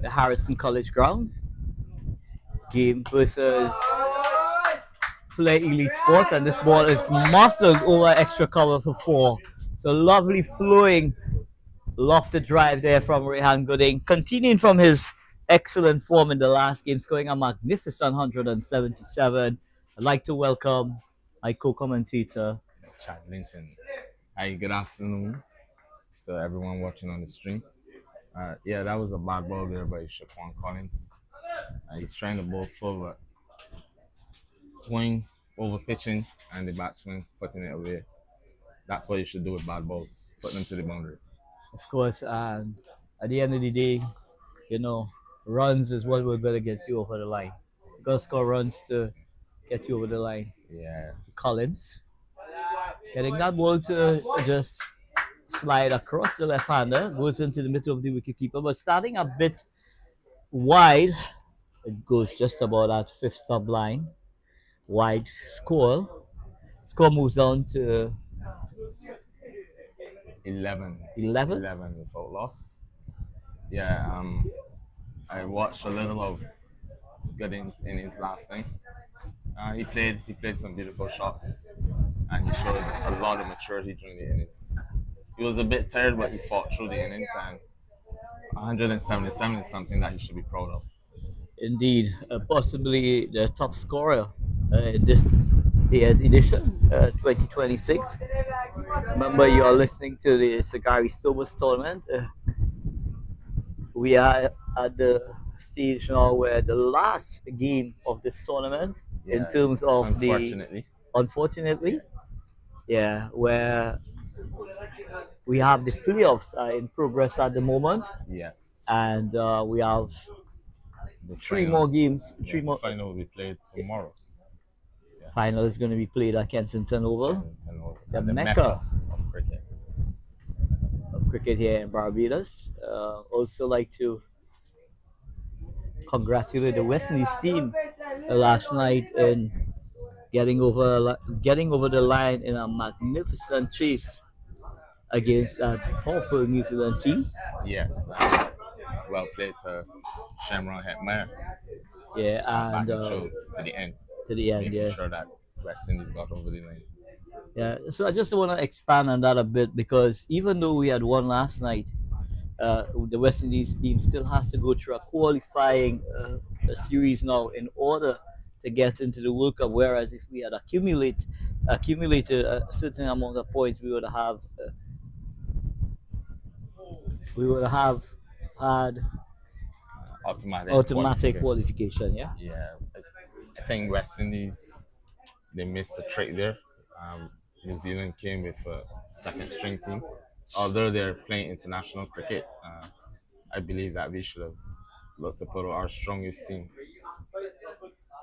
the Harrison College ground. Game versus Flair Elite Sports, and this ball is muscled over extra cover for four. So lovely flowing lofted drive there from Rehan Gooding, continuing from his excellent form in the last game, scoring a magnificent 177. I'd like to welcome my co-commentator. Chad Linton. Hi, good afternoon to everyone watching on the stream. Yeah, that was a bad ball there by Shaquan Collins. He's trying to bowl forward, going over pitching, and the batsman putting it away. That's what you should do with bad balls, put them to the boundary. Of course, and at the end of the day, you know, runs is what we're going to get you over the line. You got to score runs to get you over the line. Yeah. Collins getting that ball to just slide across the left hander, goes into the middle of the wicketkeeper, but starting a bit wide. It goes just about at fifth stop line. Wide score. Score moves on to 11. 11. 11 without loss. Yeah, I watched a little of Gooding's innings last time. He played some beautiful shots, and he showed a lot of maturity during the innings. He was a bit tired, but he fought through the innings, and 177 is something that he should be proud of. Indeed, possibly the top scorer in this year's edition, 2026. Remember, you are listening to the Sagari Sobers tournament. We are at the stage now where the last game of this tournament, in terms of unfortunately, yeah, where we have the playoffs in progress at the moment. Yes. And we have three more games. The final will be played tomorrow. Yeah. Final is going to be played at Kensington Oval. The Mecca of cricket. Of cricket here in Barbados. Also like to congratulate the West Indies team last night in getting over the line in a magnificent chase against a powerful New Zealand team. Yes, well played to Shamron Hetmeyer. Yeah, and to the end. To the end, making sure that West Indies got over the line. Yeah, so I just want to expand on that a bit, because even though we had won last night, the West Indies team still has to go through a qualifying a series now in order to get into the World Cup. Whereas if we had accumulated a certain amount of points, we would have had automatic qualification. Yeah. Yeah, I think West Indies, they missed a trick there. New Zealand came with a second string team. Although they're playing international cricket, I believe that we should have looked to put our strongest team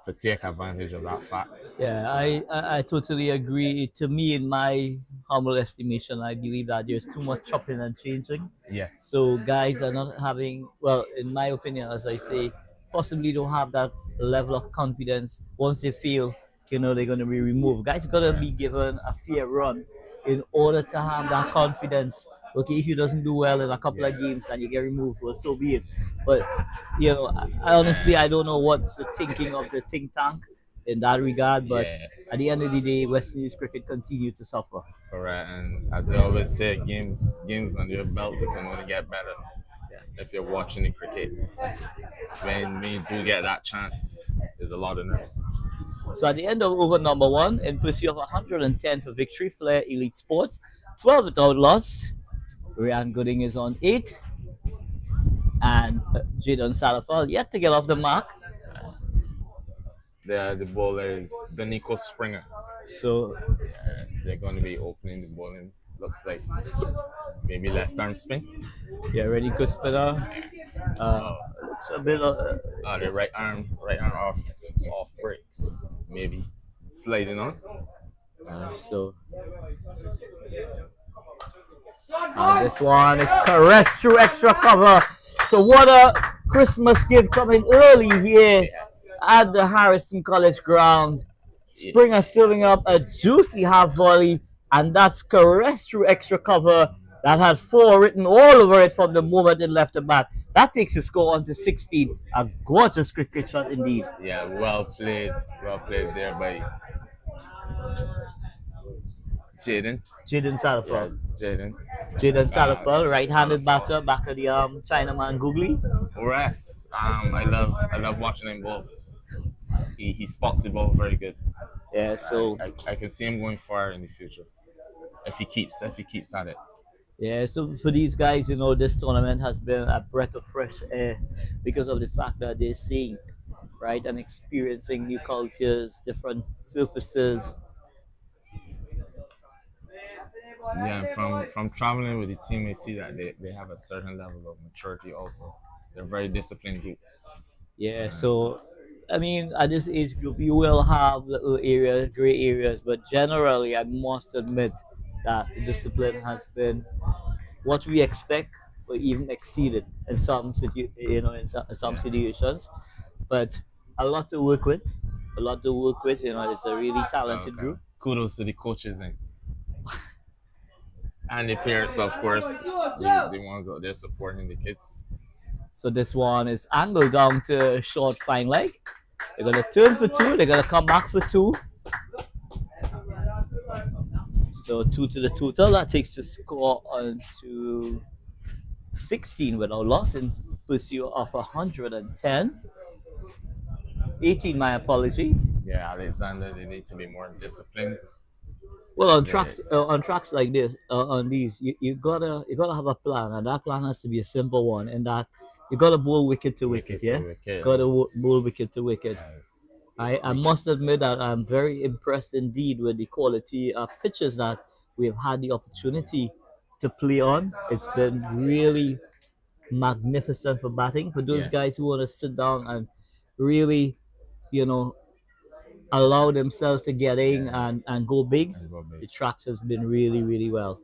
to take advantage of that fact. Yeah, I totally agree. To me, in my humble estimation, I believe that there's too much chopping and changing. Yes. So guys are not having, well, in my opinion, as I say, possibly don't have that level of confidence. Once they feel, they're going to be removed. Guys are going to be given a fair run in order to have that confidence Okay, if he doesn't do well in a couple of Yeah. games and you get removed, well, so be it. But I honestly I don't know what's the thinking of the think tank in that regard. But Yeah, at the end of the day, West Indies cricket continue to suffer. correct. And as they always say, games under your belt, you can only get better Yeah. if you're watching the cricket. When you do get that chance, there's a lot of nerves. So at the end of over number one, in pursuit of 110 for victory, Flair Elite Sports, 12 without loss. Ryan Gooding is on 8, and Jadon Salafal yet to get off the mark. The bowler is Danico Springer. So They're going to be opening the bowling. Looks like maybe left arm spin. yeah, ready Cuspida. Looks a bit. The right arm off breaks. Maybe sliding on. So this one is caressed through extra cover. So what a Christmas gift coming early here at the Harrison College ground. Springer serving up a juicy half volley, and that's caressed through extra cover. That had 4 written all over it from the moment it left the bat. That takes the score on to 16. A gorgeous cricket shot indeed. Yeah, well played. Well played there by Jaden. Jaden Yeah, Salafal. Jaden. Jaden Salafal, right-handed Salafal. batter, back of the Chinaman Googly. Ores, I love watching him bowl. He spots the ball very good. Yeah, so I can see him going far in the future if he keeps at it. yeah, so for these guys, this tournament has been a breath of fresh air because of the fact that they're seeing, right, and experiencing new cultures, different surfaces. Yeah, and from traveling with the team, you see that they have a certain level of maturity. Also, they're a very disciplined group. Yeah, so I mean, at this age group, you will have little areas, gray areas, but generally, I must admit that the discipline has been what we expect, or even exceeded in some in some situations. But a lot to work with, a lot to work with. It's a really talented So, group. kudos to the coaches and the parents, of course, the ones out there supporting the kids. So this one is angled down to a short fine leg. They're gonna turn for 2. They're gonna come back for 2. So 2 to the total. That takes the score on to 16 without loss in pursuit of 110. 18, my apology. Yeah, Alexandra, they need to be more disciplined. Well, on Yes. tracks like this, on these, you gotta have a plan, and that plan has to be a simple one, and that you gotta bowl wicket to wicket, yeah. Gotta bowl wicket to wicket. Yes. I must admit that I'm very impressed indeed with the quality of pitches that we've had the opportunity to play on. It's been really magnificent for batting. For those Yeah. guys who want to sit down and really, you know, allow themselves to get in and go big, And go big. the tracks has been really, really well.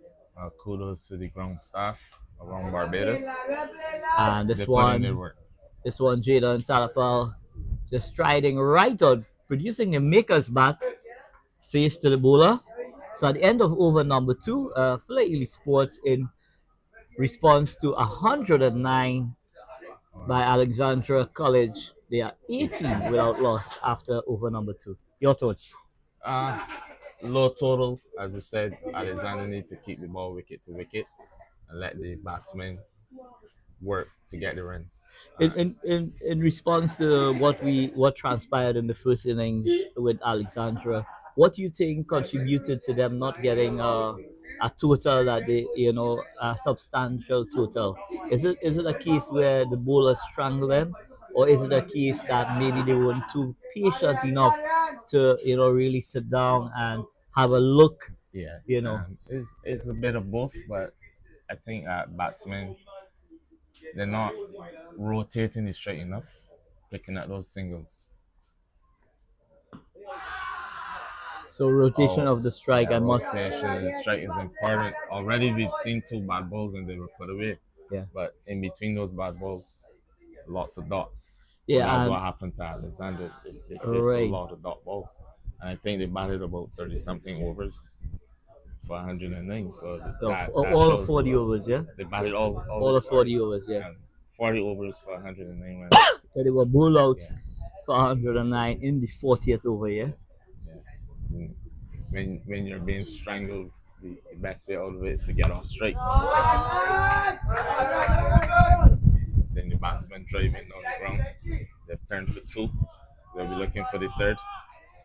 Kudos to the ground staff around Barbados. And They put in their work. this one, Jada and Salafal just striding right on, producing the maker's bat face to the bowler. So at the end of over number 2, Flair Elite Sports in response to 109 by Alexandra College. They are 18 without loss after over number 2. Your thoughts? Uh, Low total, as I said. Alexander need to keep the ball wicket to wicket and let the batsmen work to get the runs. In response to what transpired in the first innings with Alexandra, what do you think contributed to them not getting a total that a substantial total? Is it a case where the bowlers strangled them, or is it a case that maybe they weren't too patient enough to really sit down and have a look? Yeah, You know. It's a bit of both, but I think batsmen, they're not rotating it straight enough, picking at those singles. So rotation of the strike, I must. Rotation of the strike is important. Already we've seen 2 bad balls and they were put away. Yeah. But in between those bad balls, lots of dots. Yeah, That's and- what happened to Alexander. They faced Right. a lot of dot balls. And I think they batted about 30 something overs for 109. So So that all of shows 40 overs, yeah? they batted all All the of 40 overs, yeah. and 40 overs for 109 runs. So they were bowled out Yeah. for 109 in the 40th over, yeah? Yeah. When you're being strangled, the best way out of it is to get off straight. Seeing the batsman driving down the ground, they've turned for two. They'll be looking for the third,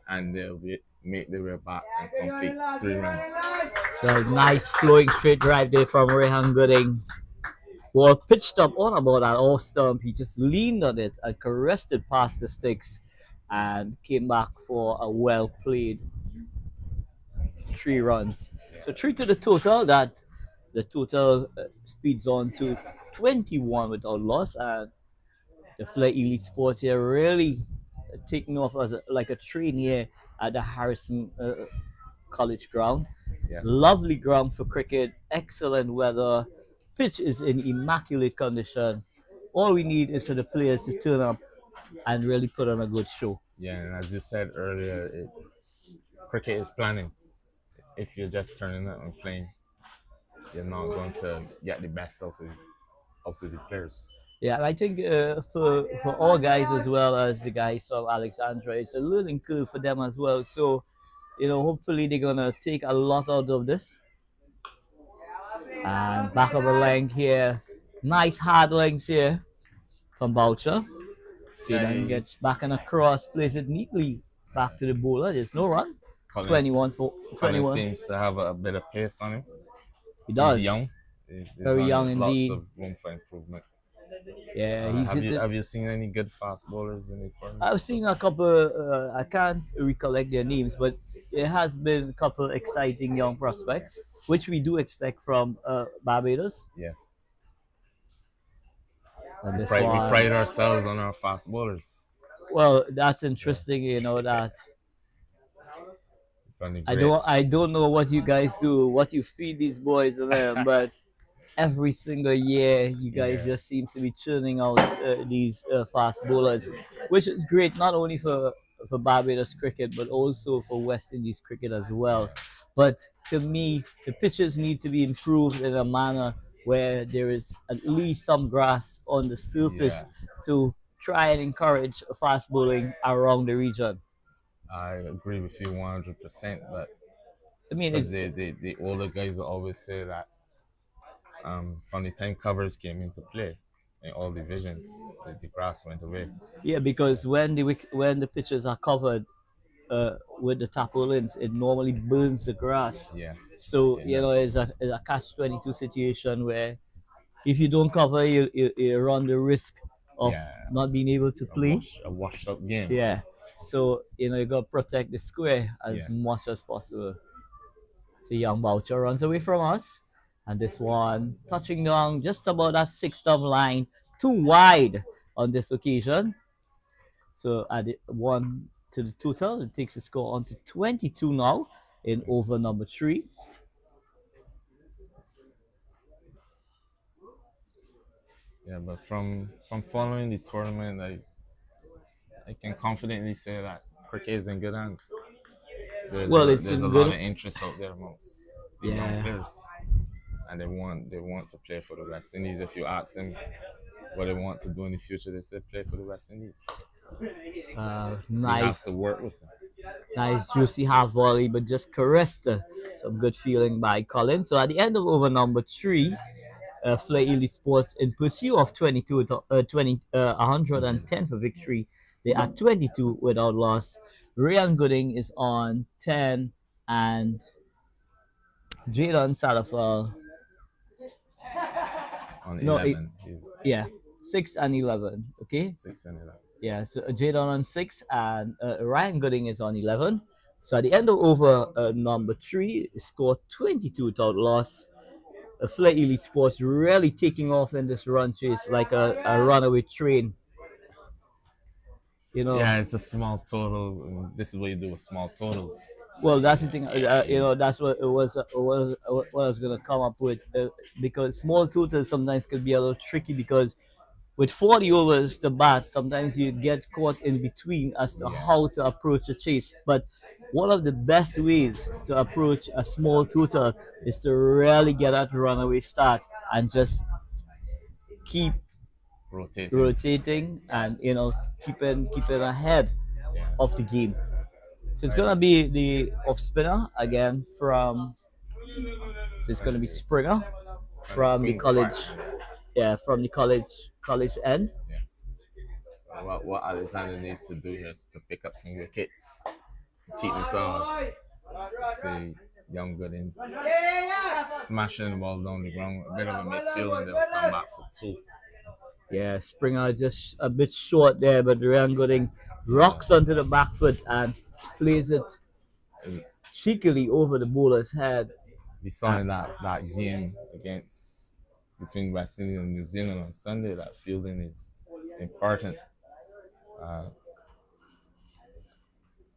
and they'll make their way back and complete 3 runs. So nice flowing straight drive there from Rehan Gooding. Ball pitched up on about that off stump. He just leaned on it and caressed it past the sticks and came back for a well played 3 runs. So 3 to the total. That the total speeds on to 21 without loss, and the Flair Elite Sports here really taking off as like a train here at the Harrison College ground. Yes. Lovely ground for cricket, excellent weather, pitch is in immaculate condition. All we need is for the players to turn up and really put on a good show. Yeah, and as you said earlier, cricket is planning. If you're just turning up and playing, you're not going to get the best out of the players. Yeah, and I think for all guys as well as the guys from Alexandra, it's a learning curve for them as well. So, hopefully they're gonna take a lot out of this. And back of the length here, nice hard lengths here from Boucher. He then gets back and across, plays it neatly back to the bowler. There's no run. Collins, 21 for 21. Seems to have a bit of pace on him. He does. He's young. Very young indeed. Lots of room for improvement. Yeah, have you seen any good fast bowlers in the tournament? I've seen a couple. I can't recollect their names, but there has been a couple exciting young prospects, which we do expect from Barbados. Yes. And we pride ourselves on our fast bowlers. Well, that's interesting. That. I don't know what you guys do, what you feed these boys and them, but every single year you guys just seem to be churning out these fast bowlers, which is great not only for Barbados cricket but also for West Indies cricket as well. But to me, the pitches need to be improved in a manner where there is at least some grass on the surface to try and encourage fast bowling around the region. I agree with you 100%, but I mean, the older guys will always say that from the time covers came into play in all divisions, the grass went away. Yeah, because when the pitches are covered with the tarpaulins, it normally burns the grass. Yeah. So it's a catch-22 situation where if you don't cover, you run the risk of not being able to play. A washed-up game. Yeah. So you got to protect the square as much as possible. So young Boucher runs away from us. And this one touching down just about that 6-stump line, too wide on this occasion. So at 1 to the total, it takes the score on to 22 now in over number 3. Yeah, but from following the tournament, I can confidently say that cricket is in good hands. There's a lot of interest out there amongst the young players. And they want to play for the West Indies. If you ask them what they want to do in the future, they say play for the West Indies. Nice. You have to work with them. Nice juicy half volley, but just caressed. Some good feeling by Collins. So at the end of over number 3, Flair Elite Sports in pursuit of 110 for victory. They are 22 without loss. Ryan Gooding is on 10 and Jadon Salafal on 11. 6 and 11. Okay. 6 and 11. Yeah, so Jadon on 6 and Ryan Gooding is on 11. So at the end of over number 3, scored 22 without loss. Flair Elite Sports really taking off in this run chase like a runaway train. Yeah, it's a small total. This is what you do with small totals. Well, that's the thing. That's what it was. What I was gonna come up with because small totals sometimes could be a little tricky because with 40 overs to bat, sometimes you get caught in between as to how to approach a chase. But one of the best ways to approach a small total is to really get that runaway start and just keep rotating and keeping ahead Yeah. of the game. So it's Right. gonna be the off spinner again from. So it's gonna be Springer from the Queen's college. Park. Yeah, from the college end. Yeah. What Alexandra needs to do is to pick up some wickets, keep themselves. See young Gooding smashing the ball down the ground, a bit of a misfield, and they'll come back for two. Yeah, Springer just a bit short there, but Ryan Gooding rocks onto the back foot and plays it And cheekily over the bowler's head. we saw in that game against between West Indies and New Zealand on Sunday that fielding is important.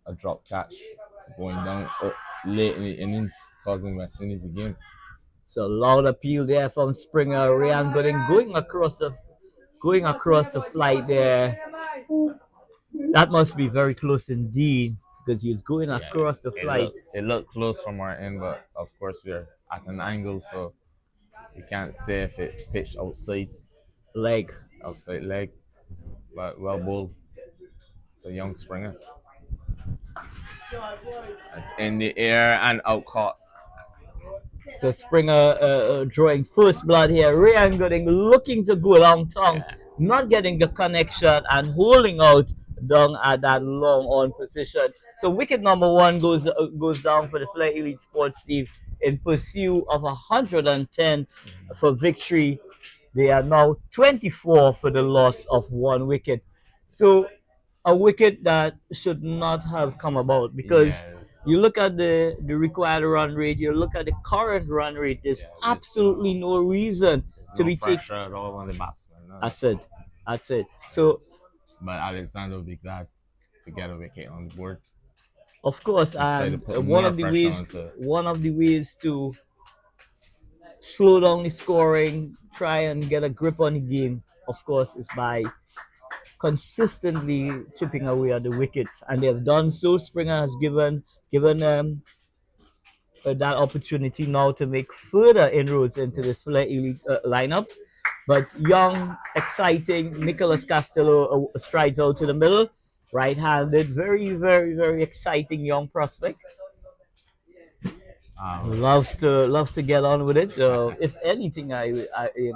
A drop catch going down late in the innings, causing West Indies a game. So loud appeal there from Springer. Ryan Gooding going across the flight there. That must be very close indeed because he was going across the flight. It looked close from our end, but of course we're at an angle, so we can't say if it pitched outside Leg. leg, but well bowled. The young Springer. It's in the air and out caught. So Springer drawing first blood here. Ryan Gooding looking to go long tongue, not getting the connection and holding out down at that long on position. So wicket number one goes down for the Flair Elite Sports team in pursuit of 110 for victory. They are now 24 for the loss of one wicket. So a wicket that should not have come about because Yes. you look at the required run rate, you look at the current run rate, there's absolutely no reason to No be taking. pressure at all on the batsman. No. That's it. So But Alexandra will be glad to get a wicket on the board. of course, Try to and put one more of the pressure ways onto- one of the ways to slow down the scoring, try and get a grip on the game, of course, is by consistently chipping away at the wickets, and they've done so. Springer has given them that opportunity now to make further inroads into this Flair Elite lineup. But young, exciting Nicholas Castillo strides out to the middle, right-handed, very, very, very exciting young prospect. Loves to get on with it. If anything, I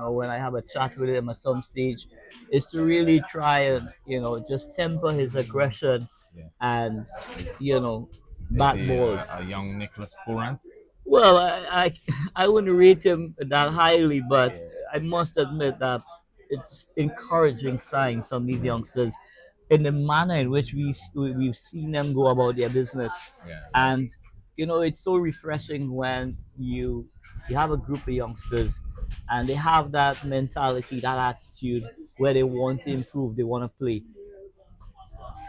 when I have a chat with him at some stage, is to really try and just temper his aggression and bat Is he, balls. a young Nicholas Puran. Well, I wouldn't rate him that highly, but I must admit that it's encouraging signs from these youngsters in the manner in which we've seen them go about their business. Yeah. And it's so refreshing when you have a group of youngsters and they have that mentality, that attitude where they want to improve, they want to play.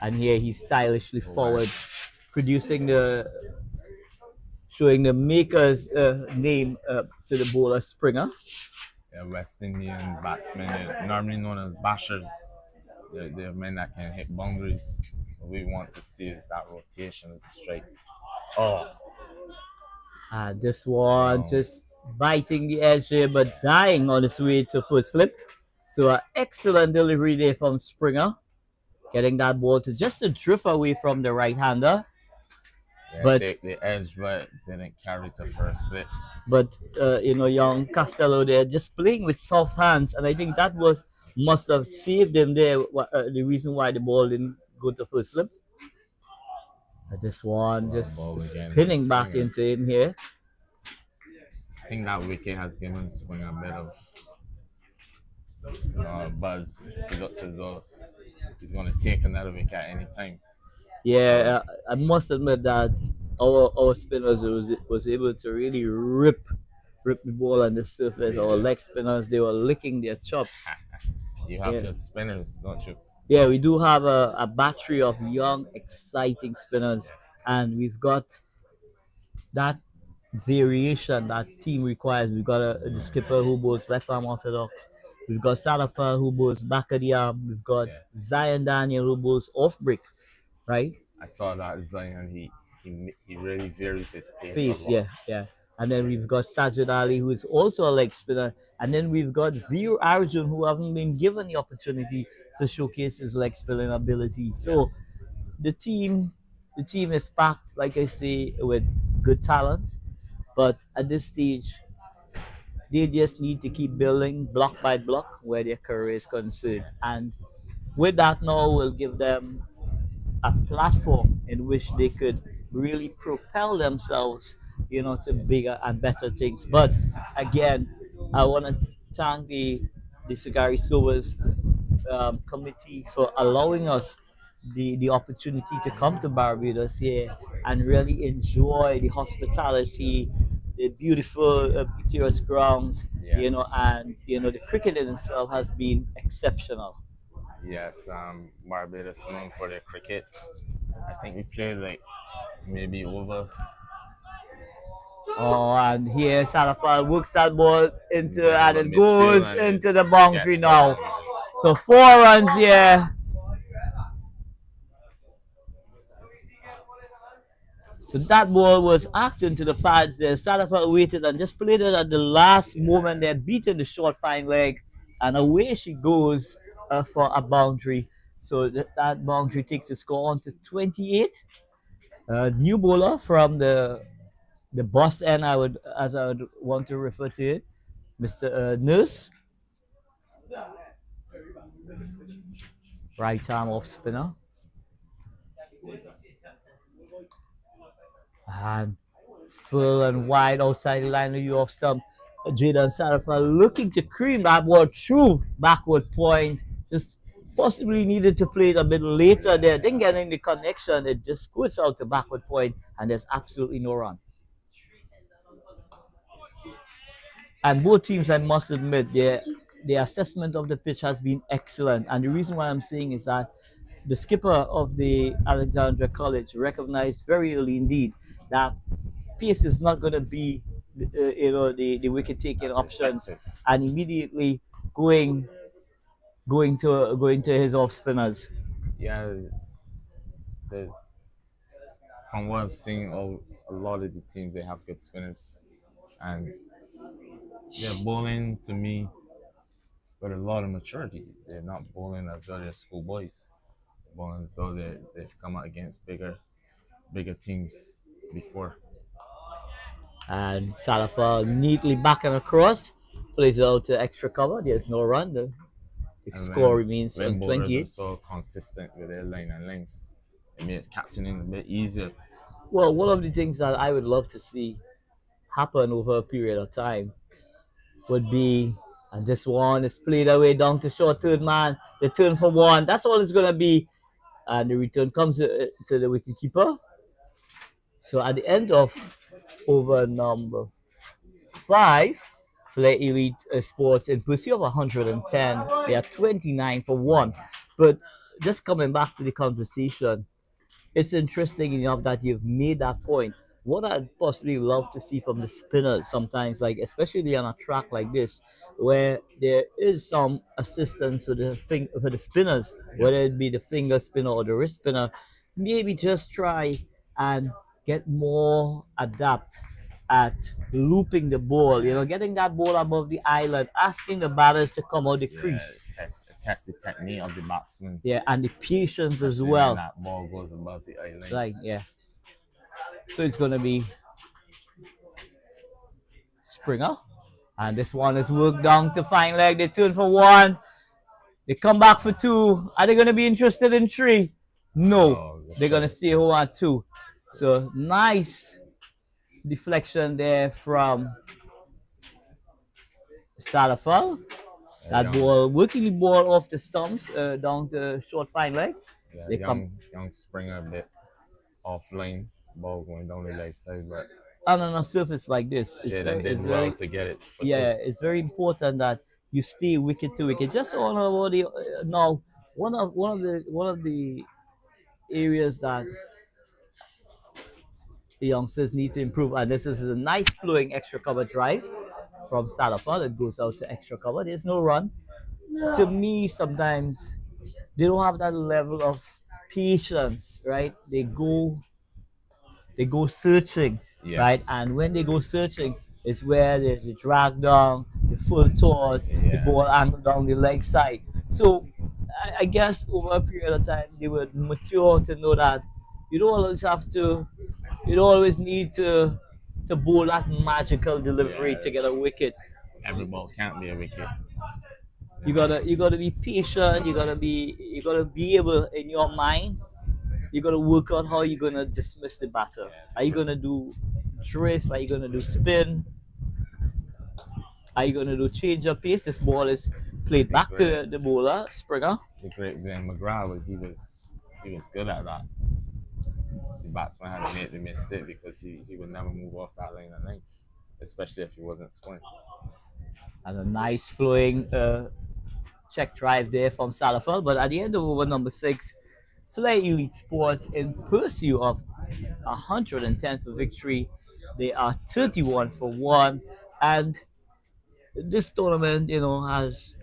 And here he's stylishly forward, showing the maker's name to the bowler Springer. Yeah, West Indian batsmen, they're normally known as bashers. They're men that can hit boundaries. What we want to see is that rotation of the strike. This one just biting the edge here, but dying on his way to first slip. So an excellent delivery there from Springer, getting that ball to just a drift away from the right-hander. Yeah, But- take the edge, but didn't carry to first slip. But young Costello there just playing with soft hands, and I think that must have saved him there. The reason why the ball didn't go to first slip. This one just ball again, spinning back Springer. into him here. I think that wicket has given Springer a bit of buzz. He looks as though he's going to take another wicket at any time. Yeah, I must admit that our spinners was able to really rip the ball on the surface. Our leg spinners, they were licking their chops. You have Yeah. good spinners, don't you? Yeah, we do have a battery of young, exciting spinners, and we've got that variation that team requires. We've got the skipper who bowls left arm orthodox. We've got Salafa who bowls back of the arm. We've got Zion Daniel who bowls off break, right? I saw that Zion, he he really varies his pace a Pace, lot. yeah, yeah. And then we've got Sajid Ali, who is also a leg spinner. And then we've got Veer Arjun, who haven't been given the opportunity to showcase his leg spinning ability. So the team, the team is packed, like I say, with good talent. But at this stage, they just need to keep building block by block where their career is concerned. And with that now will give them a platform in which they could really propel themselves, to bigger and better things. But again, I want to thank the Sagari Sowers committee for allowing us the opportunity to come to Barbados here and really enjoy the hospitality, the beautiful picturesque grounds, Yes. and the cricket in itself has been exceptional. Yes, Barbados known for their cricket. I think we played like maybe over. Oh, and here Salafal works that ball into Bit of and a it misfield goes and into it the boundary gets now. So 4 runs here. So that ball was acting to the pads there. Salafal waited and just played it at the last moment there, beating the short fine leg. And away she goes for a boundary. So that boundary takes the score on to 28. New bowler from the boss end, I would want to refer to it, Mr. Nurse, right arm off spinner. And full and wide outside the line of you off stump. Jaden Sarafal looking to cream that ball through backward point. Just possibly needed to play it a bit later there. Didn't get any connection. It just squirts out to backward point and there's absolutely no run. And both teams, I must admit, their assessment of the pitch has been excellent. And the reason why I'm saying is that the skipper of the Alexandra College recognized very early indeed that pace is not going to be, the wicket taking options, and immediately going to his off spinners. Yeah, the, from what I've seen, a lot of the teams they have good spinners, and they're bowling to me with a lot of maturity. They're not bowling as though they're schoolboys, bowling as though they've come out against bigger teams before. And Salafa neatly backing across, plays it out to extra cover. There's no run. The And score remains when on bowlers are 28. so consistent with their line and lengths, it makes captaining a bit easier. Well, one of the things that I would love to see happen over a period of time would be, and this one is played away down to short third man. The turn for one. That's all it's gonna be, and the return comes to the wicketkeeper. So at the end of over number 5, Flair Elite Sports in pursuit of 110. They are 29 for 1. But just coming back to the conversation, it's interesting enough that you've made that point. What I'd possibly love to see from the spinners sometimes, like especially on a track like this, where there is some assistance for the spinners, whether it be the finger spinner or the wrist spinner, maybe just try and get more adept at looping the ball, getting that ball above the island, asking the batters to come out the crease. Test the technique of the batsman. Yeah, and the patience as Especially well. when that ball goes above the island. Like, yeah. So it's going to be Springer. And this one is worked down to fine leg. They turn for 1. They come back for 2. Are they going to be interested in 3? No. They're going to stay home at 2. So nice deflection there from Salafal. That ball, working the ball off the stumps down to short fine leg. Yeah, they young Springer a bit offline, ball going down the leg side, but on a surface like this, they did well to get it. It's very important that you stay wicket to wicket. Just on the now, one of the areas that the youngsters need to improve, and this is a nice flowing extra cover drive from Salafa that goes out to extra cover. There's no run. To me, sometimes they don't have that level of patience, right? They go they go searching, Yes. right? And when they go searching, it's where there's a drag down, the full toss, the Yeah. ball angle down the leg side. So I guess over a period of time, they would mature to know that you don't always have to, you don't always need to bowl that magical delivery Yeah. to get a wicket. Every ball can't be a wicket. You gotta be patient. You gotta be able in your mind. You gotta work out how you're gonna dismiss the batter. Are you gonna do drift? Are you gonna do spin? Are you gonna do change of pace? This ball is played back to the bowler, Springer. The great Glenn McGrath, he was good at that. The batsman had made the mistake because he would never move off that line of length, especially if he wasn't scoring. And a nice flowing check drive there from Salafel. But at the end of over number 6, Flair Elite Sports in pursuit of 110 for victory. They are 31 for 1. And this tournament, has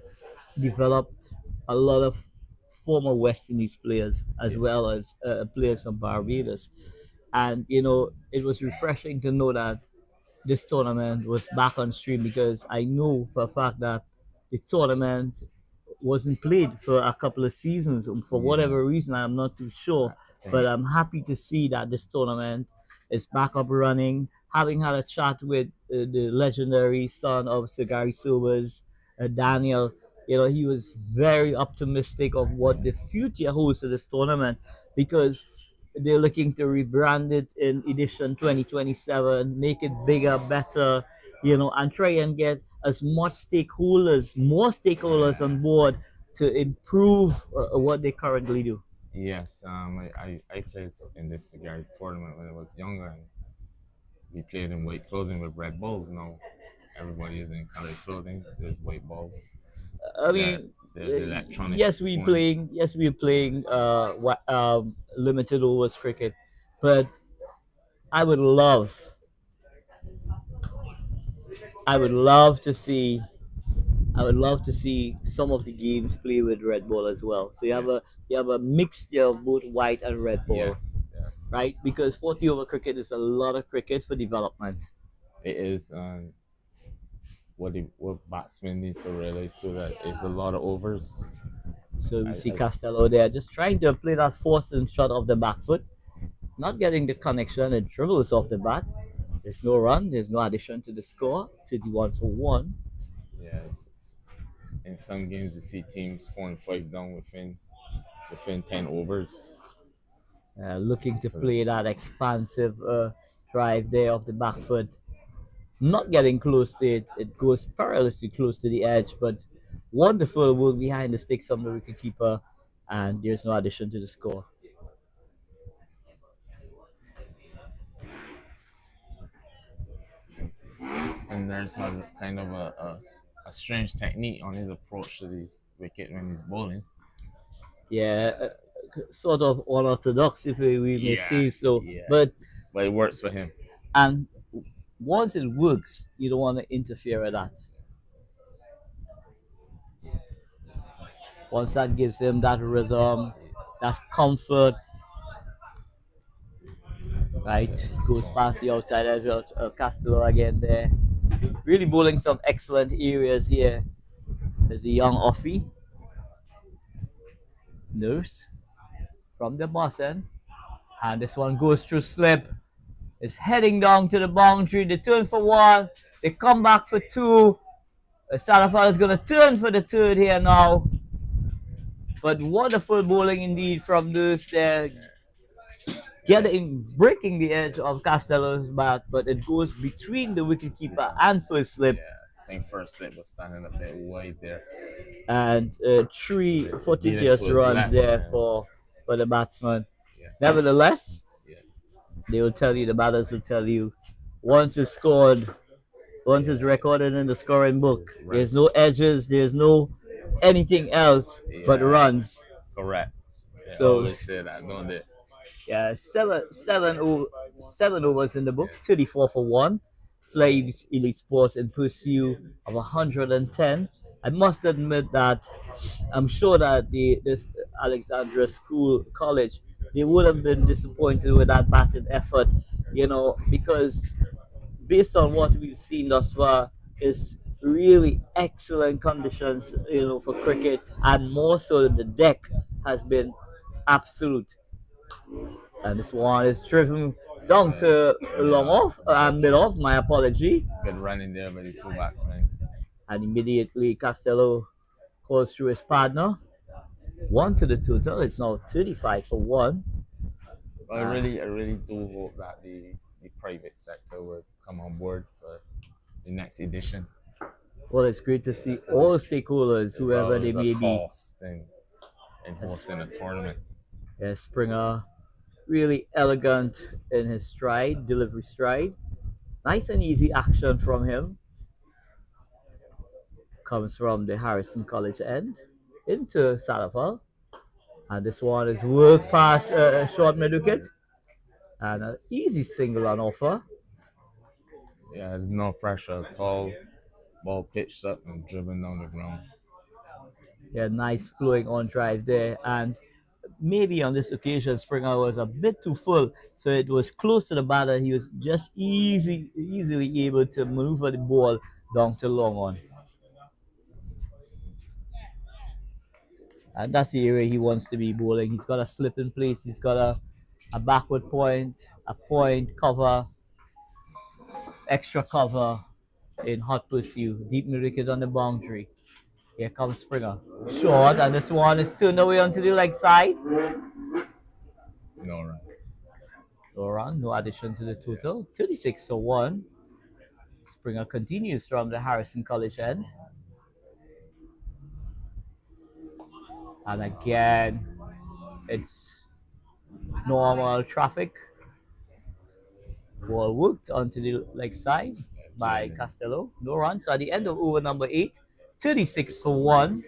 developed a lot of former West Indies players as well as players from Barbados. And, it was refreshing to know that this tournament was back on stream because I know for a fact that the tournament wasn't played for a couple of seasons for whatever reason. I'm not too sure, but I'm happy to see that this tournament is back up running. Having had a chat with the legendary son of Sir Gary Sobers, Daniel, he was very optimistic of what the future holds of this tournament because they're looking to rebrand it in edition 2027, make it bigger, better, and try and get as much more stakeholders on board to improve what they currently do. Yes, I played in this cigar tournament when I was younger, and we played in white clothing with red balls. Now everybody is in colored clothing. There's white balls. I mean, there's electronic. yes, we're playing limited overs cricket, but I would love to see some of the games play with red ball as well. So you have a mixture of both white and red ball, Yes, yeah. right? Because 40 over cricket is a lot of cricket for development. It is. What batsmen need to realize too that it's a lot of overs. So we see Costello there just trying to play that forced and shot off the back foot, not getting the connection. It dribbles off the bat. There's no run. There's no addition to the score. 31 for 1. Yes. In some games, you see teams 4 and 5 down within 10 overs. Looking to play that expansive drive there off the back foot. Not getting close to it. It goes perilously close to the edge, but wonderful work behind the sticks from the wicketkeeper, and there's no addition to the score. And Nurse has kind of a strange technique on his approach to the wicket when he's bowling. Yeah, sort of unorthodox, if we may say so. Yeah. But it works for him. And once it works, you don't want to interfere with that. Once that gives him that rhythm, that comfort, right? Goes past the outside edge of Castillo again there. Really bowling some excellent areas here. There's a young offie. Nurse from the boss end. And this one goes through slip. It's heading down to the boundary. They turn for 1. They come back for 2. Salafal is going to turn for the 3rd here now. But wonderful bowling indeed from Nurse there. Breaking the edge of Castello's bat, but it goes between the wicketkeeper and first slip. Yeah, I think first slip was standing a bit wide there. And 3 fortuitous runs there for the batsman. Yeah. Nevertheless, the batters will tell you, once it's scored, once it's recorded in the scoring book, there's no edges, there's no anything else but runs. Correct. So so always say that, don't they? Yeah, seven overs in the book, 34 for 1. Flair Elite Sports in pursuit of 110. I must admit that I'm sure that this Alexandra College, they would have been disappointed with that batting effort. because based on what we've seen thus far, is really excellent conditions, for cricket, and more so the deck has been absolute. And this one is driven down to long off, mid off. My apology. Good running there by the two batsmen. And immediately Costello calls through his partner. One to the total. It's now 35 for one. But I really do hope that the private sector would come on board for the next edition. Well, it's great to see all stakeholders, whoever they may be. Cost in hosting a tournament. Yeah, Springer, really elegant in his stride, delivery stride. Nice and easy action from him. Comes from the Harrison College end into Salafal. And this one is work past a short mid wicket. And an easy single on offer. Yeah, there's no pressure at all. Ball pitched up and driven down the ground. Yeah, nice flowing on drive there. And maybe on this occasion, Springer was a bit too full, so it was close to the batter. He was just easily able to maneuver the ball down to long on. And that's the area he wants to be bowling. He's got a slip in place. He's got a backward point, a point, cover, extra cover in hot pursuit. Deep mid wicket on the boundary. Here comes Springer. Short, and this one is turned away onto the leg side. No run. No run, no addition to the total. 36 for 1. Springer continues from the Harrison College end. And again, it's normal traffic. Ball worked onto the leg side by Costello. No run. So at the end of over number 8, 36 for 1.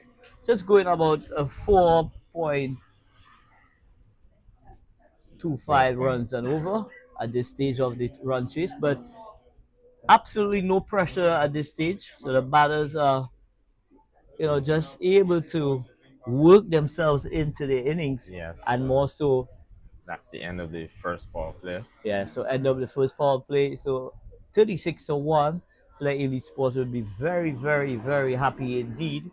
Just going about a 4.25 runs and over at this stage of the run chase. But absolutely no pressure at this stage. So the batters are, just able to work themselves into the innings. Yes. And more so. That's the end of the first ball play. Yeah, so end of the first power play. So 36 to 1. Flair Elite Sports will be very, very, very happy indeed,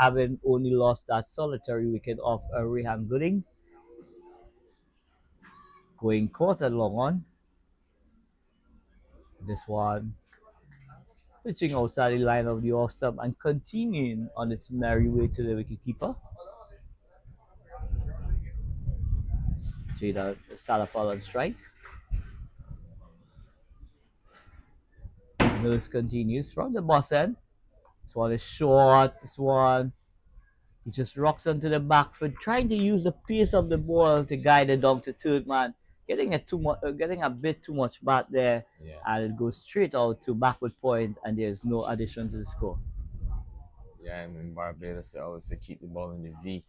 having only lost that solitary wicket of Rehan Gooding. Going caught and long on. This one pitching outside the line of the off stump and continuing on its merry way to the wicketkeeper. Jada Salafal on strike. Mills continues from the boss end. This one is short. This one, he just rocks onto the back foot, trying to use the pace of the ball to guide it down to third man. Getting a bit too much back there, and it goes straight out to backward point, and there's no addition to the score. Yeah, and in Barbados, they always say keep the ball in the V.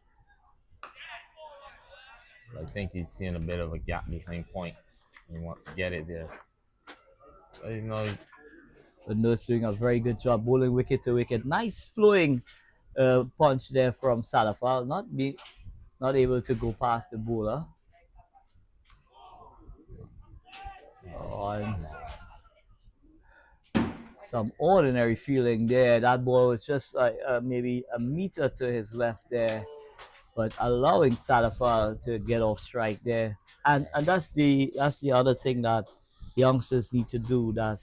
I think he's seeing a bit of a gap behind point. He wants to get it there. But, the nurse doing a very good job bowling wicket to wicket. Nice flowing punch there from Salafal. Not able to go past the bowler. On some ordinary feeling there. That ball was just maybe a meter to his left there, but allowing Salafal to get off strike there. And that's the other thing that youngsters need to do, that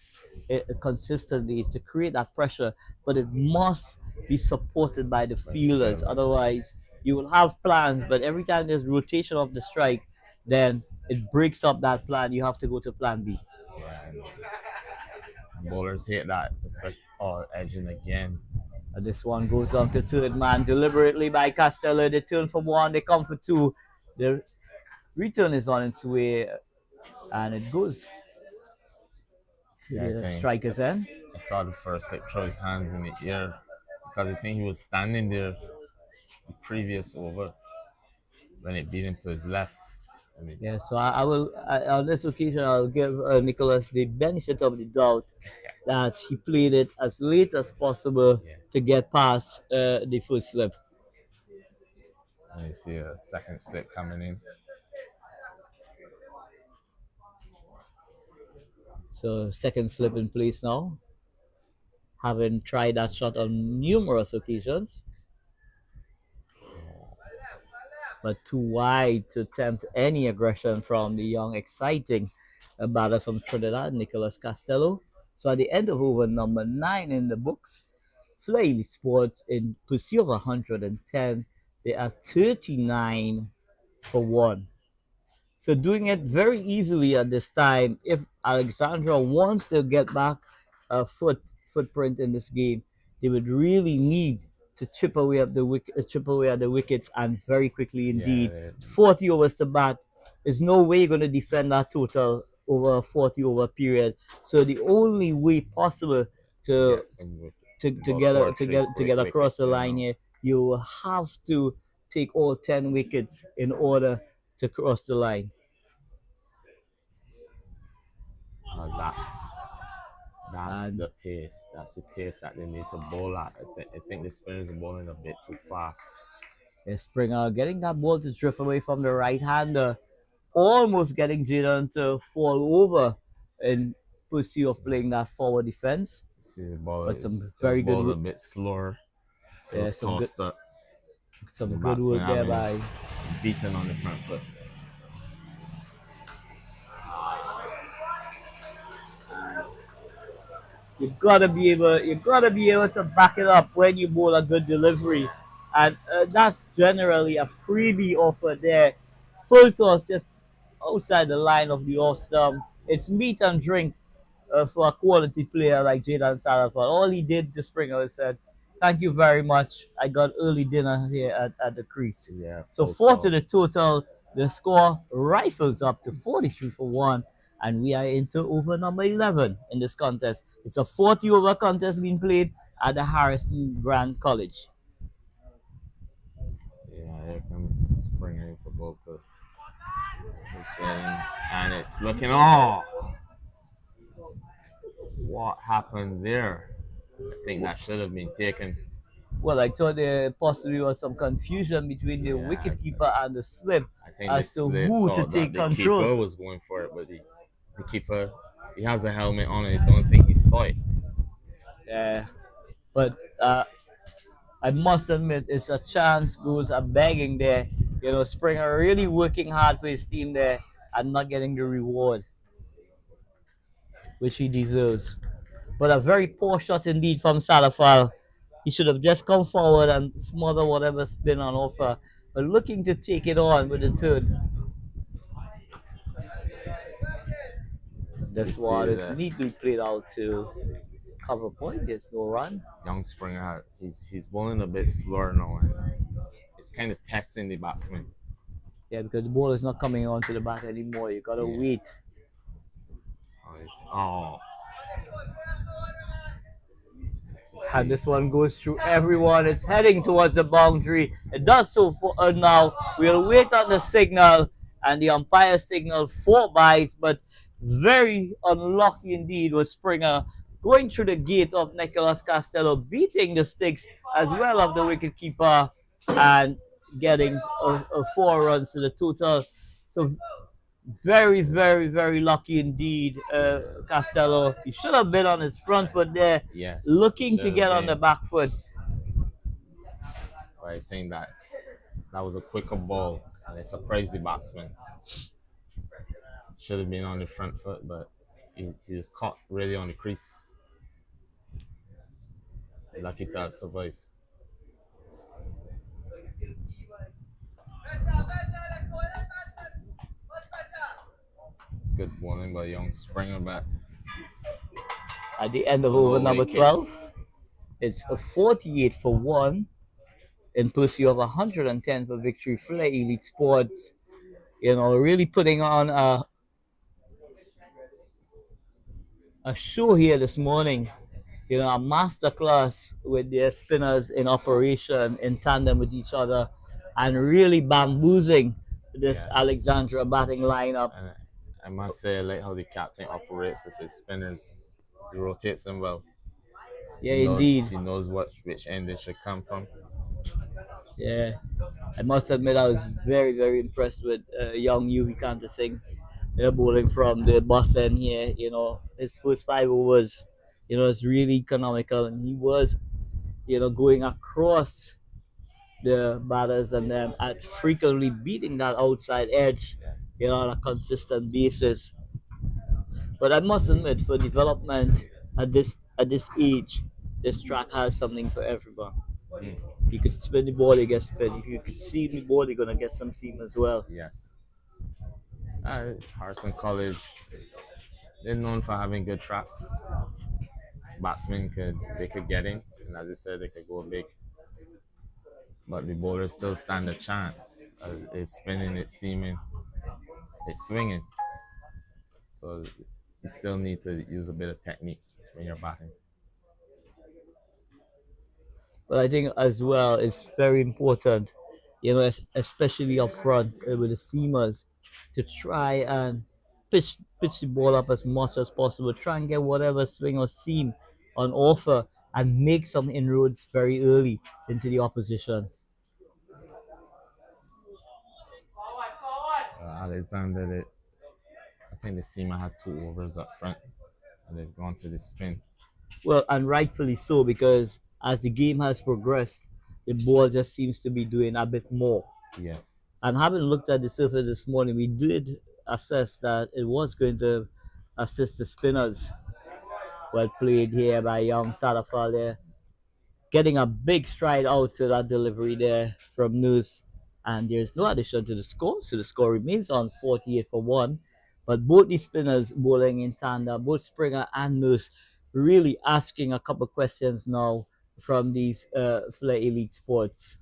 consistently, is to create that pressure, but it must be supported by the fielders. Otherwise, you will have plans, but every time there's rotation of the strike, then it breaks up that plan. You have to go to plan B. Yeah, bowlers hate that, especially edging again. And this one goes on to third man deliberately by Costello. They turn for 1, they come for 2. The return is on its way, and it goes to the striker's end. I saw the first slip throw his hands in the air because I think he was standing there the previous over when it beat him to his left. Yeah, so I will, on this occasion, I'll give Nicholas the benefit of the doubt that he played it as late as possible to get past the first slip. And you see a second slip coming in. So second slip in place now, having tried that shot on numerous occasions, but too wide to tempt any aggression from the young, exciting batter from Trinidad, Nicolas Castello. So at the end of over number 9 in the books, Flair Sports in pursuit of 110. They are 39 for 1. So doing it very easily at this time. If Alexandra wants to get back a footprint in this game, they would really need to chip away at chip away at the wickets, and very quickly indeed. Yeah, 40 overs to bat. There's no way you're going to defend that total over a 40 over period. So the only way possible to get some wicket. to About get two or to three get to quick get across wickets, the you line know. here, you will have to take all 10 wickets in order to cross the line. That's And the pace. That's the pace that they need to bowl at. I think the spinners are bowling a bit too fast. Springer getting that ball to drift away from the right hander, almost getting Jaden to fall over in pursuit of playing that forward defense. See the ball But is some very good bowled a bit slower. It Yeah, was some good tossed up. some The good batsman work there having by beaten on the front foot. you gotta be able to back it up when you bowl a good delivery, and that's generally a freebie offer there. Full toss just outside the line of the off stump. It's meat and drink for a quality player like Jaden Sarafat. All he did to Springer was said, "Thank you very much. I got early dinner here at the crease." Yeah. So 4 to the total. The score rifles up to 43 for 1, and we are into over number 11 in this contest. It's a 40 over contest being played at the Harrison Grand College. Yeah, here comes Springer into both the and it's looking what happened there? I think that should have been taken. Well, I thought there possibly was some confusion between the Yeah, wicketkeeper and the slip I think as to they who to thought take that the control. keeper was going for it, but the keeper, he has a helmet on and I don't think he saw it. Yeah, but I must admit, it's a chance goes a begging there. You know, Springer really working hard for his team there and not getting the reward which he deserves. But a very poor shot indeed from Salafal. He should have just come forward and smother whatever's been on offer, but looking to take it on with the third. This one is neatly played out to cover point. There's no run. Young Springer, he's bowling a bit slower now, and it's kind of testing the batsman. Yeah, because the ball is not coming onto the bat anymore. You gotta wait. And this one goes through everyone. It's heading towards the boundary. It does so for now. We'll wait on the signal, and the umpire signaled 4 byes, but very unlucky indeed was Springer going through the gate of Nicolas Castello, beating the sticks as well of the wicketkeeper and getting 4 runs to the total. So very, very, very lucky indeed, Castello. He should have been on his front foot there, looking to get on the back foot. I think that was a quicker ball, and it surprised the batsman. Should have been on the front foot, but he was caught really on the crease. Lucky to have survived. It's good bowling by Young Springer, but at the end of over number 12, it's a 48 for 1 in pursuit of 110 for victory. Flair Elite Sports, you know, really putting on a show here this morning. You know, a masterclass with their spinners in operation in tandem with each other, and really bamboozling this Alexandra batting lineup. And I must say, I like how the captain operates with his spinners. He rotates them well. Yeah, indeed. He knows which end they should come from. Yeah, I must admit I was very, very impressed with young Yuvi Kanta Singh. bowling from the bus end here. His first 5 overs, it's really economical, and he was, going across the batters and then at frequently beating that outside edge, Yes. on a consistent basis. But I must admit, for development at this age, this track has something for everyone. Mm. If you could spin the ball, you get spin. If you could seam the ball, you're gonna get some seam as well. Yes. Harrison College, they're known for having good tracks. Batsmen could get in, and as you said, they could go big. But the bowlers still stand a chance. It's spinning, it's seaming, it's swinging. So you still need to use a bit of technique when you're batting. But I think as well, it's very important, especially up front with the seamers, to try and pitch the ball up as much as possible. Try and get whatever swing or seam on offer and make some inroads very early into the opposition. Alexandra, I think the seamer had 2 overs up front, and they've gone to the spin. Well, and rightfully so, because as the game has progressed, the ball just seems to be doing a bit more. Yes. And having looked at the surface this morning, we did assess that it was going to assist the spinners. Well played here by young Sadafal there. Getting a big stride out to that delivery there from Noose. And there's no addition to the score, so the score remains on 48 for 1. But both the spinners bowling in tandem, both Springer and Noose, really asking a couple questions now from these Flair Elite Sports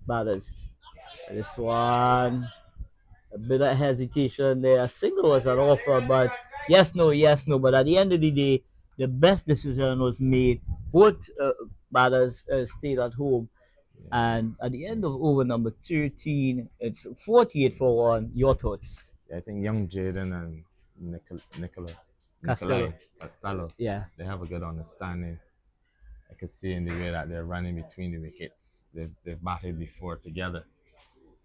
batters. This one, a bit of hesitation there. A single was an offer, but yes, no, yes, no. But at the end of the day, the best decision was made. Both batters stayed at home. And at the end of over number 13, it's 48 for 1. Your thoughts? Yeah, I think young Jaden and Costello. Costello, Yeah. they have a good understanding. I can see in the way that they're running between the wickets. They've batted before together.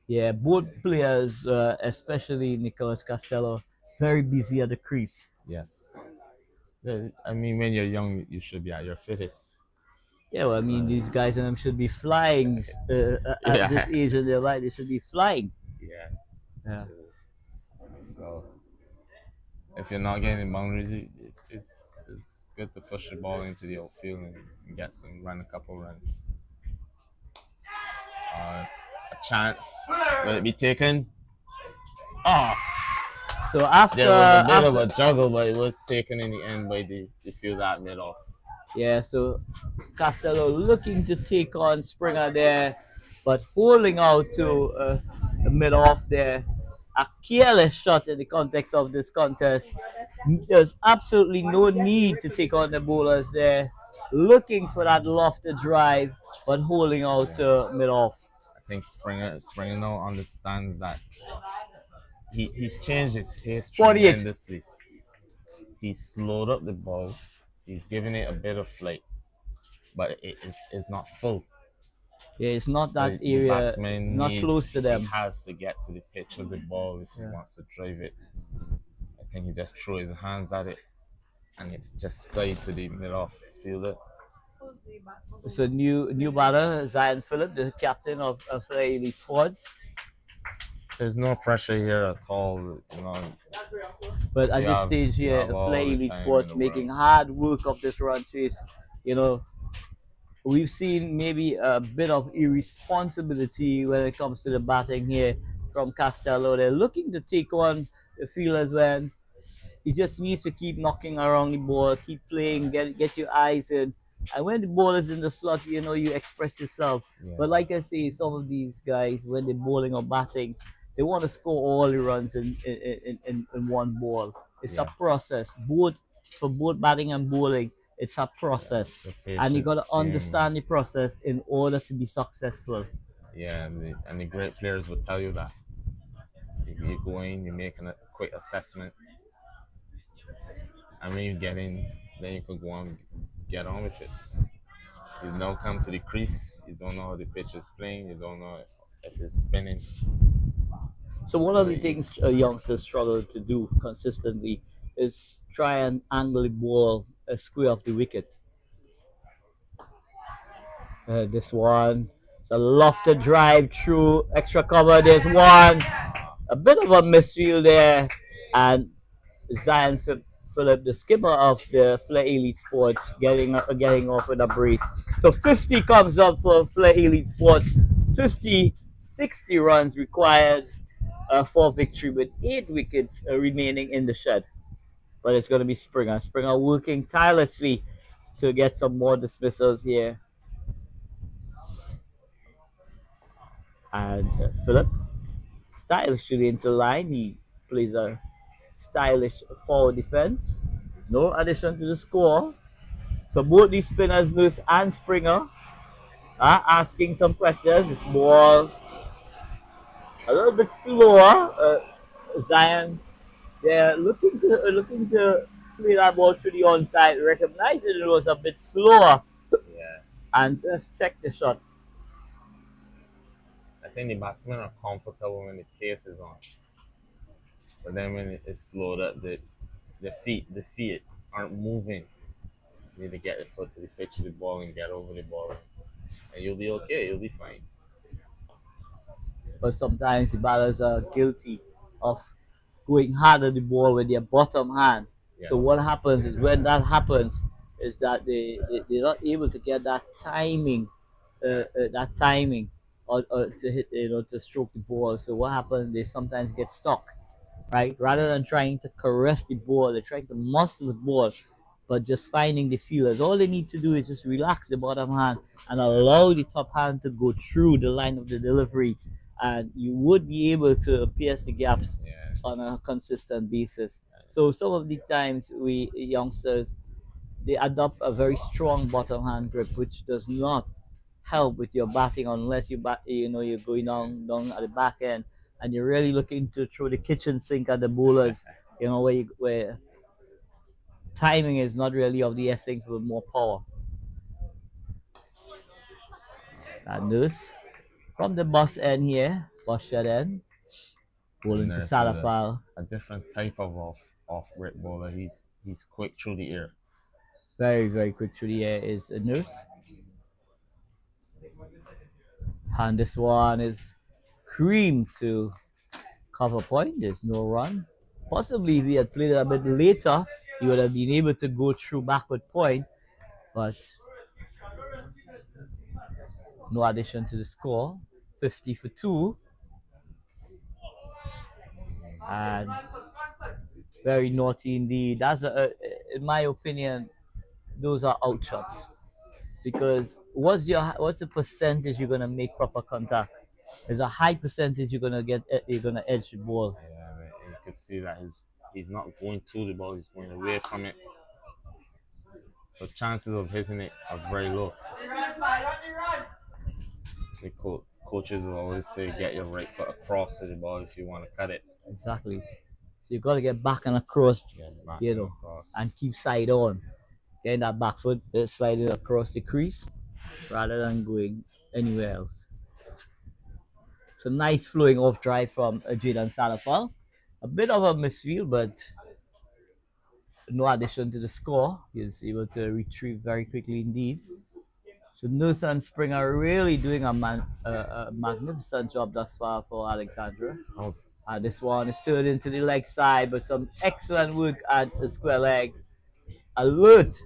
Yeah, both players, especially Nicholas Costello, very busy at the crease. Yes. I mean, when you're young, you should be at your fittest. Yeah, well, I mean, these guys and them should be flying at this age of their life. They should be flying. Yeah. Yeah. So if you're not getting boundaries, it's good to push the ball into the outfield and get run a couple runs. A chance, will it be taken? Oh, So after there was a bit after, of a juggle, but it was taken in the end by the fielder at mid off. yeah, so Costello looking to take on Springer there, but holding out to the mid off there. A careless shot in the context of this contest. There's absolutely no need to take on the bowlers there. Looking for that lofted drive, but holding out to mid off. I think Springer now understands that he's changed his pace 48. tremendously. He's slowed up the ball. He's given it a bit of flight, but it's not full. Yeah, it's not So that the area, batsman not close to them. He has to get to the pitch of the ball if he wants to drive it. I think he just threw his hands at it, and it's just skied to the mid-off fielder. So new batter, Zion Phillip, the captain of Flair Elite Sports. There's no pressure here at all, But at We this have- stage we here, have all Flair the Elite time Sports in the making world. hard work of this run chase. We've seen maybe a bit of irresponsibility when it comes to the batting here from Costello. They're looking to take on the fielders when he just needs to keep knocking around the ball, keep playing, get your eyes in. And when the ball is in the slot, you express yourself. Yeah. But like I say, some of these guys, when they're bowling or batting, they want to score all the runs in one ball. It's a Yeah. process. For both batting and bowling, it's a process. The And you got to patience game. understand the process in order to be successful. Yeah, and the great players will tell you that. You go in, you make a quick assessment, and when you get in, then you can go on, get on with it. You now come to the crease, you don't know how the pitch is playing, you don't know if it's spinning. So one of the things youngsters struggle to do consistently is try and angle the ball square off the wicket. This one, it's a lofted drive through extra cover. There's one, a bit of a misfield there, and Zion Philip, the skipper of the Flair Elite Sports, getting off with a brace. So 50 comes up for Flair Elite Sports. 50, 60 runs required for victory with 8 wickets remaining in the shed. But it's going to be Springer. Springer working tirelessly to get some more dismissals here. And Philip, stylishly into line. He plays a stylish forward defense. There's no addition to the score. So both these spinners, Lewis and Springer, are asking some questions. This ball a little bit slower. Zion, they're looking to play that ball through the onside, recognizing it was a bit slower, Yeah. and just check the shot. I think the batsmen are comfortable when the pace is on. But then when it's slowed up, the feet aren't moving. You need to get your foot to the pitch of the ball and get over the ball. And you'll be okay, you'll be fine. But sometimes the batters are guilty of going hard at the ball with their bottom hand. Yes. So what happens is when that happens is that they're not able to get that timing, or to hit, to stroke the ball. So what happens? They sometimes get stuck, right? Rather than trying to caress the ball, they're trying to muscle the ball, but just finding the feelers. All they need to do is just relax the bottom hand and allow the top hand to go through the line of the delivery, and you would be able to pierce the gaps on a consistent basis. So some of the times we youngsters, they adopt a very strong bottom hand grip, which does not help with your batting unless you're going down at the back end and you're really looking to throw the kitchen sink at the bowlers. Where timing is not really of the essence, but more power. And this from the bus end here, bus shed end, bowling to Salafal. A different type of off break bowler. He's quick through the air. Very, very quick through the air is a nurse. And this one is cream to cover point. There's no run. Possibly if he had played it a bit later, he would have been able to go through backward point, but no addition to the score. 50 for 2. And very naughty indeed. That's in my opinion, those are out shots. Because what's the percentage you're gonna make proper contact? There's a high percentage you're gonna edge the ball. Yeah, and you could see that he's not going to the ball, he's going away from it. So chances of hitting it are very low. The coaches will always say get your right foot across to the ball if you want to cut it. Exactly. So you gotta get back and across, and keep side on. Getting that back foot, sliding across the crease rather than going anywhere else. So nice flowing off drive from Jaden Salafal. A bit of a misfield, but no addition to the score. He was able to retrieve very quickly indeed. So Nusa and Spring are really doing a magnificent job thus far for Alexandra. This one is turned into the leg side, but some excellent work at the square leg. Alert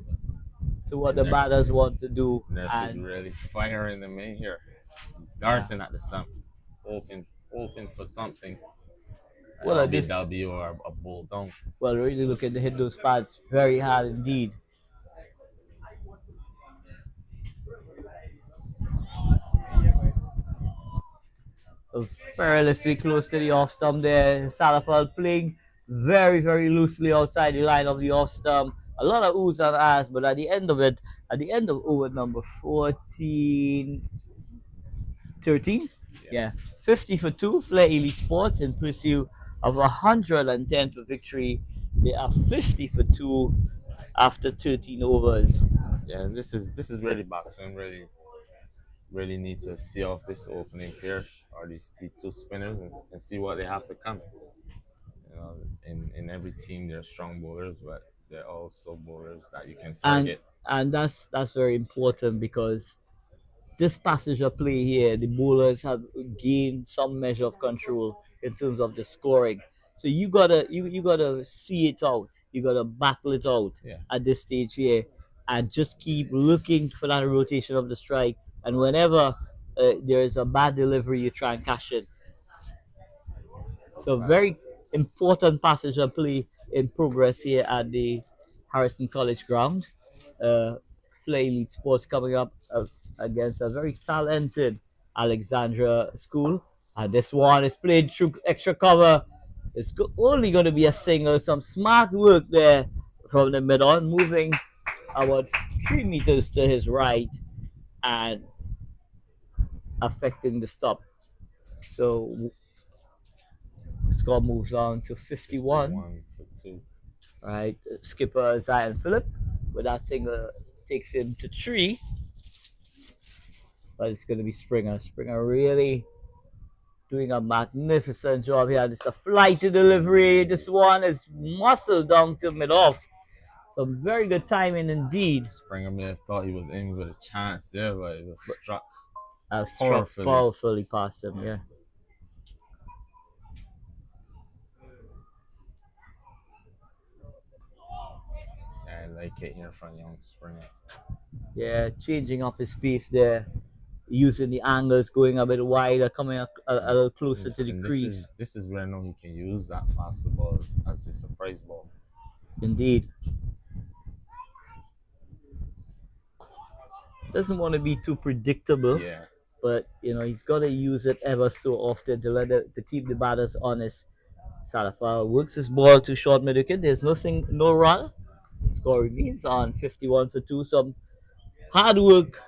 to what the batters want to do. Nurse is really firing them in here. He's darting at the stump, hoping for something. Well, a BW or a bull down. Well, really looking to hit those pads very hard indeed. Perilously close to the off stump there. Salafal playing very, very loosely outside the line of the off stump. A lot of oohs and ahs, but at the end of over number 13, yeah, 50 for 2, Flair Elite Sports in pursuit of 110 for victory. They are 50 for 2 after 13 overs. Yeah, this is really batsmen really really need to see off this opening pair or these two spinners and see what they have to come. You know, in every team there are strong bowlers, but there are also bowlers that you can and target. that's very important because this passage of play here, the bowlers have gained some measure of control in terms of the scoring. So you gotta see it out. You gotta battle it out Yeah. at this stage here, and just keep looking for that rotation of the strike. And whenever there is a bad delivery, you try and cash it. So very important passage of play in progress here at the Harrison College ground. Flair Elite Sports coming up against a very talented Alexandra school. This one is played through extra cover. It's only going to be a single. Some smart work there from the mid on, moving about 3 meters to his right and affecting the stop. So score moves on to 51. 51 for two. Right, skipper Zion Phillip, but that single takes him to 3. But it's going to be Springer. Springer really doing a magnificent job here. It's a flighty delivery. This one is muscled down to mid off. Some very good timing indeed. Springer may have thought he was in with a chance there, but it was struck Struck powerfully. powerfully past him, yeah. Yeah, I like it here from young Springer. Yeah, changing up his pace there, using the angles, going a bit wider, coming a little closer to the And crease. This is where I know he can use that faster ball as a surprise ball. Indeed. Doesn't want to be too predictable, Yeah. but you know he's got to use it ever so often to keep the batters honest. Salafal works his ball to short mid wicket. There's no run. Score remains on 51 for 2. Some hard work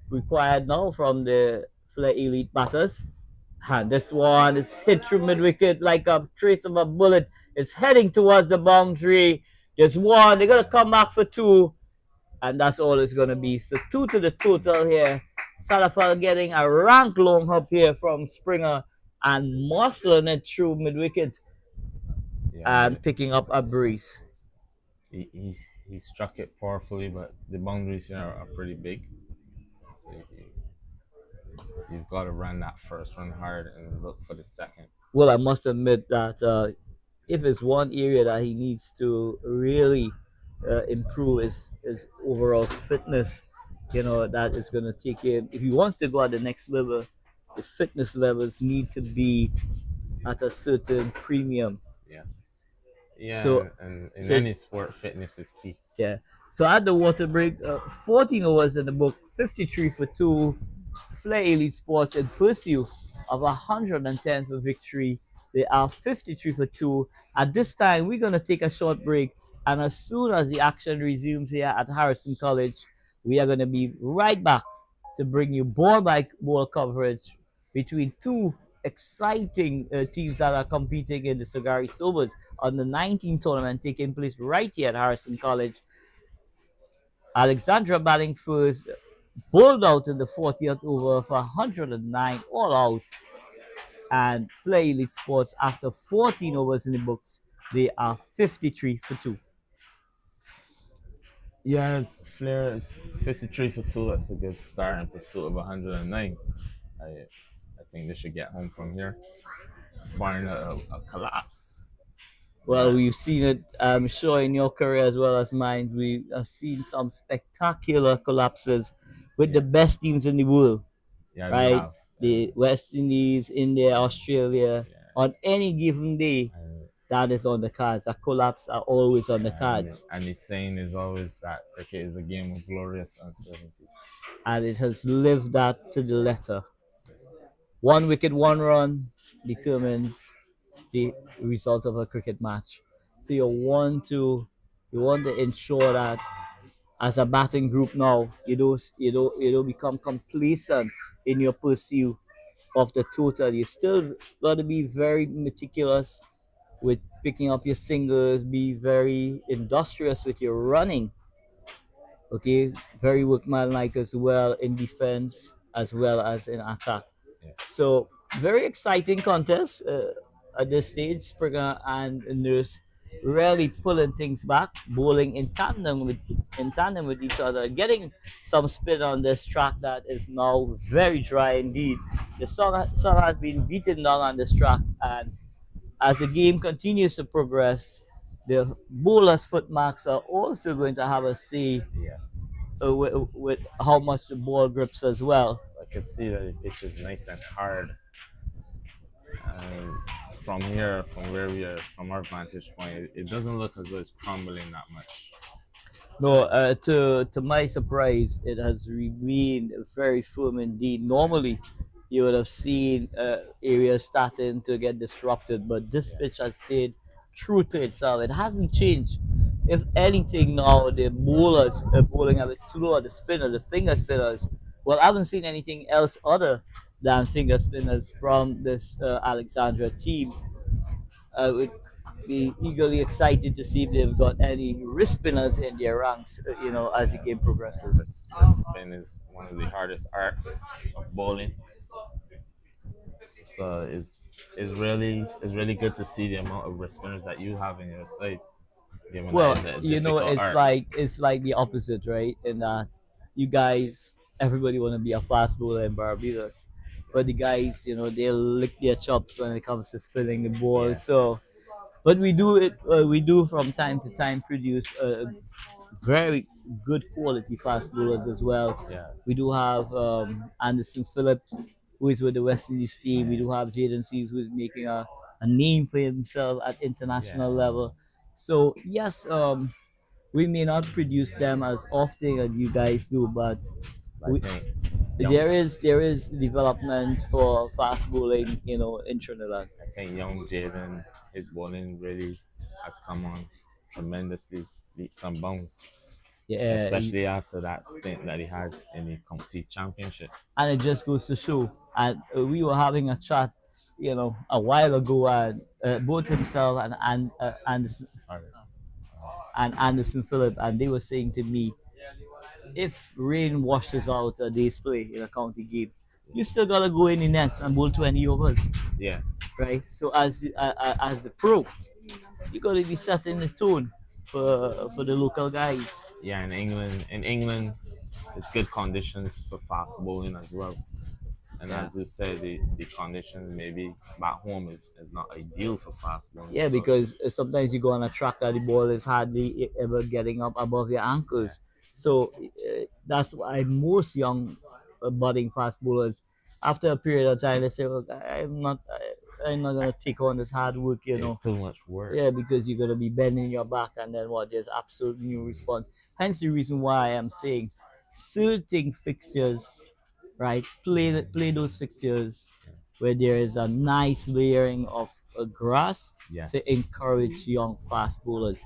required now from the Flair Elite batters. And this one is hit through mid wicket like a trace of a bullet. It's heading towards the boundary. There's one. They're gonna come back for 2. And that's all it's going to be. So 2 to the total here. Salafal getting a rank long hop here from Springer and muscling it through mid wicket and picking up a breeze. He struck it powerfully, but the boundaries here are pretty big. So you've got to run that first run hard and look for the second. Well, I must admit that if it's one area that he needs to really improve his overall fitness, you know, that is going to take him. If he wants to go at the next level, the fitness levels need to be at a certain premium. Yes. Yeah, So- and in so any sport, fitness is key. Yeah. So at the water break, 14 overs in the book, 53 for 2. Flair Elite Sports in pursuit of 110 for victory. They are 53 for 2. At this time, we're going to take a short break. And as soon as the action resumes here at Harrison College, we are going to be right back to bring you ball by ball coverage between two exciting teams that are competing in the Sagari Sobers on the 19th tournament taking place right here at Harrison College. Alexandra batting first, bowled out in the 40th over for 109 all out. And Flair Elite Sports, after 14 overs in the books, they are 53 for 2. Yeah, Flair is 53 for 2. That's a good start in pursuit of 109. I think they should get home from here, barring a collapse. Well, Yeah. we've seen it, I'm sure, in your career as well as mine. We have seen some spectacular collapses with the best teams in the world, Yeah, we right? have. The West Indies, India, Australia. Yeah. On any given day, And- that is on the cards. A collapse are always on the cards. And the saying is always that cricket is a game of glorious uncertainties. And it has lived that to the letter. 1 wicket, 1 run determines the result of a cricket match. So you want to ensure that as a batting group now, you don't become complacent in your pursuit of the total. You still got to be very meticulous with picking up your singles, be very industrious with your running. Okay, very workmanlike as well in defense. as well as in attack. Yeah. So very exciting contest at this stage. Springer and Nurse really pulling things back, bowling in tandem with each other, getting some spin on this track that is now very dry indeed. The sun has been beaten down on this track, and as the game continues to progress, the bowlers' foot marks are also going to have a say Yes. with how much the ball grips as well. I can see that the pitch is nice and hard. And from here, from where we are, from our vantage point, it doesn't look as though it's crumbling that much. No, to my surprise, it has remained very firm indeed. Normally, you would have seen areas starting to get disrupted, but this pitch has stayed true to itself. It hasn't changed. If anything, now the bowlers are bowling a bit slower. The spinner, the finger spinners. Well, I haven't seen anything else other than finger spinners from this Alexandra team. I would be eagerly excited to see if they've got any wrist spinners in their ranks, as the game progresses. Wrist spin is one of the hardest arts of bowling. So it's really good to see the amount of wrist spinners that you have in your side. Given Well, that is a difficult it's art. like the opposite, right? In that you guys, everybody want to be a fast bowler in Barbados, but the guys, they'll lick their chops when it comes to spinning the ball. Yeah. So, but we do it. We do from time to time produce very good quality fast bowlers as well. Yeah. We do have Anderson Phillip, who is with the West Indies team. We do have Jaden Seas, who is making a name for himself at international level. So yes, we may not produce them as often as you guys do, but I we, think there is development for fast bowling, in Trinidad. I think young Jaden, his bowling really has come on tremendously, leaps and bounds. Yeah, Especially after that stint that he had in the County Championship. and it just goes to show. And we were having a chat, a while ago, and both himself and Anderson Phillip, and they were saying to me, if rain washes out a day's play in a county game, you still gotta go in the nets and bowl 20 overs, Yeah. right? So as the pro, you gotta be setting the tone for the local guys. Yeah, in England, it's good conditions for fast bowling as well. And Yeah. as you said, the conditions maybe back home is not ideal for fast bowling. Yeah, so- because sometimes you go on a track that the ball is hardly ever getting up above your ankles. So that's why most young budding fast bowlers, after a period of time, they say, "Well, I'm not gonna take on this hard work, it's too much work. Yeah, because you're gonna be bending your back, and then what? There's absolutely no response. Hence the reason why I am saying certain fixtures, right? Play those fixtures where there is a nice layering of grass Yes. to encourage young fast bowlers.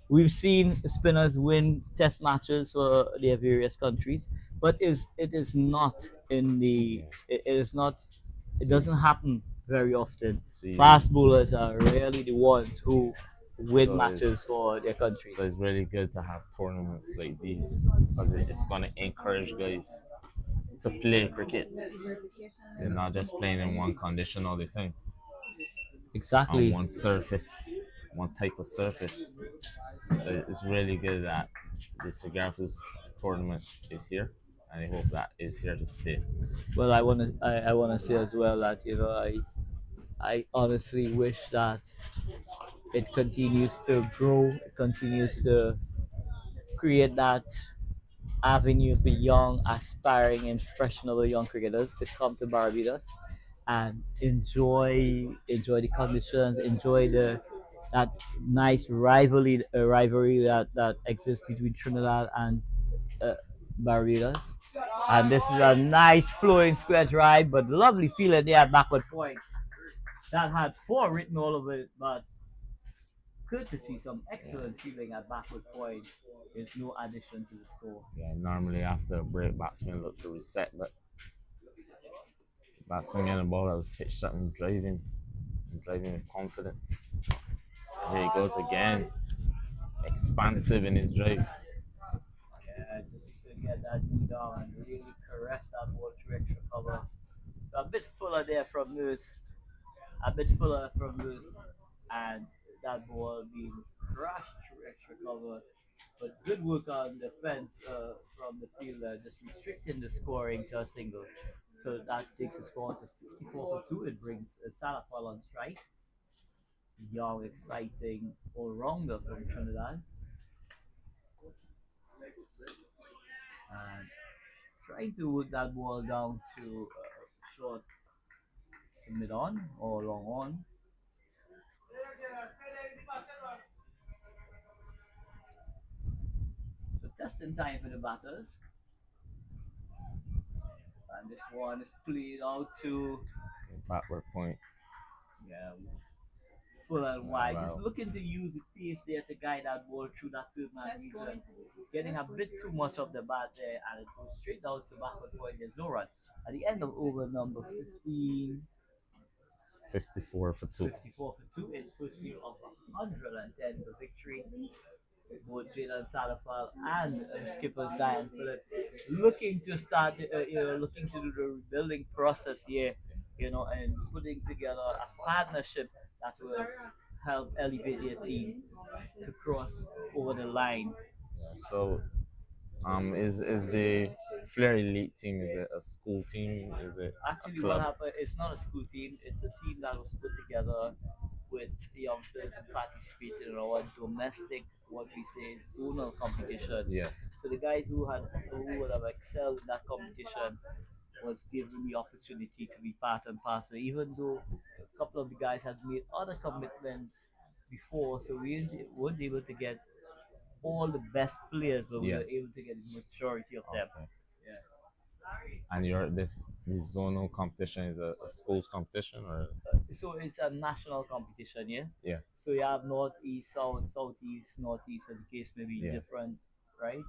We've seen spinners win test matches for their various countries, but it is not in the it is not it doesn't happen very often. See, Fast bowlers are really the ones who win So matches it's- for their countries. so it's really good to have tournaments like these because it's gonna encourage guys to play cricket. They're not just playing in one condition all the time. Exactly. On one surface, one type of surface. So it's really good that this Garfield tournament is here, and I hope that is here to stay. Well, I wanna say as well that I honestly wish that it continues to grow, it continues to create that avenue for young, aspiring, impressionable young cricketers to come to Barbados and enjoy the conditions, enjoy the that nice rivalry that exists between Trinidad and uh, Barbados. And this is a nice flowing square drive, but lovely feeling there at backward point. That had four written all over it, but good to see some excellent feeling at backward point. There's no addition to the score. Yeah, normally after a break, batsmen look to reset, but batsman getting the ball that was pitched up and driving with confidence. Here he goes again, expansive in his drive. get that knee down and really caress that ball through extra cover. So a bit fuller there from Lewis, a bit fuller from Lewis, and that ball being crushed through extra cover. But good work on defense from the fielder, just restricting the scoring to a single. So that takes the score to 54 for 2. It brings Salafal on strike. Young, exciting all-rounder from Trinidad. And trying to work that ball down to short to mid-on or long on. So testing time for the batters. And this one is played out to Backward point. yeah, full and wide. Just Wow. looking to use the pace there to guide that ball through that third man region. Getting a bit too much of the bat there, and it goes straight out to backward point. There's no run. At the end of over number 15, 54 for 2. 54 for 2 in pursuit of 110 for victory. Both Jalen Salafal and skipper Zion Phillips looking to start, looking to do the rebuilding process here, and putting together a partnership that will help elevate their team to cross over the line. So, is the Flair Elite team, is it a school team? Is it Actually, a what club? happened? It's not a school team. It's a team that was put together with youngsters who participated in our domestic, what we say, zonal competitions. Yes. So the guys who would have excelled in that competition was given the opportunity to be part and parcel, even though a couple of the guys had made other commitments before, so we weren't able to get all the best players, but we were Yes. able to get the majority of them. Okay. Yeah. And this zonal competition is a school's competition, or So it's a national competition, yeah? yeah. So you have northeast, south, southeast, northeast, as the case may be Yeah. different, right?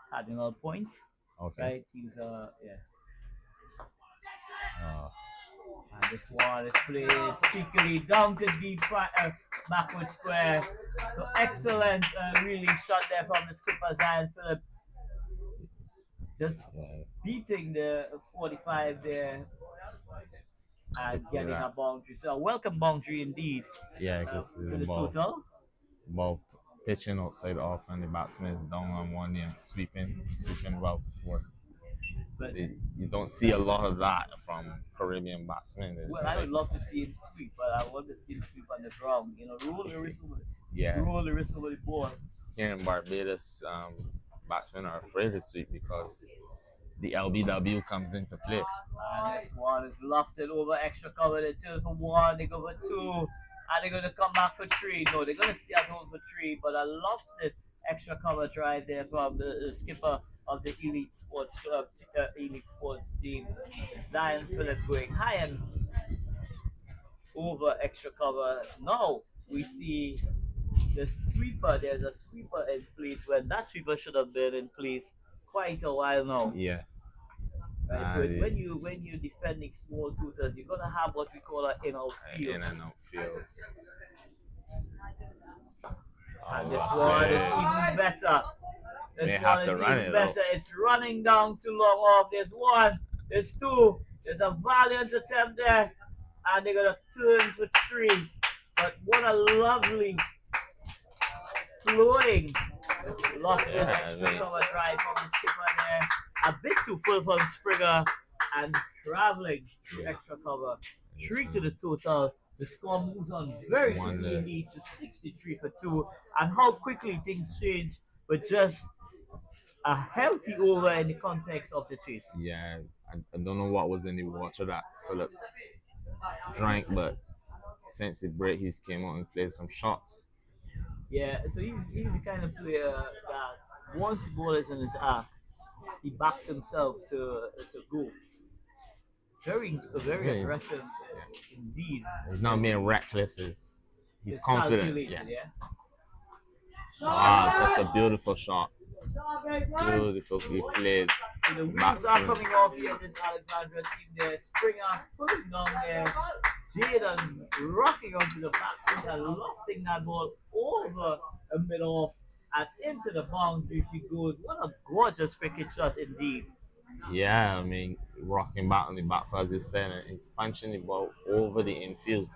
Cardinal points, Okay. right? These are, yeah. Uh, And this one is played particularly down to deep backward square. So excellent really shot there from the skipper Zion Phillip. Just yes. beating the 45 there and see getting that. a boundary. So a welcome boundary indeed Yeah, because to the total. ball pitching outside off, and the batsman is down on one knee and sweeping well before. But You don't see a lot of that from Caribbean batsmen. well, I would love to see him sweep, but I want to see him sweep on the ground. Roll the wrist over Yeah. roll the wrist over the ball. Here in Barbados, batsmen are afraid to sweep because the LBW comes into play. And this one is lofted over extra cover. They turn for 1, they go for 2, and they're going to come back for 3. No, they're going to stay at home for 3, but a lofted extra cover drive there from the skipper of the Elite Sports team, Zion Phillip, going high and over extra cover. Now we see the sweeper. There's a sweeper in place when that sweeper should have been in place quite a while now. Yes. Right, but when you're defending small tutors, you're gonna have what we call an in-out field. In and out field. And this one is even better. This They one have is to run even it better. It's running down too long off. There's 1, there's 2, there's a valiant attempt there, and they're gonna turn for 3. But what a lovely flowing lofted extra cover drive from the skipper there. A bit too full from Springer and traveling through extra cover. 3 to the total. The score moves on very quickly indeed to 63 for 2. And how quickly things change with just a healthy over in the context of the chase. Yeah, I don't know what was in the water that Phillips drank, but since the break, he's came out and played some shots. Yeah, so he's the kind of player that once the ball is in his arc, he backs himself to go. Very aggressive indeed. He's not being reckless. He's confident. Yeah. That's a beautiful shot. Beautifully played. So the wheels are coming off here in this Alexandra team there. Springer putting down there. Jaden rocking onto the back foot and lofting that ball over a middle off. and into the boundary she goes. What a gorgeous cricket shot indeed. Yeah, I mean, rocking back on the back foot, as you said, and he's punching the ball over the infield.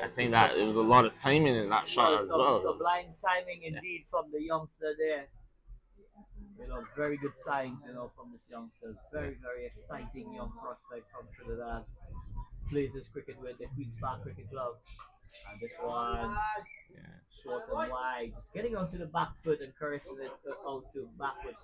I think that there was a lot of timing in that shot as well. Sublime timing indeed from the youngster there. Very good signs, from this youngster. Very, very exciting young prospect from Trinidad. Plays his cricket with the Queen's Park Cricket Club. And this one, Yeah. short and wide, just getting onto the back foot and caressing it out to backward.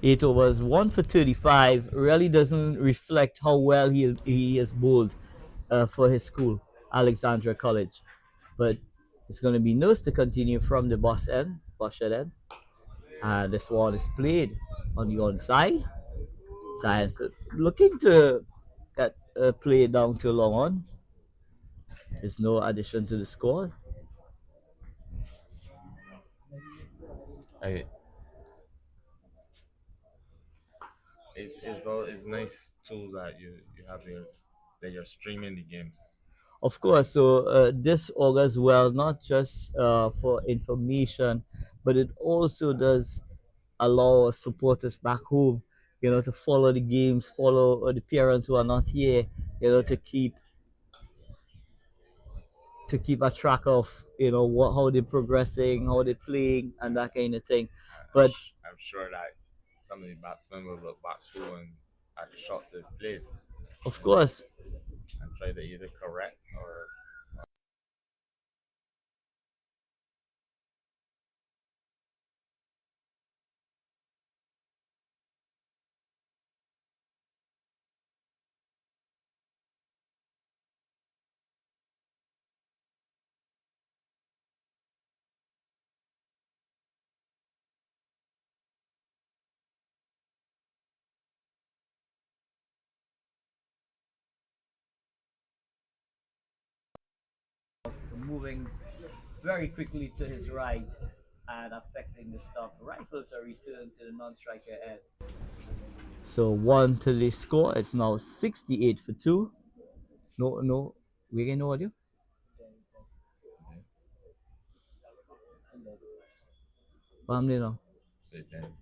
It was 1 for 35. Really doesn't reflect how well he has bowled for his school, Alexandra College. But it's going to be nose to continue from the boss end. And this one is played on the onside. Science looking to get play down to long on. There's no addition to the score. I, it's nice too that you have your that you're streaming the games. Of course, so this augurs well not just for information, but it also does allow supporters back home, to follow the games, follow the parents who are not here, to keep a track of how they're progressing, how they're playing, and that kind of thing. But I'm sure that some of the batsmen will look back too and at the shots they've played of course, and try to either correct or moving very quickly to his right and affecting the stop. Rifles are returned to the non-striker end. So one to the score. It's now 68 for two. No, no, we can know audio. Paham dia now? say then.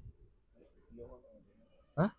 Huh?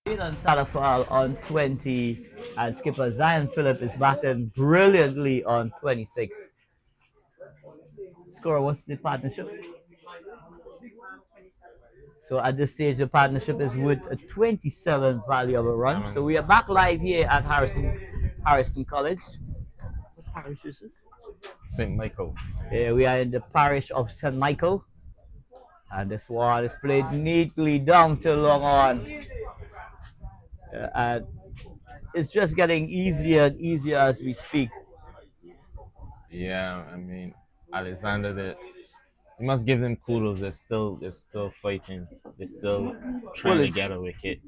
Jalen Salafal on 20, and skipper Zion Phillip is batting brilliantly on 26. Score, what's the partnership? So at this stage, the partnership is with a 27 value of a run. So we are back live here at Harrison College. What parish is this? St. Michael. We are in the parish of St. Michael. And this one is played neatly down to long on. And it's just getting easier and easier as we speak. Yeah, I mean, Alexandra, you must give them kudos. They're still fighting. They're still trying to get a wicket.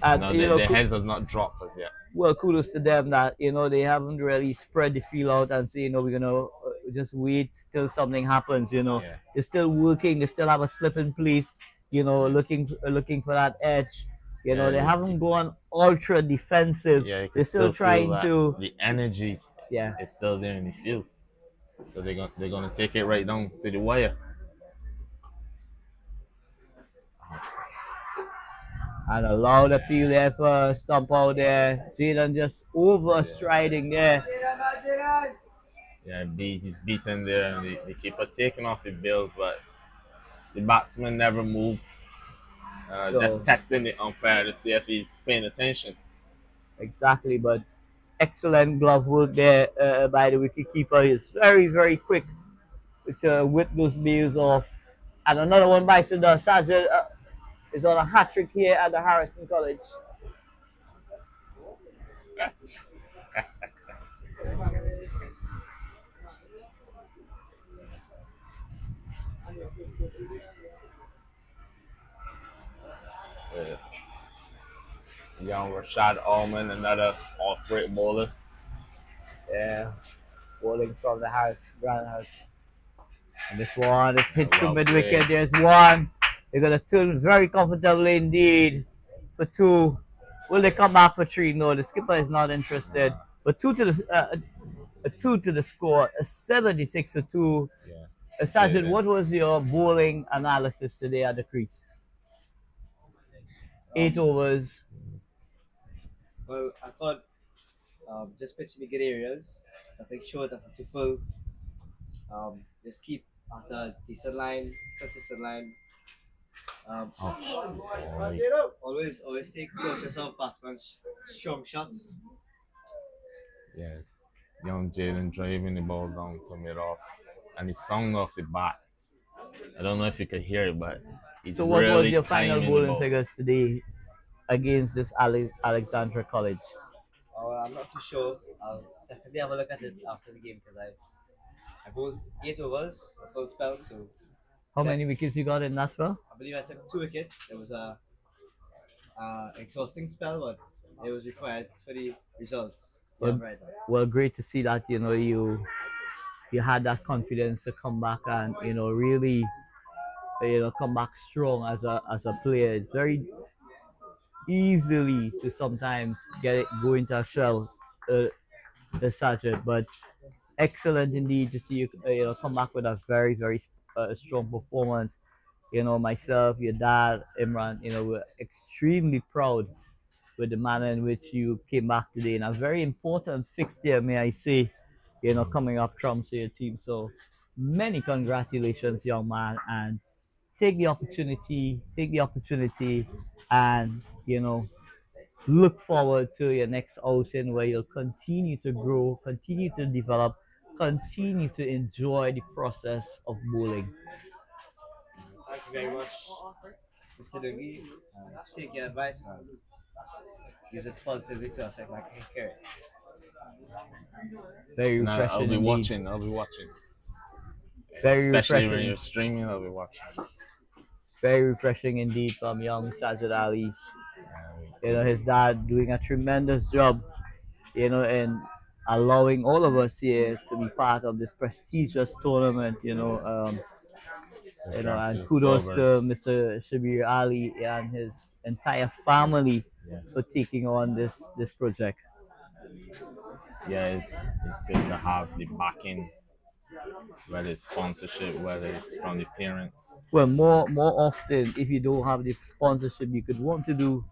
And their heads have not dropped as yet. Well, kudos to them that they haven't really spread the feel out and say we're gonna just wait till something happens. Yeah. They're still working. They still have a slip in place. Looking for that edge. They haven't gone ultra defensive. Yeah, you can they're still trying feel that to. the energy. Yeah, it's still there in the field. So they're gonna take it right down to the wire. And a loud appeal there for stump out there. Jaden just overstriding there. Yeah, he's beaten there, and the keeper taking off the bills, but the batsman never moved. Just testing the umpire to see if he's paying attention. Exactly, but excellent glove work there by the wicketkeeper. He's very, very quick to whip those bills off. And another one by Sudar Sajid is on a hat trick here at the Harrison College. Young Rashad Allman, another off-rate bowler. Yeah, bowling from the Grand House. And this one is hit to mid-wicket. There's one. They're going to turn very comfortably indeed for 2. Will they come back for 3? No, the skipper is not interested. But 2 to the score, a 76 for 2. Yeah. Sergeant, what was your bowling analysis today at the crease? 8 overs. Well, I thought just pitching the good areas, nothing short, nothing too full. Just keep at a decent line, consistent line. Always take cautious of batsman's strong shots. Yeah, young Jaden driving the ball down to mid-off, and he sung off the bat. I don't know if you could hear it, but it's so what really was your final timing bowling figures today against this Alexandra College? Oh, I'm not too sure. I'll definitely have a look at it after the game because I bowled 8 overs, a full spell. So how many wickets you got in that spell? I believe I took 2 wickets. It was a exhausting spell, but it was required for the results. Well, great to see that you had that confidence to come back and really come back strong as a player. It's very easily to sometimes go into a shell, the Sergeant, but excellent indeed to see you come back with a very, very strong performance. Myself, your dad, Imran, we're extremely proud with the manner in which you came back today in a very important fixture, may I say, coming up trumps your team. So many congratulations, young man, and take the opportunity and look forward to your next outing where you'll continue to grow, continue to develop, continue to enjoy the process of bowling. Thank you very much, Mr. Dungy. Take your advice and use it positively to affect my career. Very refreshing. I'll be watching. Very Especially refreshing. when you're streaming, I'll be watching. Very refreshing indeed from young Sajid Ali. His dad doing a tremendous job, in allowing all of us here to be part of this prestigious tournament, and kudos to Mr. Shabir Ali and his entire family for taking on this project. Yeah, it's good to have the backing, whether it's sponsorship, whether it's from the parents. Well, more often, if you don't have the sponsorship, you could want to do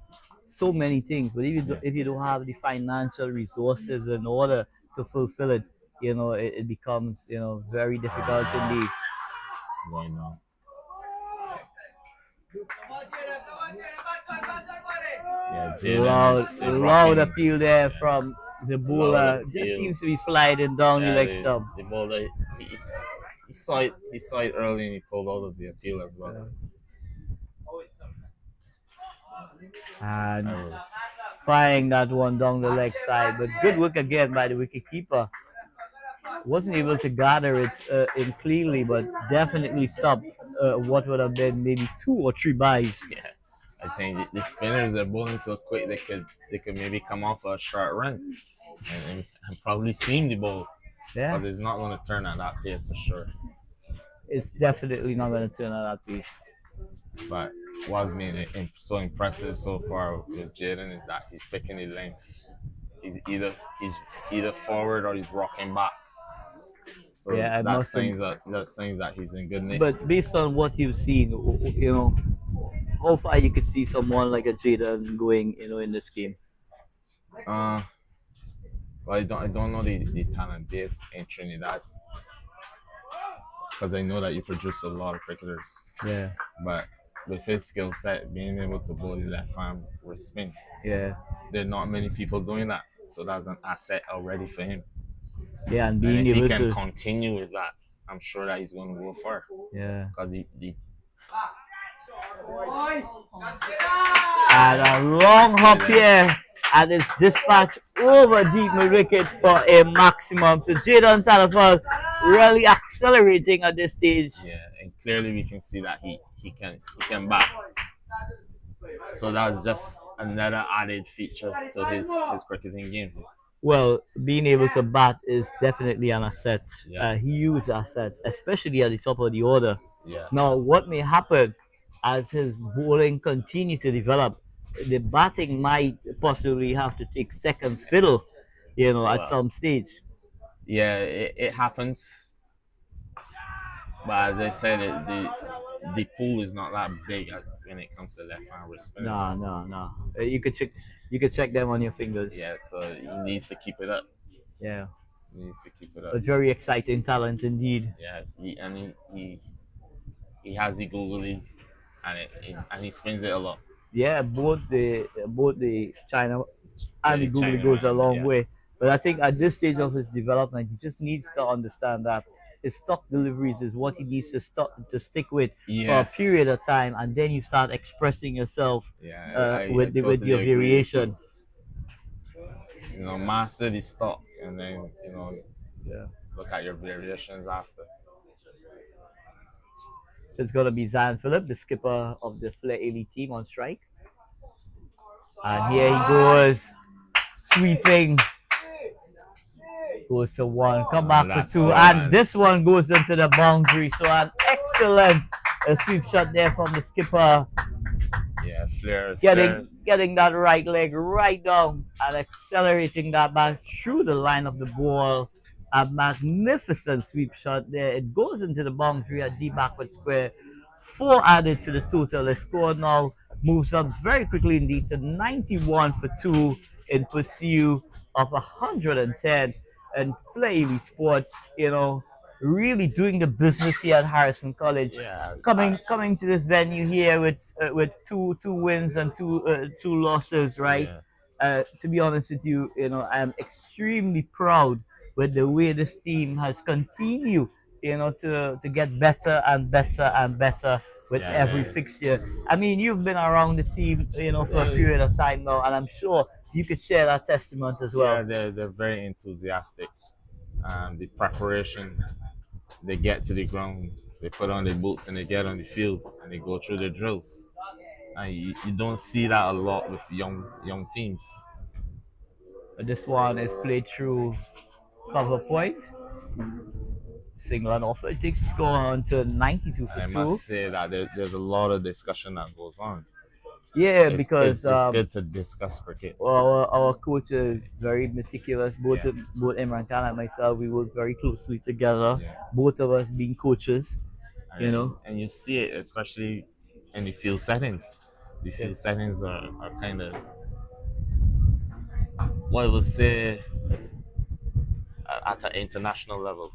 so many things. But Yeah. if you don't have the financial resources in order to fulfill it, it becomes very difficult indeed. Going on. Yeah, Jaden is Loud rocking appeal there from the loud bowler. Just appeal. seems to be sliding down the Yeah, leg stump. the bowler he saw it. He saw it early and he pulled out of the appeal as well. And That was, firing that one down the leg side. But good work again by the wicketkeeper. Wasn't able to gather it in cleanly, but definitely stopped what would have been maybe 2 or 3 buys. yeah. I think the spinners are bowling so quick they could maybe come off a short run and probably seam the ball. Yeah, Because it's not going to turn at that pace for sure. it's definitely not going to turn out that piece. But what's been so impressive so far with Jaden is that he's picking the length. He's either forward or he's rocking back. So Yeah, I that must signs that he's in good nick. But based on what you've seen, how far you could see someone like a Jaden going, in this game. Well, I don't know the talent base in Trinidad because I know that you produce a lot of cricketers. Yeah, But with his skill set, being able to bowl the left arm with spin, yeah, there are not many people doing that. So that's an asset already for him. yeah, and And being if he able can to, continue with that, I'm sure that he's going to go far. yeah. Because he And a long hop here, and it's dispatched over deep mid wicket for a maximum. So Jaden Salafal really accelerating at this stage. yeah, and clearly we can see that he can bat. So that's just another added feature to his cricketing game. Well, being able to bat is definitely an asset, a Yes. huge asset, especially at the top of the order. Yeah. Now, what may happen as his bowling continue to develop, the batting might possibly have to take second fiddle, at Wow. some stage. Yeah, it happens. But as I said, the pool is not that big when it comes to left hand spinners. No. You could check them on your fingers. Yeah, so he needs to keep it up. Yeah. He needs to keep it A up. very exciting talent indeed. Yes, he has the googly, and he spins it a lot. Yeah, both the China and the The Google China goes a man, long yeah. way. But I think at this stage of his development, he just needs to understand that his stock deliveries is what he needs to stick with for a Yes. period of time, and then you start expressing yourself Yeah, I with your totally agree with variation. Master the stock, and then Yeah. look at your variations after. So it's gonna be Zion Phillip, the skipper of the Flair Elite team, on strike. And here he goes, sweeping. Goes to one, come back for That's two, right. and this one goes into the boundary. So an excellent sweep shot there from the skipper, Yeah, Flair. getting that right leg right down and accelerating that back through the line of the ball. A magnificent sweep shot there. It goes into the boundary at deep backward square. 4 added to the total. The score now moves up very quickly indeed to 91 for 2 in pursuit of 110. And Flair Sports, really doing the business here at Harrison College. Yeah, Coming to this venue here with two wins and two losses, right? Yeah. To be honest with you, I am extremely proud with the way this team has continued, to get better and better and better with Yeah, every man. fixture. I mean, you've been around the team, for a period of time now, and I'm sure you could share that testament as well. Yeah, they're very enthusiastic. The preparation, they get to the ground, they put on their boots and they get on the field and they go through the drills. And you don't see that a lot with young teams. This one is played through cover point. Single and offer. It takes the score on to 92 for And I 2. must say that there's a lot of discussion that goes on. Yeah, It's- because it's good to discuss cricket. our coach is very meticulous. Both Yeah. both Imran Khan and myself, we work very closely together. Yeah. Both of us being coaches. And you see it especially in the field settings. The field settings are kind of what I would say at an international level,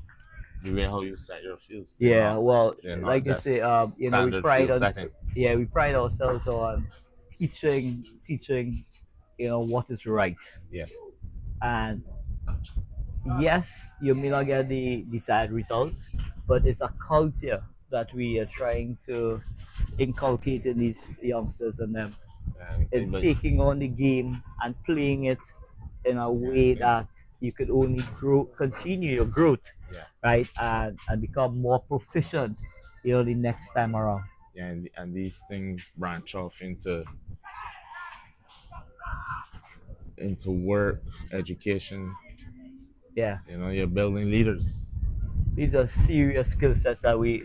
the way how you set your fields. Yeah, well, They're not like I say, just we standard pride field on, setting. yeah, we pride ourselves on teaching, what is right. Yeah. And yes, you may not get the desired results, but it's a culture that we are trying to inculcate in these youngsters and them, in But taking on the game and playing it in a way that you could only continue your growth, yeah, right, and become more proficient, the next time around. yeah, and these things branch off into work, education. Yeah, You're building leaders. these are serious skill sets that we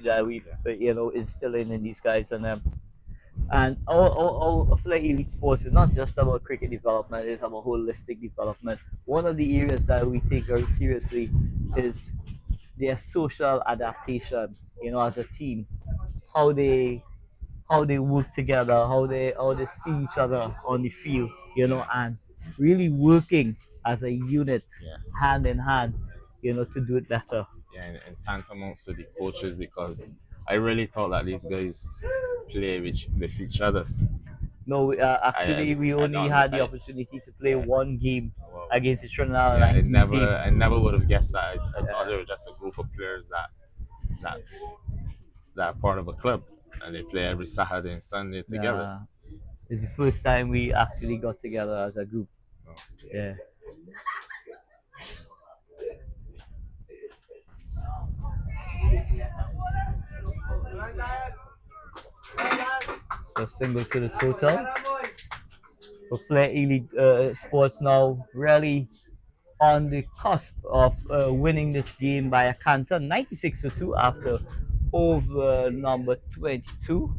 instilling in these guys and them. And our Flair Elite Sports is not just about cricket development, it's about holistic development. One of the areas that we take very seriously is their social adaptation, as a team. How they work together, how they see each other on the field, and really working as a unit, Yeah. hand in hand, to do it better. Yeah, and tantamount to the coaches because I really thought that these guys play with each other. No, actually, we I only don't- had the I- opportunity to play Yeah. one game Well, against the Trinidad yeah, 19 team. I never would have guessed that. I thought they were just a group of players that that are part of a club and they play every Saturday and Sunday together. Nah, it's the first time we actually got together as a group. Oh. Yeah. So single to the total. For Flair Elite Sports now really on the cusp of winning this game by a canter 96-2 after over number 22.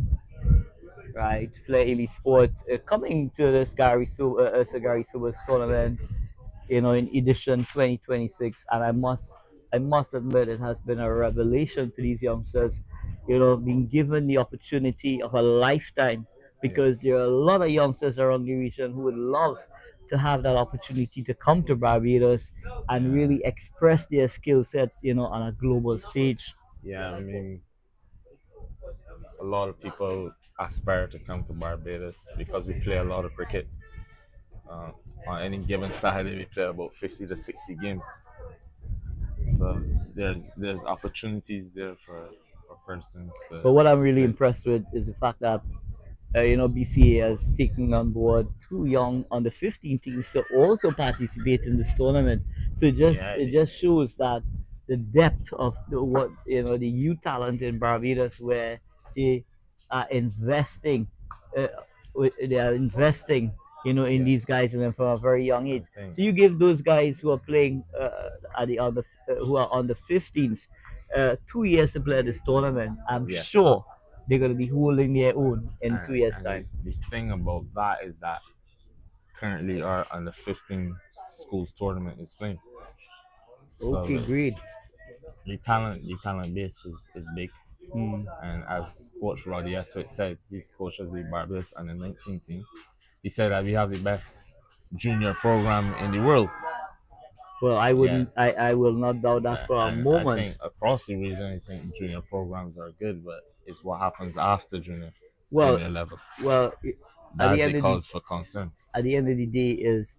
Right, Flair Elite Sports coming to this Gary Subas tournament, in edition 2026, and I must admit it has been a revelation to these youngsters, being given the opportunity of a lifetime, because there are a lot of youngsters around the region who would love to have that opportunity to come to Barbados and really express their skill sets, on a global stage. Yeah, I mean, a lot of people aspire to come to Barbados because we play a lot of cricket. On any given Saturday, we play about 50 to 60 games. So there's opportunities there for persons. But what I'm really impressed with is the fact that BCA has taken on board two young under 15 teams to also participate in this tournament. So it just shows that the depth of the youth talent in Barbados, where they are investing, in these guys and from a very young age. So you give those guys who are playing who are on the 15s 2 years to play this tournament. I'm sure they're going to be holding their own in 2 years' time. The thing about that is that currently our under 15 schools tournament is playing. Okay, So great. the talent base is big. And as Coach Roddy Eswick said, he's coaches the Barbados under 19 team. He said that we have the best junior program in the world. Well, I wouldn't. I will not doubt that for a And I moment. think across the region, I think junior programs are good, but it's what happens after junior Well, level. well, at That's the end the of the cause for concern. at the end of the day is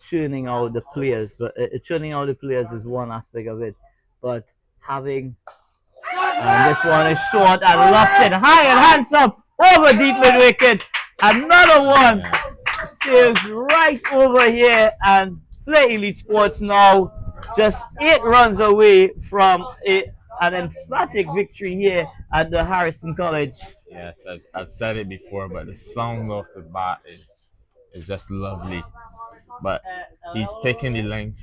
churning out the players. But churning out the players is one aspect of it. But having this one is short and lofted, high and handsome over deep mid wicket. Another one sails right over here, and Flair Elite Sports now just 8 runs away from an emphatic victory here at the Harrison College. Yes, I've said it before, but the sound of the bat is just lovely. But he's picking the length.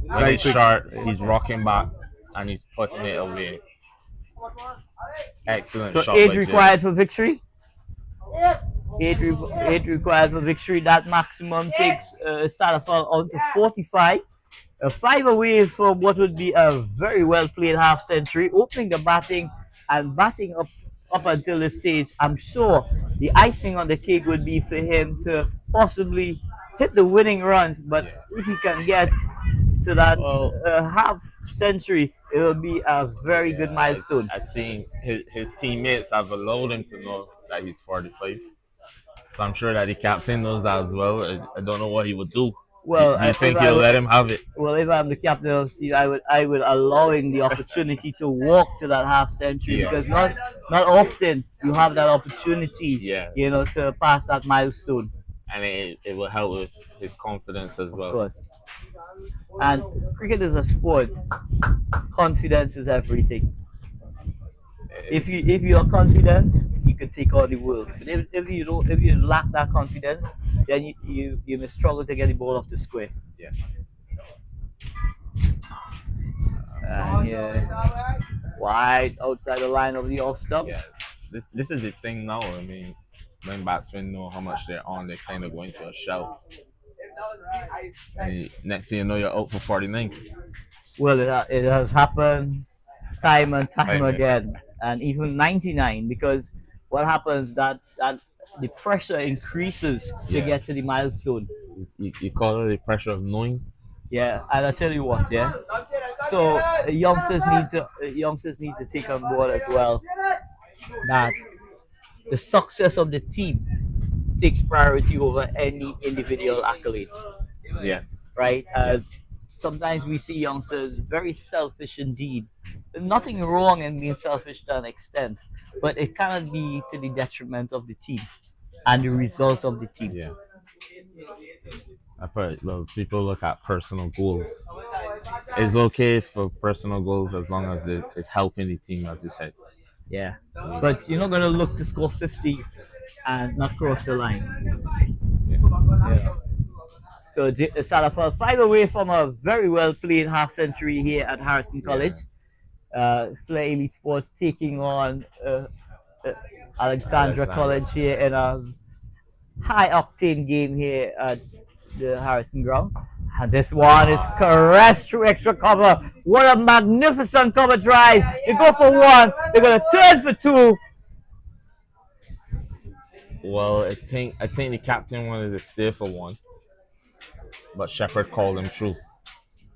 When Very it's quick. short, he's rocking back and he's putting it away. Excellent So shot. 8 by Jay. required for victory. 8 required for victory. That maximum takes Sadafal on to 45. 5 away from what would be a very well played half century. Opening the batting and batting up until this stage. I'm sure the icing on the cake would be for him to possibly hit the winning runs. But if he can get to that half century, it will be a very good milestone. I've seen his teammates have allowed him to know that he's 45. So I'm sure that the captain knows that as well. I don't know what he would do. Well, Do you think he'll let him have it? Well, if I'm the captain of Steve, I would allow him the opportunity to walk to that half century because not often you have that opportunity. You know, to pass that milestone. And it will help with his confidence as well. Of course. And cricket is a sport. Confidence is everything. If you are confident, you can take on the world. But if you lack that confidence, then you may struggle to get the ball off the square. Yeah. And wide outside the line of the off stump. Yeah. This is the thing now. I mean, when batsmen know how much they're on, they kind of go into a shell. And next thing you know, you're out for 49. Well, it has happened time and time again, and even 99, because what happens that the pressure increases to get to the milestone. You call it the pressure of knowing. Yeah, and I tell you what, so youngsters need to take on board as well that the success of the team takes priority over any individual accolade. Yes. Right? Sometimes we see youngsters very selfish indeed. There's nothing wrong in being selfish to an extent, but it cannot be to the detriment of the team and the results of the team. Yeah. People look at personal goals. It's okay for personal goals as long as it's helping the team, as you said. Yeah. But you're not going to look to score 50 and not cross the line. Yeah. So Salafal 5 away from a very well played half century here at Harrison College. Flair Elite Sports taking on Alexandra College here in a high octane game here at the Harrison ground. And this one is caressed through extra cover. What a magnificent cover drive. They go for one. They're going to turn for two. Well, I think the captain wanted to stay for one, but Shepard called him through.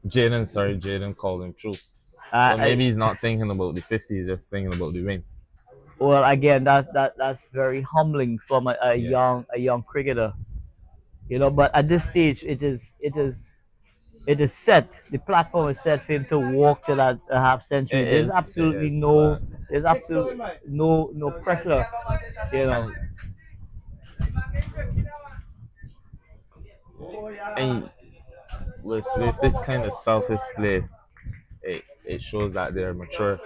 Jaden called him through. So maybe he's not thinking about the 50, he's just thinking about the win. Well, again, that's very humbling from a young cricketer, you know. But at this stage, it is set. The platform is set for him to walk to that half century. There's absolutely no pressure, you know. And with this kind of selfish play, it shows that they're mature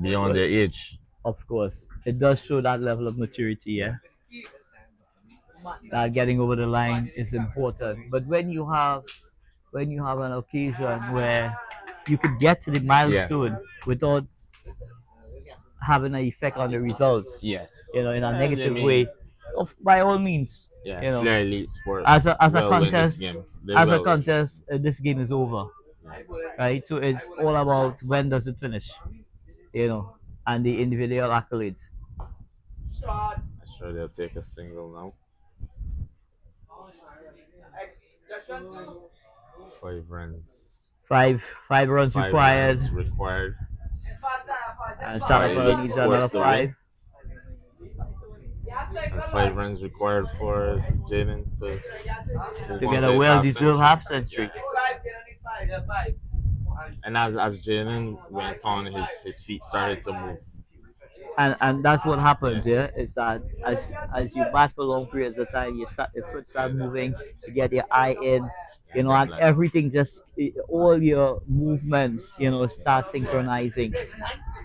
beyond their age. Of course, it does show that level of maturity, that getting over the line is important. But when you have an occasion where you could get to the milestone without having an effect on the results, you know, in a negative way, by all means, you know, Flair Elite Sports as a contest, this game is over, right? So it's all about when does it finish, you know, and the individual accolades. I'm sure they'll take a single now. 5 runs. Five runs required. And Salafal needs another 5. And 5 runs required for Jaden to get a well-deserved half century. And as Jaden went on, his feet started to move. And that's what happens, is that as you bat for long periods of time, your foot start moving, you get your eye in, you know, and everything all your movements, you know, start synchronizing.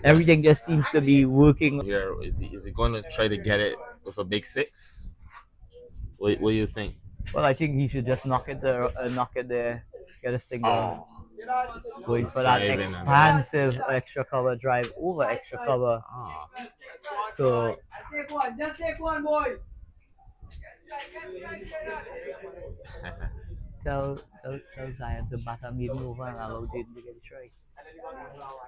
Everything just seems to be working. Here, is he going to try to get it with a big 6? What do you think? Well, I think he should just knock it there, get a single. Going for that expansive extra cover drive over extra cover. So just take one, boy. Tell Zion to bat a medium over and allow Jaden to get a strike.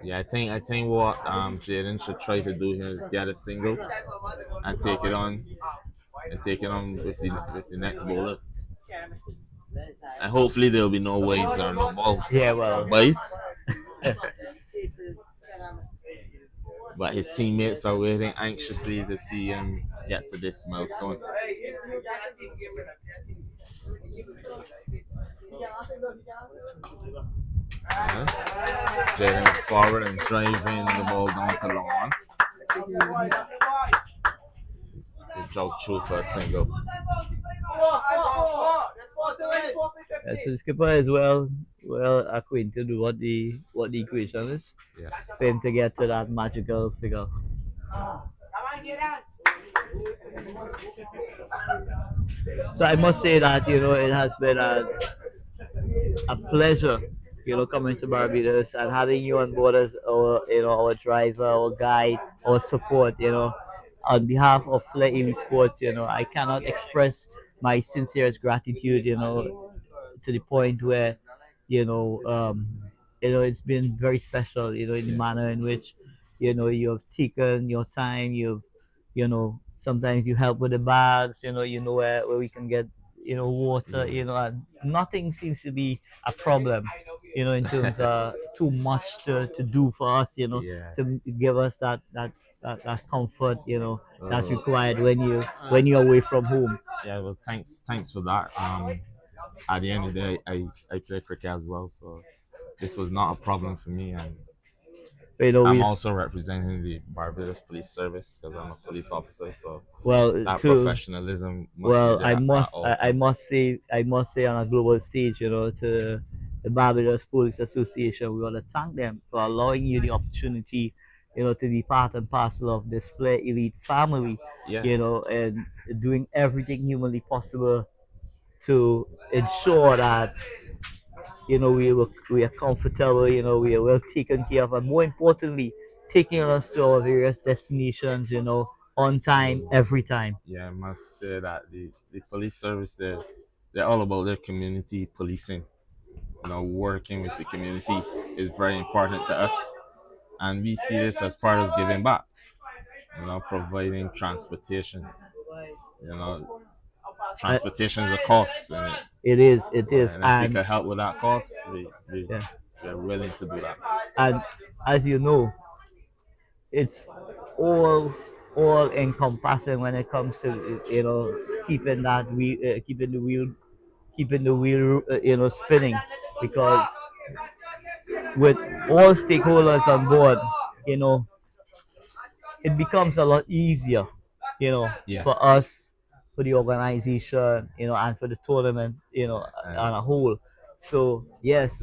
Yeah, I think what Jaden should try to do here is get a single and take it on They're taking on with the next bowler. And hopefully there'll be no waves or no balls. Yeah, well. Boys. But his teammates are waiting anxiously to see him get to this milestone. Jaden is forward and driving the ball down to long on. He jogged through for a single. So the skipper is well acquainted with what the equation is. Yes. For him to get to that magical figure. So I must say that it has been a pleasure coming to Barbados and having you on board as our driver, our guide, our support. On behalf of Flair Elite Sports, I cannot express my sincerest gratitude. To the point where it's been very special. In the manner in which you have taken your time. Sometimes you help with the bags. Where we can get water. And nothing seems to be a problem. In terms of too much to do for us. To give us that comfort. That's required when you're away from home. Yeah, well, thanks for that. At the end of the day, I play cricket as well, so this was not a problem for me. And I'm also representing the Barbados Police Service because I'm a police officer. So that professionalism must be there I must say on a global stage, to the Barbados Police Association, we want to thank them for allowing you the opportunity, to be part and parcel of this Flair Elite family, and doing everything humanly possible to ensure that we are comfortable, we are well taken care of, and more importantly, taking us to our various destinations, on time, every time. Yeah, I must say that the police service, they're all about their community policing. Working with the community is very important to us, and we see this as part of giving back. Providing transportation. Transportation is a cost. It is. And if we can help with that cost, we're willing to do that. And as you know, it's all encompassing when it comes to keeping the wheel spinning, because with all stakeholders on board, it becomes a lot easier, for us, for the organization, and for the tournament, on a whole. So kudos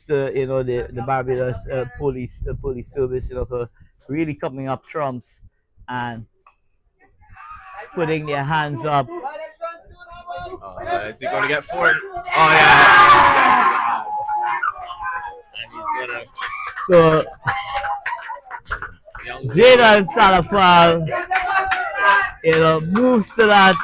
to the Barbados police service, for really coming up trumps and putting their hands up. Is he going to get forward? Oh yeah. And he's gonna. So Jaden Salafal, moves to that